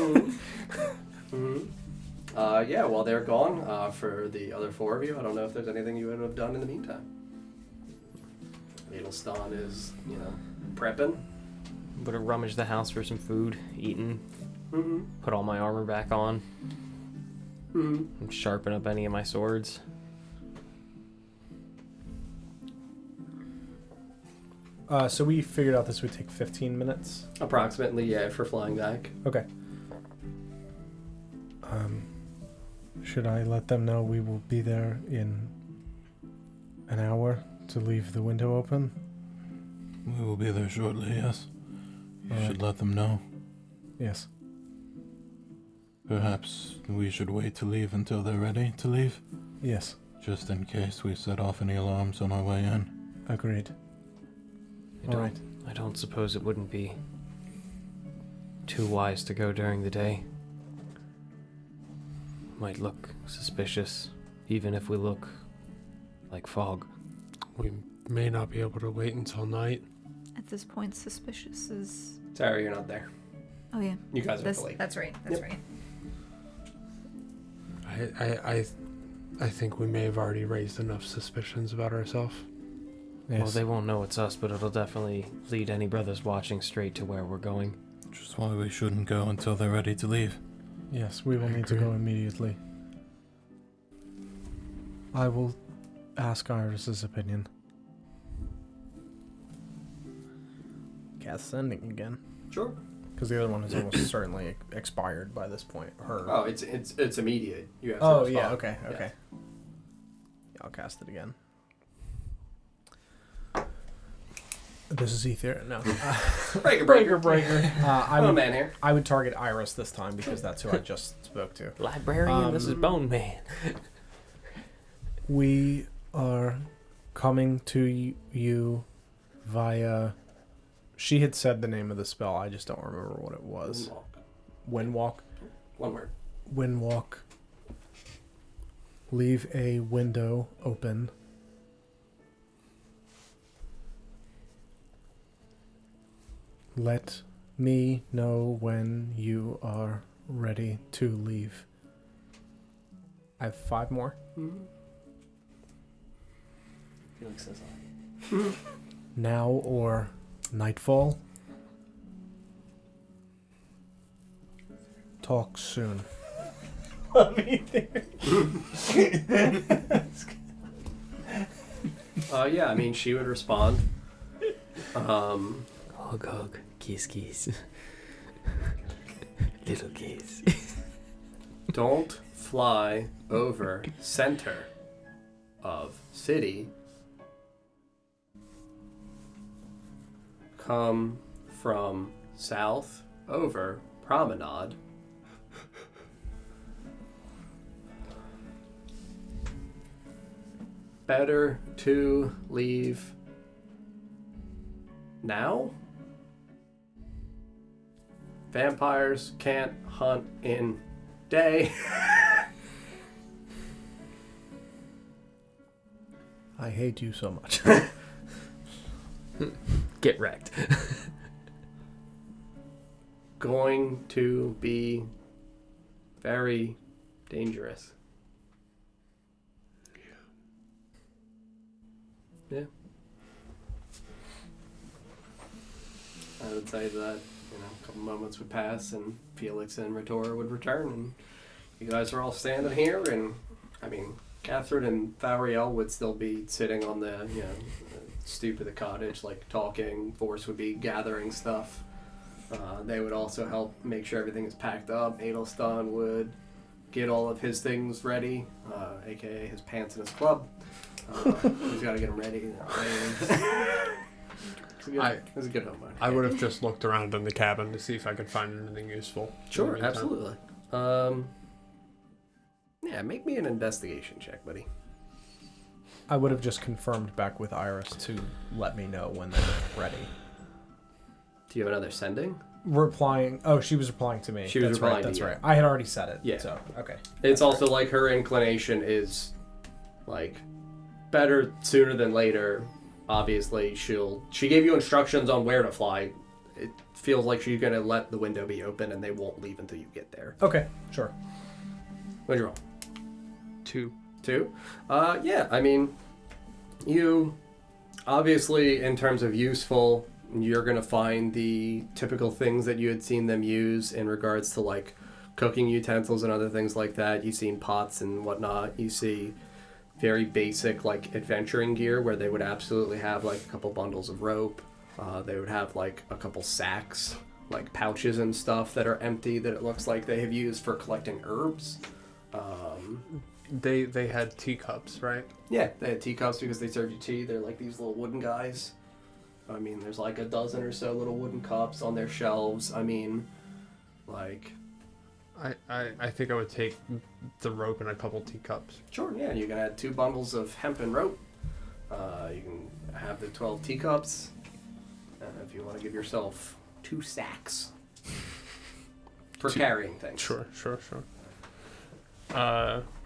yeah, while they're gone, for the other 4 of you, I don't know if there's anything you would have done in the meantime. Edelstan is, prepping. Would have rummaged the house for some food, eaten, put all my armor back on, and sharpen up any of my swords. So we figured out this would take 15 minutes? Approximately, yeah, for flying back. Okay. Should I let them know we will be there in an hour to leave the window open? We will be there shortly, yes. You should let them know. Yes. Perhaps we should wait to leave until they're ready to leave? Yes. Just in case we set off any alarms on our way in. Agreed. I don't suppose it wouldn't be too wise to go during the day. Might look suspicious, even if we look like fog. We may not be able to wait until night. At this point, suspicious is... Sorry, you're not there. Oh, yeah. You guys are at the lake. That's right. That's right. I think we may have already raised enough suspicions about ourselves. Yes. Well, they won't know it's us, but it'll definitely lead any brothers watching straight to where we're going. Which is why we shouldn't go until they're ready to leave. Yes, we will need to go immediately. I will ask Iris's opinion. Cast sending again. Sure. Because the other one is almost certainly expired by this point. Her. Oh, it's immediate. You have to Oh, respond. yeah, okay. Yeah. Yeah, I'll cast it again. This is Ether. No. Breaker. Man here. I would target Iris this time because that's who I just spoke to. Librarian, this is Bone Man. We are coming to you via... She had said the name of the spell. I just don't remember what it was. Windwalk. One word. Windwalk. Leave a window open. Let me know when you are ready to leave. I have 5 more. Felix says aye. Now or nightfall. Talk soon. Yeah, I mean, she would respond. Hug, hug, kiss, kiss. Little kiss. Don't fly over center of city. Come from south over promenade. Better to leave now? Vampires can't hunt in day. I hate you so much. Get wrecked. Going to be very dangerous. Yeah. I would say that, a couple moments would pass and Felix and Ritora would return and you guys are all standing here and, Catherine and Thariel would still be sitting on the, stoop of the cottage, talking. Force would be gathering stuff. They would also help make sure everything is packed up. Adelstan would get all of his things ready, aka his pants and his club. He's got to get them ready. It was a good homework. I would have just looked around in the cabin to see if I could find anything useful. Sure, absolutely. Yeah, make me an investigation check, buddy. I would have just confirmed back with Iris to let me know when they're ready. Do you have another sending? Replying. Oh, she was replying to me. She was replying to you. That's right. I had already said it. Yeah. So, okay. It's also her inclination is, better sooner than later. Obviously, she gave you instructions on where to fly. It feels like she's going to let the window be open and they won't leave until you get there. Okay, sure. What'd you roll? 2. 2? Yeah, I mean, you obviously, in terms of useful, you're going to find the typical things that you had seen them use in regards to like cooking utensils and other things like that. You've seen pots and whatnot. You see very basic like adventuring gear where they would absolutely have like a couple bundles of rope. They would have like a couple sacks, like pouches and stuff that are empty that it looks like they have used for collecting herbs. They had teacups, right? Yeah, they had teacups because they served you tea. They're like these little wooden guys. I mean, there's like a dozen or so little wooden cups on their shelves. I mean, like... I think I would take the rope and a couple teacups. Sure, yeah. You can add 2 bundles of hempen rope. You can have the 12 teacups. If you want to give yourself 2 sacks for carrying things. Sure.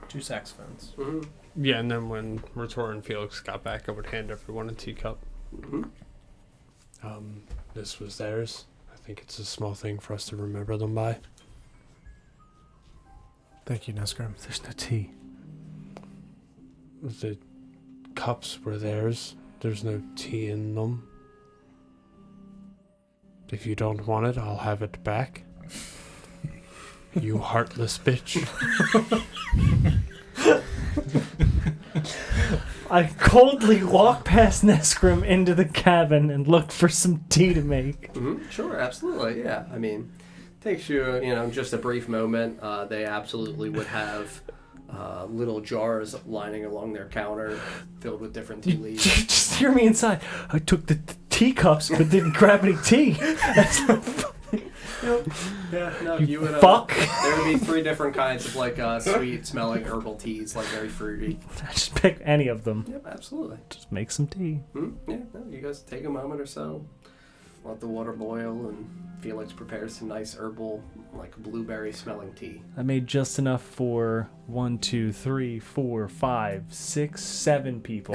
2 saxophones. Mm-hmm. Yeah, and then when Retor and Felix got back, I would hand everyone a teacup. Mm-hmm. This was theirs. I think it's a small thing for us to remember them by. Thank you, Nesgrim. There's no tea. The cups were theirs. There's no tea in them. If you don't want it, I'll have it back. You heartless bitch. I coldly walked past Nesgrim into the cabin and looked for some tea to make. Mm-hmm. Sure, absolutely, yeah. I mean, takes you, just a brief moment. They absolutely would have little jars lining along their counter filled with different tea leaves. Just hear me inside. I took the teacups but didn't grab any tea. That's not funny. Yeah, no, You you would. fuck. There would be 3 different kinds of like sweet-smelling herbal teas, like very fruity. I just pick any of them. Yep, absolutely. Just make some tea. Yeah, no, you guys take a moment or so, let the water boil, and Felix prepares some nice herbal, like blueberry-smelling tea. I made just enough for 1, 2, 3, 4, 5, 6, 7 people.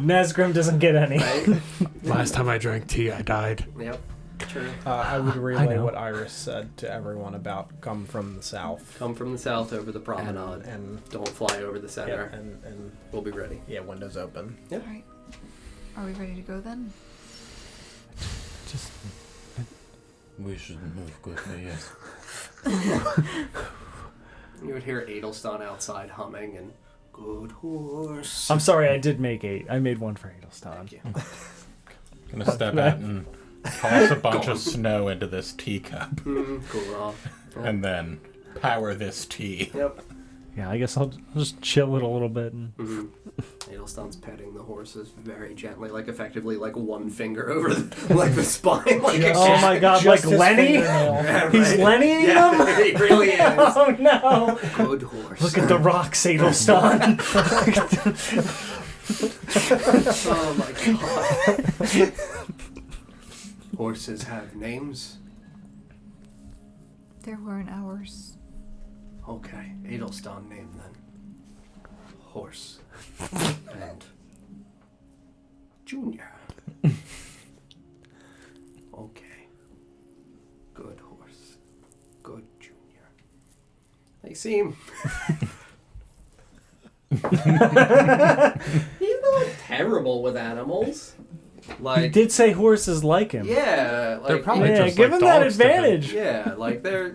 Nesgrim doesn't get any. Right? Last time I drank tea, I died. Yep. True. I would relay know. what Iris said to everyone about come from the south. Come from the south over the promenade. And Don't fly over the center. yeah, and We'll be ready. yeah, windows open. Yep. Alright. Are we ready to go then? Just We should move quickly, yes. You would hear Adelstan outside humming and good horse. I'm sorry, I did make 8. I made 1 for Adelstan. Thank you. Gonna step out and toss a bunch of snow into this teacup, Cool off. and then power this tea. Yep. Yeah, I guess I'll just chill it a little bit. And Adelstan's petting the horses very gently, like effectively like one finger over the spine. Like a oh cat. my god, like Just his Lenny? fingernail. Yeah, He's right. Lennying Yeah, them? he really is. Oh no! Good horse. Look at the rocks, Adelstan. Oh my god. Horses have names? There weren't ours. Okay, Adelstan name then. Horse. And Junior. Okay. Good horse. Good Junior. They seem... He's not terrible with animals. Like, He did say horses like him. yeah, like, They're probably Yeah, just give like him that dogs to him. advantage. yeah, like they're,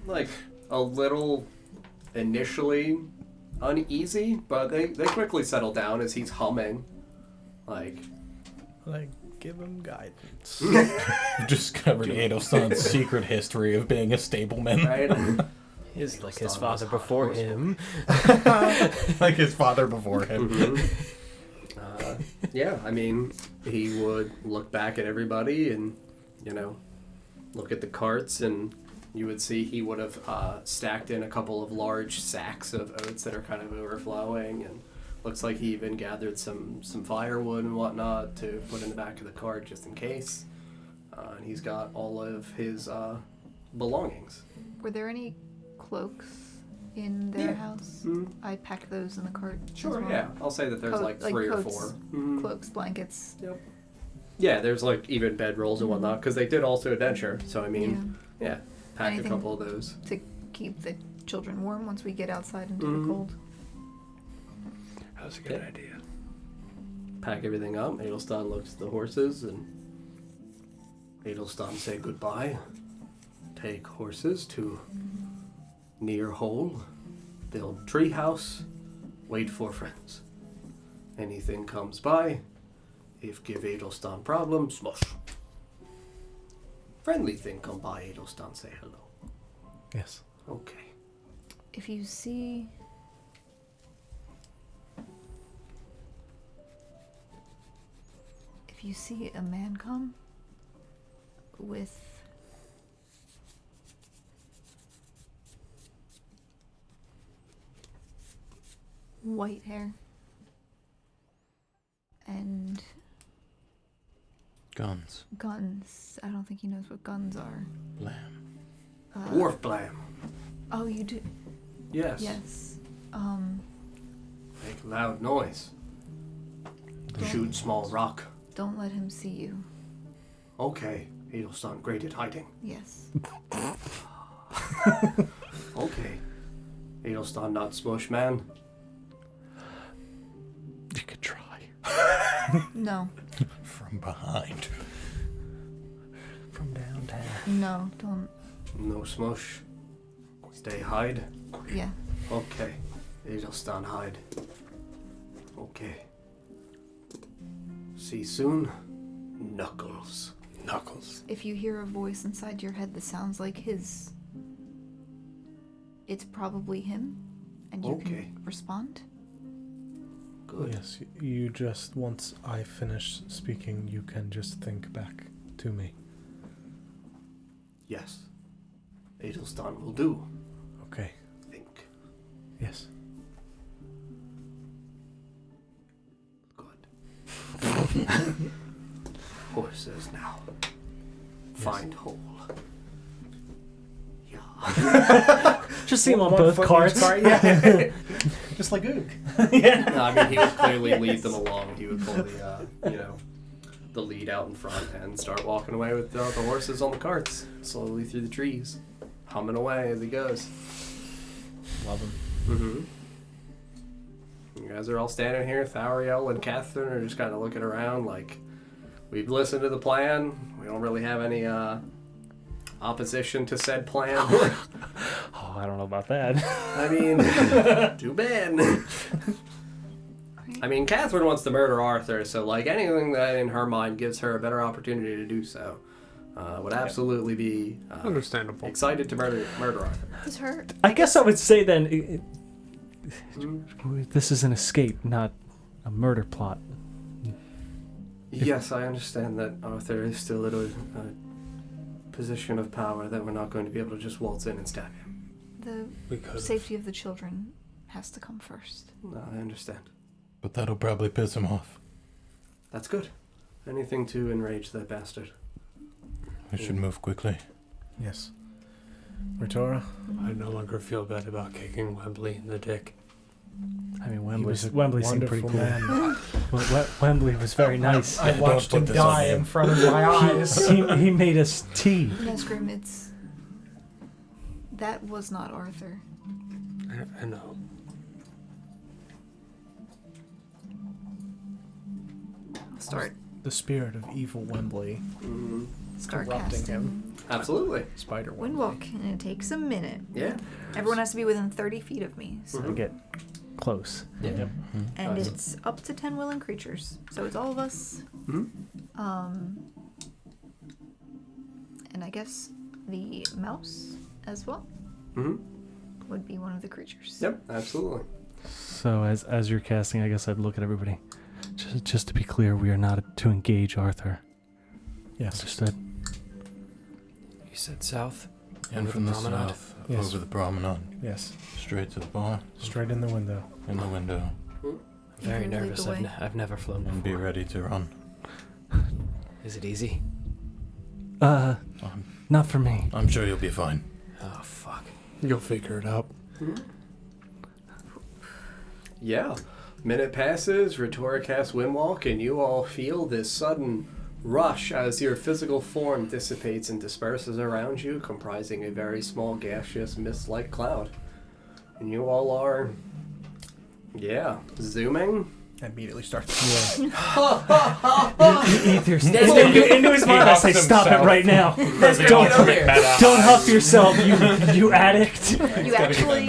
like a little initially uneasy, but they quickly settle down as he's humming. Like, Give him guidance. You've discovered Adelstan's secret history of being a stableman. right? He's like his father before him. Like his father before him. Mhm. Yeah, I mean, he would look back at everybody and, look at the carts, and you would see he would have stacked in a couple of large sacks of oats that are kind of overflowing, and looks like he even gathered some firewood and whatnot to put in the back of the cart just in case. And he's got all of his belongings. Were there any cloaks in their Yeah. house? Mhm. I packed those in the cart. as Sure, well. yeah. I'll say that there's Coat- like like 3 or coats, 4. Mhm. Cloaks, blankets. Yeah, there's like even bedrolls and whatnot, because they did also adventure. So I mean, yeah. pack Anything a couple of those. to keep the children warm once we get outside into the cold. That's a good idea. Pack everything up. Adelstan looks at the horses, and Adelstan say goodbye. Take horses to near hole. Build treehouse. Wait for friends. Anything comes by, if give Adelstan problem, smush. Friendly thing come by, Adelstan say hello. Yes. If Okay. you see a man come with white hair and Guns. guns, I don't think he knows what guns are. Lamb. Dwarf blam. Oh, you do? Yes. Yes. Make loud noise. Shoot small rock. Don't let him see you. Okay. Adelstan great at hiding. Yes. Okay. Adelstan not smush man. You could try. No. From behind. From downtown. No, don't. No smush. Stay hide. Yeah. Okay. Adelstan hide. Okay. See soon. Knuckles. Knuckles. If you hear a voice inside your head that sounds like his, it's probably him, and you Okay. can respond. Good. Yes, you just, once I finish speaking, you can just think back to me. Yes. Adelstan will do. Okay. Think. Yes. Good. Horses now. Find hole. Yeah. Just see him on One both foot in carts. each cart, yeah. Just like Ook. Yeah. No, I mean, he would clearly lead them along. He would pull the lead out in front and start walking away with the horses on the carts, slowly through the trees, humming away as he goes. Love him. Mm-hmm. You guys are all standing here. Thariel and Catherine are just kind of looking around like, we've listened to the plan. We don't really have any opposition to said plan. Oh, I don't know about that. I mean, too bad. I mean, Catherine wants to murder Arthur, so like anything that in her mind gives her a better opportunity to do so would absolutely be Understandable. excited to murder Arthur. Does her? I guess I would say then, this is an escape, not a murder plot. Yes, I understand that Arthur is still at a position of power that we're not going to be able to just waltz in and stab him. The safety of the children has to come first. No, I understand. But that'll probably piss him off. That's good. Anything to enrage that bastard. We should move quickly. Yes. Ritora? I no longer feel bad about kicking Wembley in the dick. I mean, He was a Wembley seemed pretty wonderful cool. man. Well, Wembley was very nice. I watched him put this on die him. in front of my eyes. he made us tea. Nesgrim, that was not Arthur. I know. Start The spirit of evil Wembley start corrupting casting him. Absolutely. Spider Wembley. Windwalk, and it takes a minute. Yeah. Everyone has to be within 30 feet of me, so. I get close. Yeah. Yep. And it's up to 10 willing creatures, so it's all of us. Mm-hmm. And I guess the mouse as well Mm-hmm. would be one of the creatures. Yep, absolutely. So as you're casting, I guess I'd look at everybody. Just to be clear, we are not to engage Arthur. Yes. Understood. You said south? And Over from the promenade? south, Yes. over the promenade, Yes. straight to the bar, Straight in the window. in the window, I'm very You lead the nervous. way. I've never flown and be before. ready to run. Is it easy? Not for me. I'm sure you'll be fine. Oh, fuck. You'll figure it out. Yeah. Minute passes, Ritora casts Windwalk, and you all feel this sudden rush as your physical form dissipates and disperses around you, comprising a very small gaseous mist-like cloud. And you all are, zooming. I immediately start. Ether into his mind. I say, stop it right now. Don't huff yourself, you addict. You actually,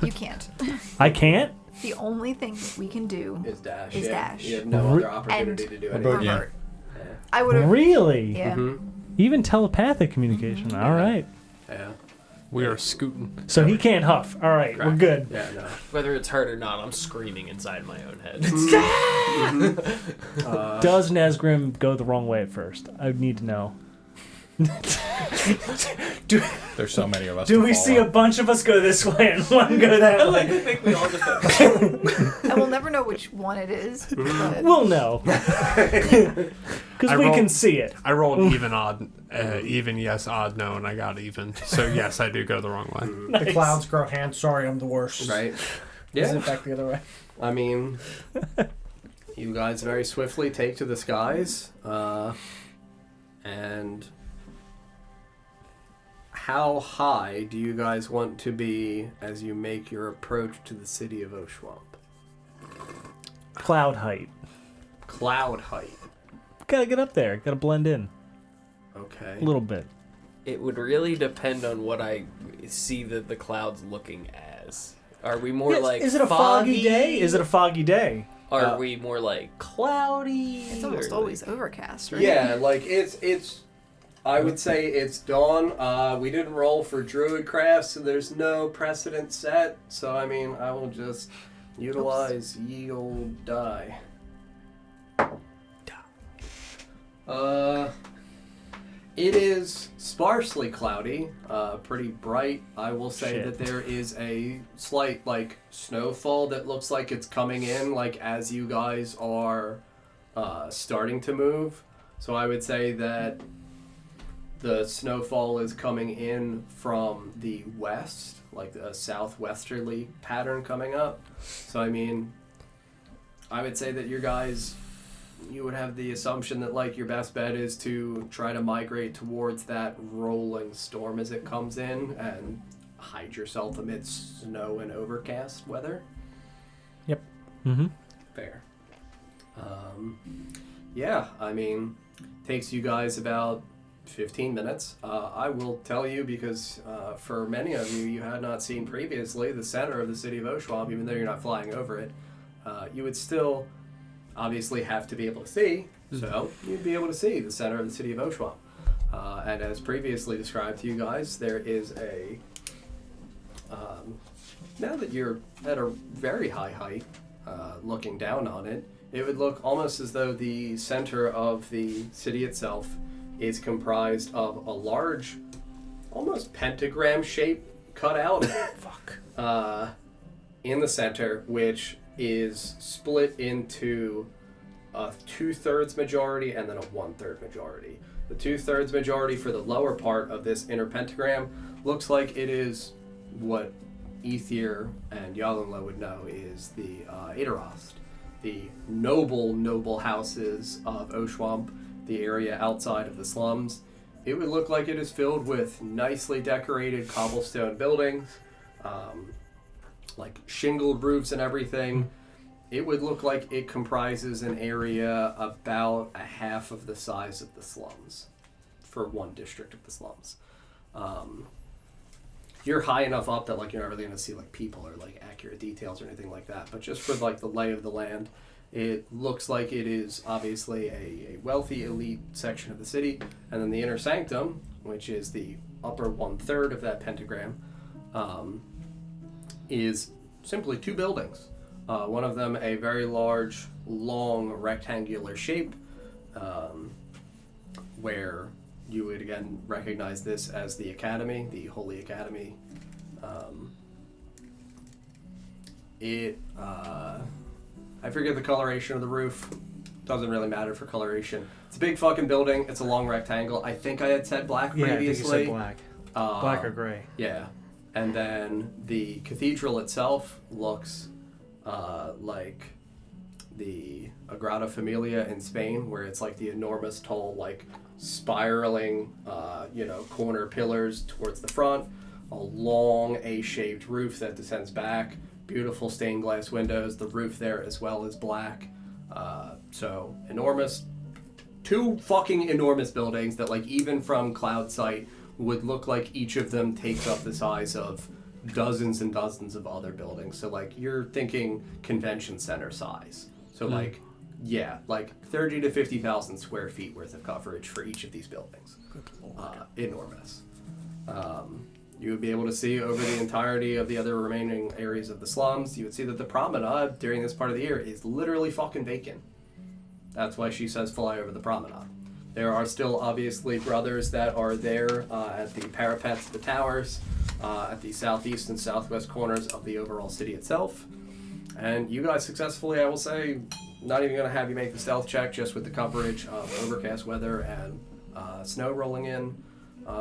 you can't. I can't? The only thing we can do Is dash. Is dash. You have no other opportunity to do anything. revert. I would have. Really? Yeah. Even telepathic communication. All right. Yeah. We are scooting. So he can't huff. All right, we're good. Yeah, no. Whether it's hurt or not, I'm screaming inside my own head. Does Nazgrim go the wrong way at first? I need to know. There's so many of us. Do we see a bunch of us go this way and one go that way? I think we all just And we'll never know which one it is. But We'll know. Because we can see it. I rolled even, odd, even, yes, odd, no, and I got even. So yes, I do go the wrong way. The clouds grow hands. Sorry, I'm the worst. Right? Is Yeah. it back the other way? I mean, you guys very swiftly take to the skies, and how high do you guys want to be as you make your approach to the city of Oshuamp? Cloud height. Cloud height. Gotta get up there. Gotta blend in. Okay. A little bit. It would really depend on what I see the clouds looking as. Are we more like Is it a foggy day? Is it a foggy day? Are we more like cloudy? it's almost or always overcast, right? Yeah, like it's. I would say it's dawn. We didn't roll for druidcraft, so there's no precedent set. So I mean, I will just utilize ye old die. It is sparsely cloudy, pretty bright. I will say that there is a slight like snowfall that looks like it's coming in like as you guys are starting to move. So I would say that the snowfall is coming in from the west, like a southwesterly pattern coming up. So I mean, I would say that you would have the assumption that like your best bet is to try to migrate towards that rolling storm as it comes in and hide yourself amidst snow and overcast weather. Yep. Mm-hmm. Fair. Yeah, I mean, takes you guys about 15 minutes. I will tell you because for many of you had not seen previously the center of the city of Oshuamp, even though you're not flying over it, you would still obviously have to be able to see, so you'd be able to see the center of the city of Oshuamp. And as previously described to you guys, there is a, now that you're at a very high height, looking down on it, it would look almost as though the center of the city itself is comprised of a large, almost pentagram shape cutout in the center, which is split into a 2/3 majority and then a 1/3 majority. The 2/3 majority for the lower part of this inner pentagram looks like it is what Ether and Yalinla would know is the Idarost, the noble houses of Oshuamp, the area outside of the slums. It would look like it is filled with nicely decorated cobblestone buildings, like shingled roofs and everything. It would look like it comprises an area about a half of the size of the slums for one district of the slums. You're high enough up that like you're not really going to see like people or like accurate details or anything like that, but just for like the lay of the land, it looks like it is obviously a wealthy elite section of the city. And then the inner sanctum, which is the upper 1/3 of that pentagram, is simply two buildings. One of them a very large, long, rectangular shape, where you would again recognize this as the Academy, the Holy Academy. I forget the coloration of the roof. Doesn't really matter for coloration. It's a big fucking building. It's a long rectangle. I think I had said black previously. Yeah, I think you said black. Black or gray. Yeah. And then the cathedral itself looks like the Agrada Familia in Spain, where it's like the enormous, tall, like spiraling, corner pillars towards the front, a long A-shaped roof that descends back, beautiful stained glass windows. The roof there as well is black. So enormous, 2 fucking enormous buildings that, like, even from cloud sight would look like each of them takes up the size of dozens and dozens of other buildings. So, like, you're thinking convention center size. So, like 30 to 50,000 square feet worth of coverage for each of these buildings. Good Lord. Enormous. You would be able to see over the entirety of the other remaining areas of the slums. You would see that the promenade during this part of the year is literally fucking vacant. That's why she says fly over the promenade. There are still obviously brothers that are there at the parapets of the towers, at the southeast and southwest corners of the overall city itself. And you guys successfully, I will say, not even going to have you make the stealth check, just with the coverage of overcast weather and snow rolling in,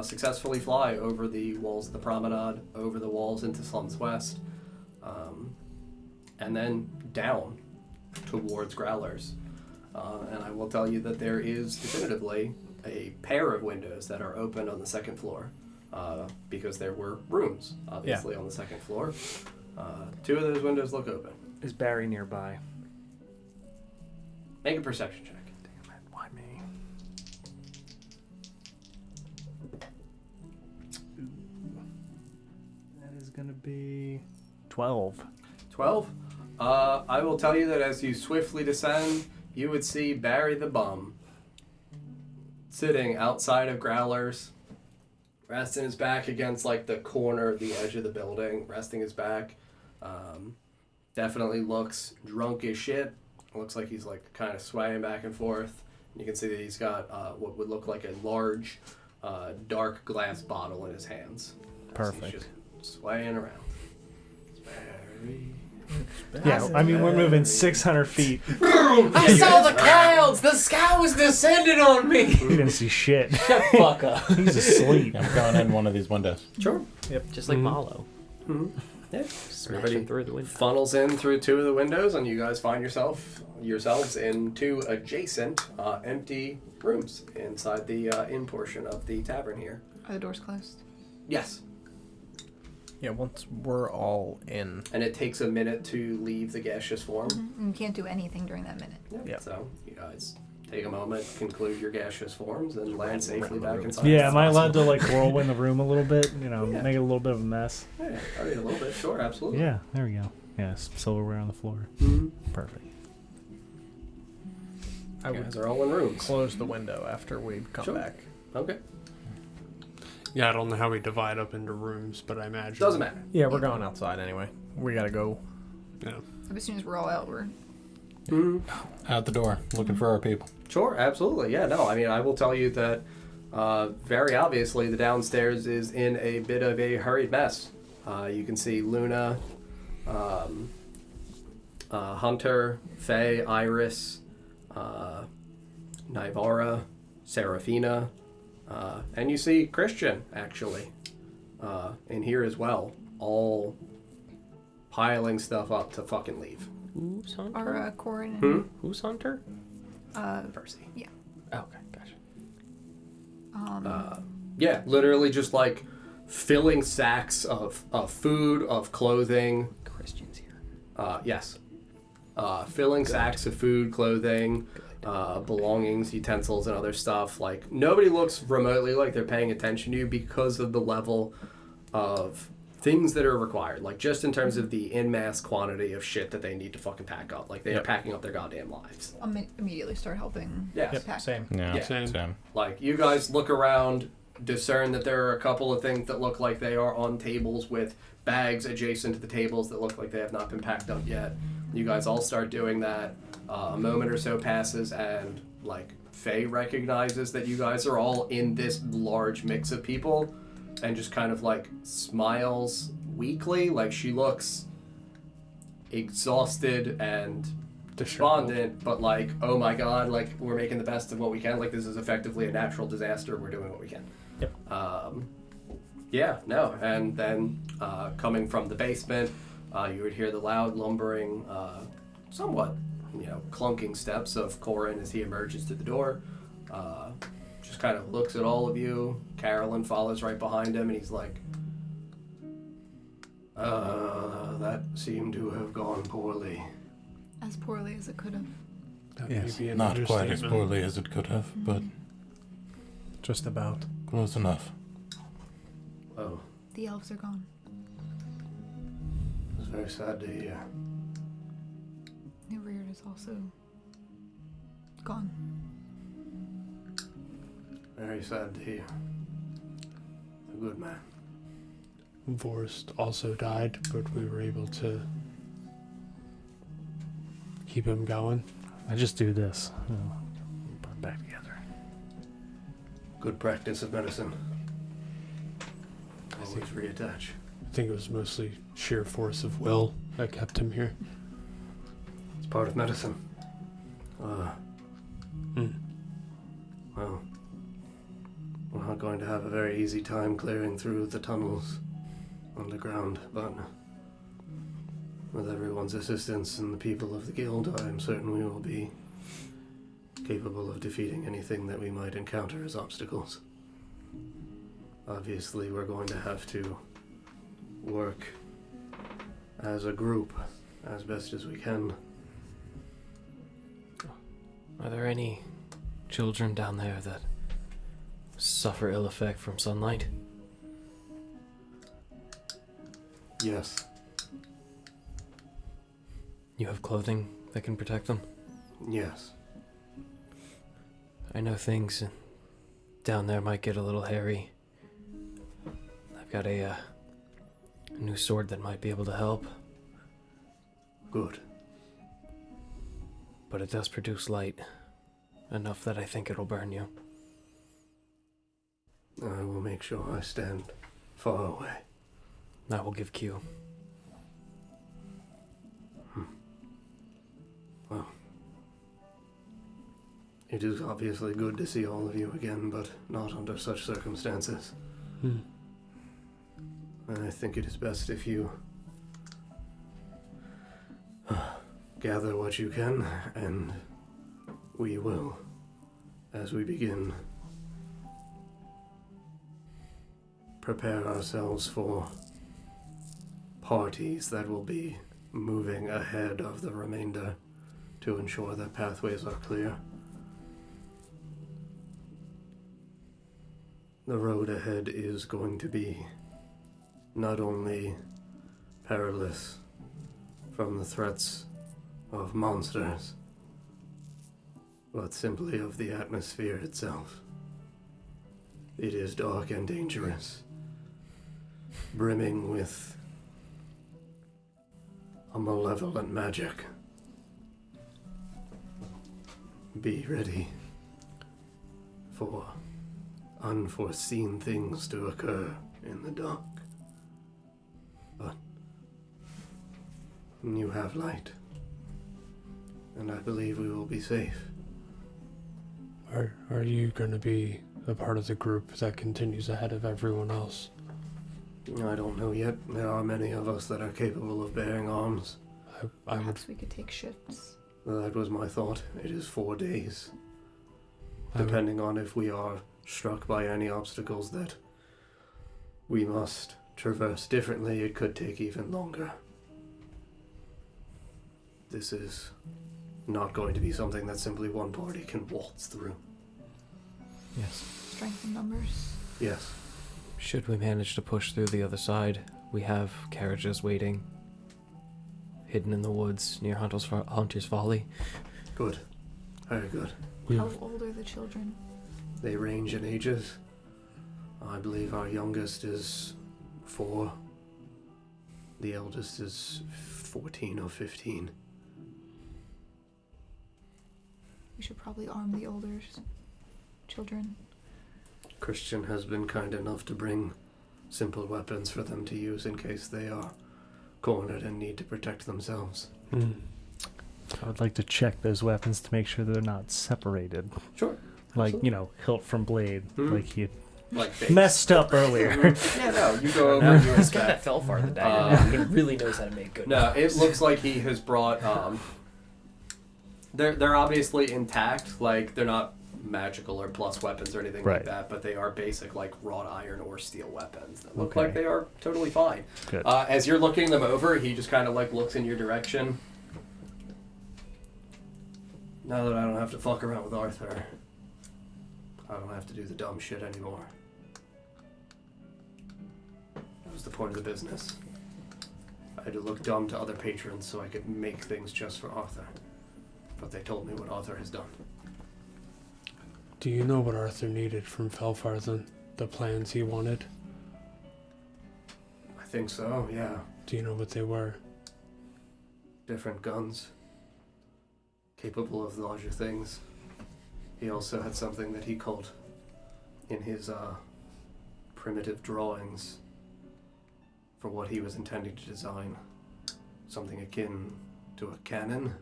successfully fly over the walls of the promenade, over the walls into Slums West, and then down towards Growlers. And I will tell you that there is definitively a pair of windows that are open on the second floor, because there were rooms, obviously, on the second floor. 2 of those windows look open. Is Barry nearby? Make a perception check. Damn it, why me? That is gonna be 12. 12? I will tell you that as you swiftly descend, you would see Barry the Bum sitting outside of Growlers, resting his back against like the corner, the edge of the building, resting his back. Definitely looks drunk as shit. Looks like he's like kind of swaying back and forth. You can see that he's got what would look like a large, dark glass bottle in his hands. Perfect. He's just swaying around. Barry. Yeah, I mean, we're moving 600 feet. I saw the clouds! The sky was descending on me! You didn't see shit. Shut the fuck up. He's asleep. I'm going in one of these windows. Sure. Yep, just like Malo. Mm-hmm. Yeah. Smashing through the window. Funnels in through 2 of the windows, and you guys find yourselves in 2 adjacent empty rooms inside the in portion of the tavern here. Are the doors closed? Yes. Yeah, once we're all in. And it takes a minute to leave the gaseous form. Mm-hmm. And you can't do anything during that minute. Yeah. So you guys take a moment, conclude your gaseous forms, and land safely back inside. Yeah, am I allowed to like whirlwind the room a little bit? You know, make it a little bit of a mess. Yeah, I mean a little bit. Sure, absolutely. Yeah, there we go. Yeah, silverware on the floor. Mm-hmm. Perfect. I You would guys are all in rooms. close the window after we come back. Okay. Yeah, I don't know how we divide up into rooms, but I imagine Doesn't matter. Yeah, we're going outside anyway. We gotta go. Yeah. But as soon as we're all out, we're... Mm-hmm. Out the door, looking for our people. Sure, absolutely. Yeah, no, I mean, I will tell you that very obviously the downstairs is in a bit of a hurried mess. You can see Luna, Hunter, Faye, Iris, Nivara, Serafina, and you see Christian, actually, in here as well, all piling stuff up to fucking leave. Who's Hunter? Our Corin Who's Hunter? and... Percy. Yeah. Oh, okay, gotcha. Yeah, literally just like filling sacks of food, of clothing. Christian's here. Yes. Filling sacks of food, clothing, belongings, utensils, and other stuff. Like, nobody looks remotely like they're paying attention to you because of the level of things that are required. Like, just in terms of the en masse quantity of shit that they need to fucking pack up. Like, they are packing up their goddamn lives. I'll immediately start helping. Yes. Pack. Same. Yeah, Yeah. same. Like, you guys look around, discern that there are a couple of things that look like they are on tables with bags adjacent to the tables that look like they have not been packed up yet. You guys all start doing that. A moment or so passes, and, like, Faye recognizes that you guys are all in this large mix of people, and just kind of, like, smiles weakly. Like, she looks exhausted and despondent, but, like, oh my god, like, we're making the best of what we can. Like, this is effectively a natural disaster. We're doing what we can. Yep. Yeah, no. And then, coming from the basement, you would hear the loud, lumbering somewhat, clunking steps of Corin as he emerges through the door. Just kind of looks at all of you. Carolyn follows right behind him, and he's like, that seemed to have gone poorly. As poorly as it could have. That Yes, may be an not quite as understatement. poorly as it could have, but Just about. close enough. Oh, The elves are gone. it was very sad to hear. New Reard is also gone. Very sad to hear. A good man. Vorst also died, but we were able to keep him going. I just do this. Put it back together. Good practice of medicine. Always reattach. I think it was mostly sheer force of will that kept him here. It's part of medicine. Well, we're not going to have a very easy time clearing through the tunnels underground, but with everyone's assistance and the people of the guild, I am certain we will be capable of defeating anything that we might encounter as obstacles. Obviously, we're going to have to work as a group as best as we can. Are there any children down there that suffer ill effect from sunlight? Yes. You have clothing that can protect them? Yes. I know things down there might get a little hairy. I've got a new sword that might be able to help, Good. but it does produce light. Enough that I think it'll burn you. I will make sure I stand far away. That will give cue. Well, it is obviously good to see all of you again, but not under such circumstances. And I think it is best if you gather what you can, and we will, as we begin, prepare ourselves for parties that will be moving ahead of the remainder to ensure that pathways are clear. The road ahead is going to be not only perilous from the threats of monsters, but simply of the atmosphere itself. It is dark and dangerous, brimming with a malevolent magic. Be ready for unforeseen things to occur in the dark. But you have light, and I believe we will be safe. Are you going to be a part of the group that continues ahead of everyone else? I don't know yet. There are many of us that are capable of bearing arms. I would. Perhaps we could take shifts. That was my thought. It is 4 days. I would- Depending on if we are struck by any obstacles that we must traverse differently, it could take even longer. This is not going to be something that simply one party can waltz through. Yes. Strength in numbers. Yes. Should we manage to push through the other side, we have carriages waiting, hidden in the woods near Hunter's Folly. Good. Very good. How old are the children? They range in ages. I believe our youngest is 4. The eldest is 14 or 15. We should probably arm the older children. Christian has been kind enough to bring simple weapons for them to use in case they are cornered and need to protect themselves. I would like to check those weapons to make sure they're not separated. Sure. Like, hilt from blade, like he Like messed up earlier. Yeah, no, you go over No, and you he's got inspect. that Felfar, the dagger. He really knows how to make good No, it knives. looks like he has brought They're obviously intact. Like, they're not magical or plus weapons or anything Right. like that, but they are basic, like, wrought iron or steel weapons that look Okay. like they are totally fine. Good. As you're looking them over, he just kind of, like, looks in your direction. Now that I don't have to fuck around with Arthur, I don't have to do the dumb shit anymore. That was the point of the business. I had to look dumb to other patrons so I could make things just for Arthur. But they told me what Arthur has done. Do you know what Arthur needed from Felfarthen? The plans he wanted? I think so, yeah. Do you know what they were? Different guns. Capable of larger things. He also had something that he called, in his primitive drawings, for what he was intending to design, something akin to a cannon.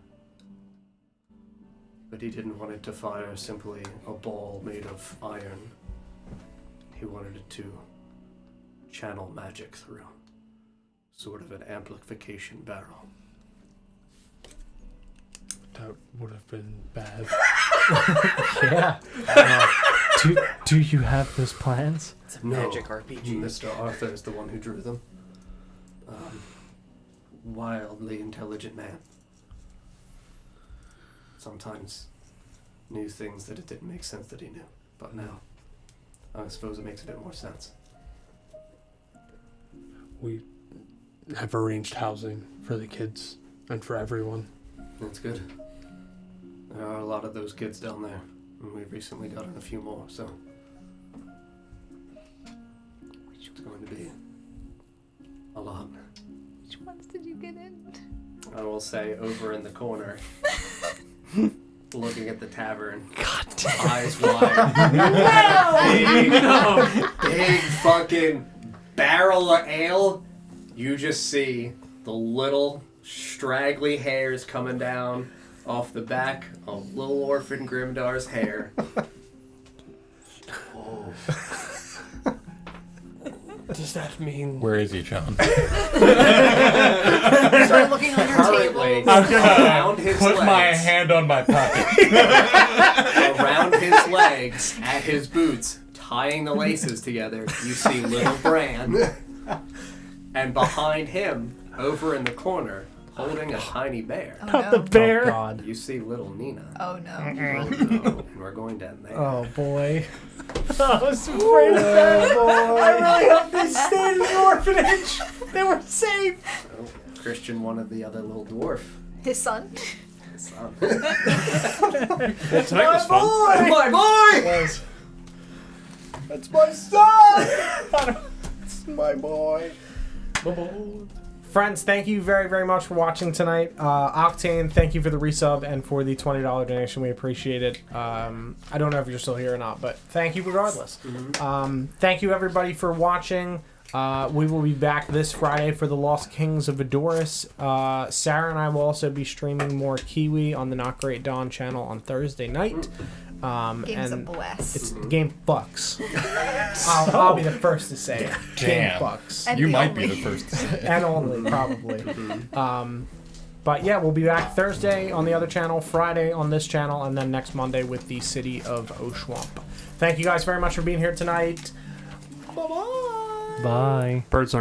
But he didn't want it to fire simply a ball made of iron. He wanted it to channel magic through. Sort of an amplification barrel. That would have been bad. Yeah. Do you have those plans? It's a magic RPG. Mr. Arthur is the one who drew them. Wildly intelligent man. Sometimes knew things that it didn't make sense that he knew. But now, I suppose it makes a bit more sense. We have arranged housing for the kids and for everyone. That's good. There are a lot of those kids down there, and we've recently gotten a few more, so it's going to be a lot. Which ones did you get in? I will say, over in the corner, looking at the tavern, eyes wide. Big fucking barrel of ale. You just see the little straggly hairs coming down off the back of little orphan Grimdar's hair. Oh. Does that mean... Where is he, John? Start looking under Currently, tables. around his Put legs, my hand on my pocket. around his legs, at his boots, tying the laces together, you see little Bran. And behind him, over in the corner, holding a tiny bear, Oh, Not no. the bear. Oh, God. you see little Nina. Oh no. And we're going down there. Oh, boy. I was afraid of that. I really hope they stayed in the orphanage. They were safe. So, Christian wanted the other little dwarf. His son? His son. Well, tonight was fun. My boy! That's my son! It's my boy. Friends, thank you very, very much for watching tonight. Octane, thank you for the resub and for the $20 donation. We appreciate it. I don't know if you're still here or not, but thank you regardless. Thank you, everybody, for watching. We will be back this Friday for the Lost Kings of Edoras. Sarah and I will also be streaming more Kiwi on the Not Great Dawn channel on Thursday night. Game's a and blast. it's game fucks. I'll be the first to say it. Game Damn. fucks. And You the might be only. the first to say it. And only, probably. But yeah, we'll be back Thursday on the other channel, Friday on this channel, and then next Monday with the City of Oshuamp. Thank you guys very much for being here tonight. Bye-bye. Bye. Birds aren't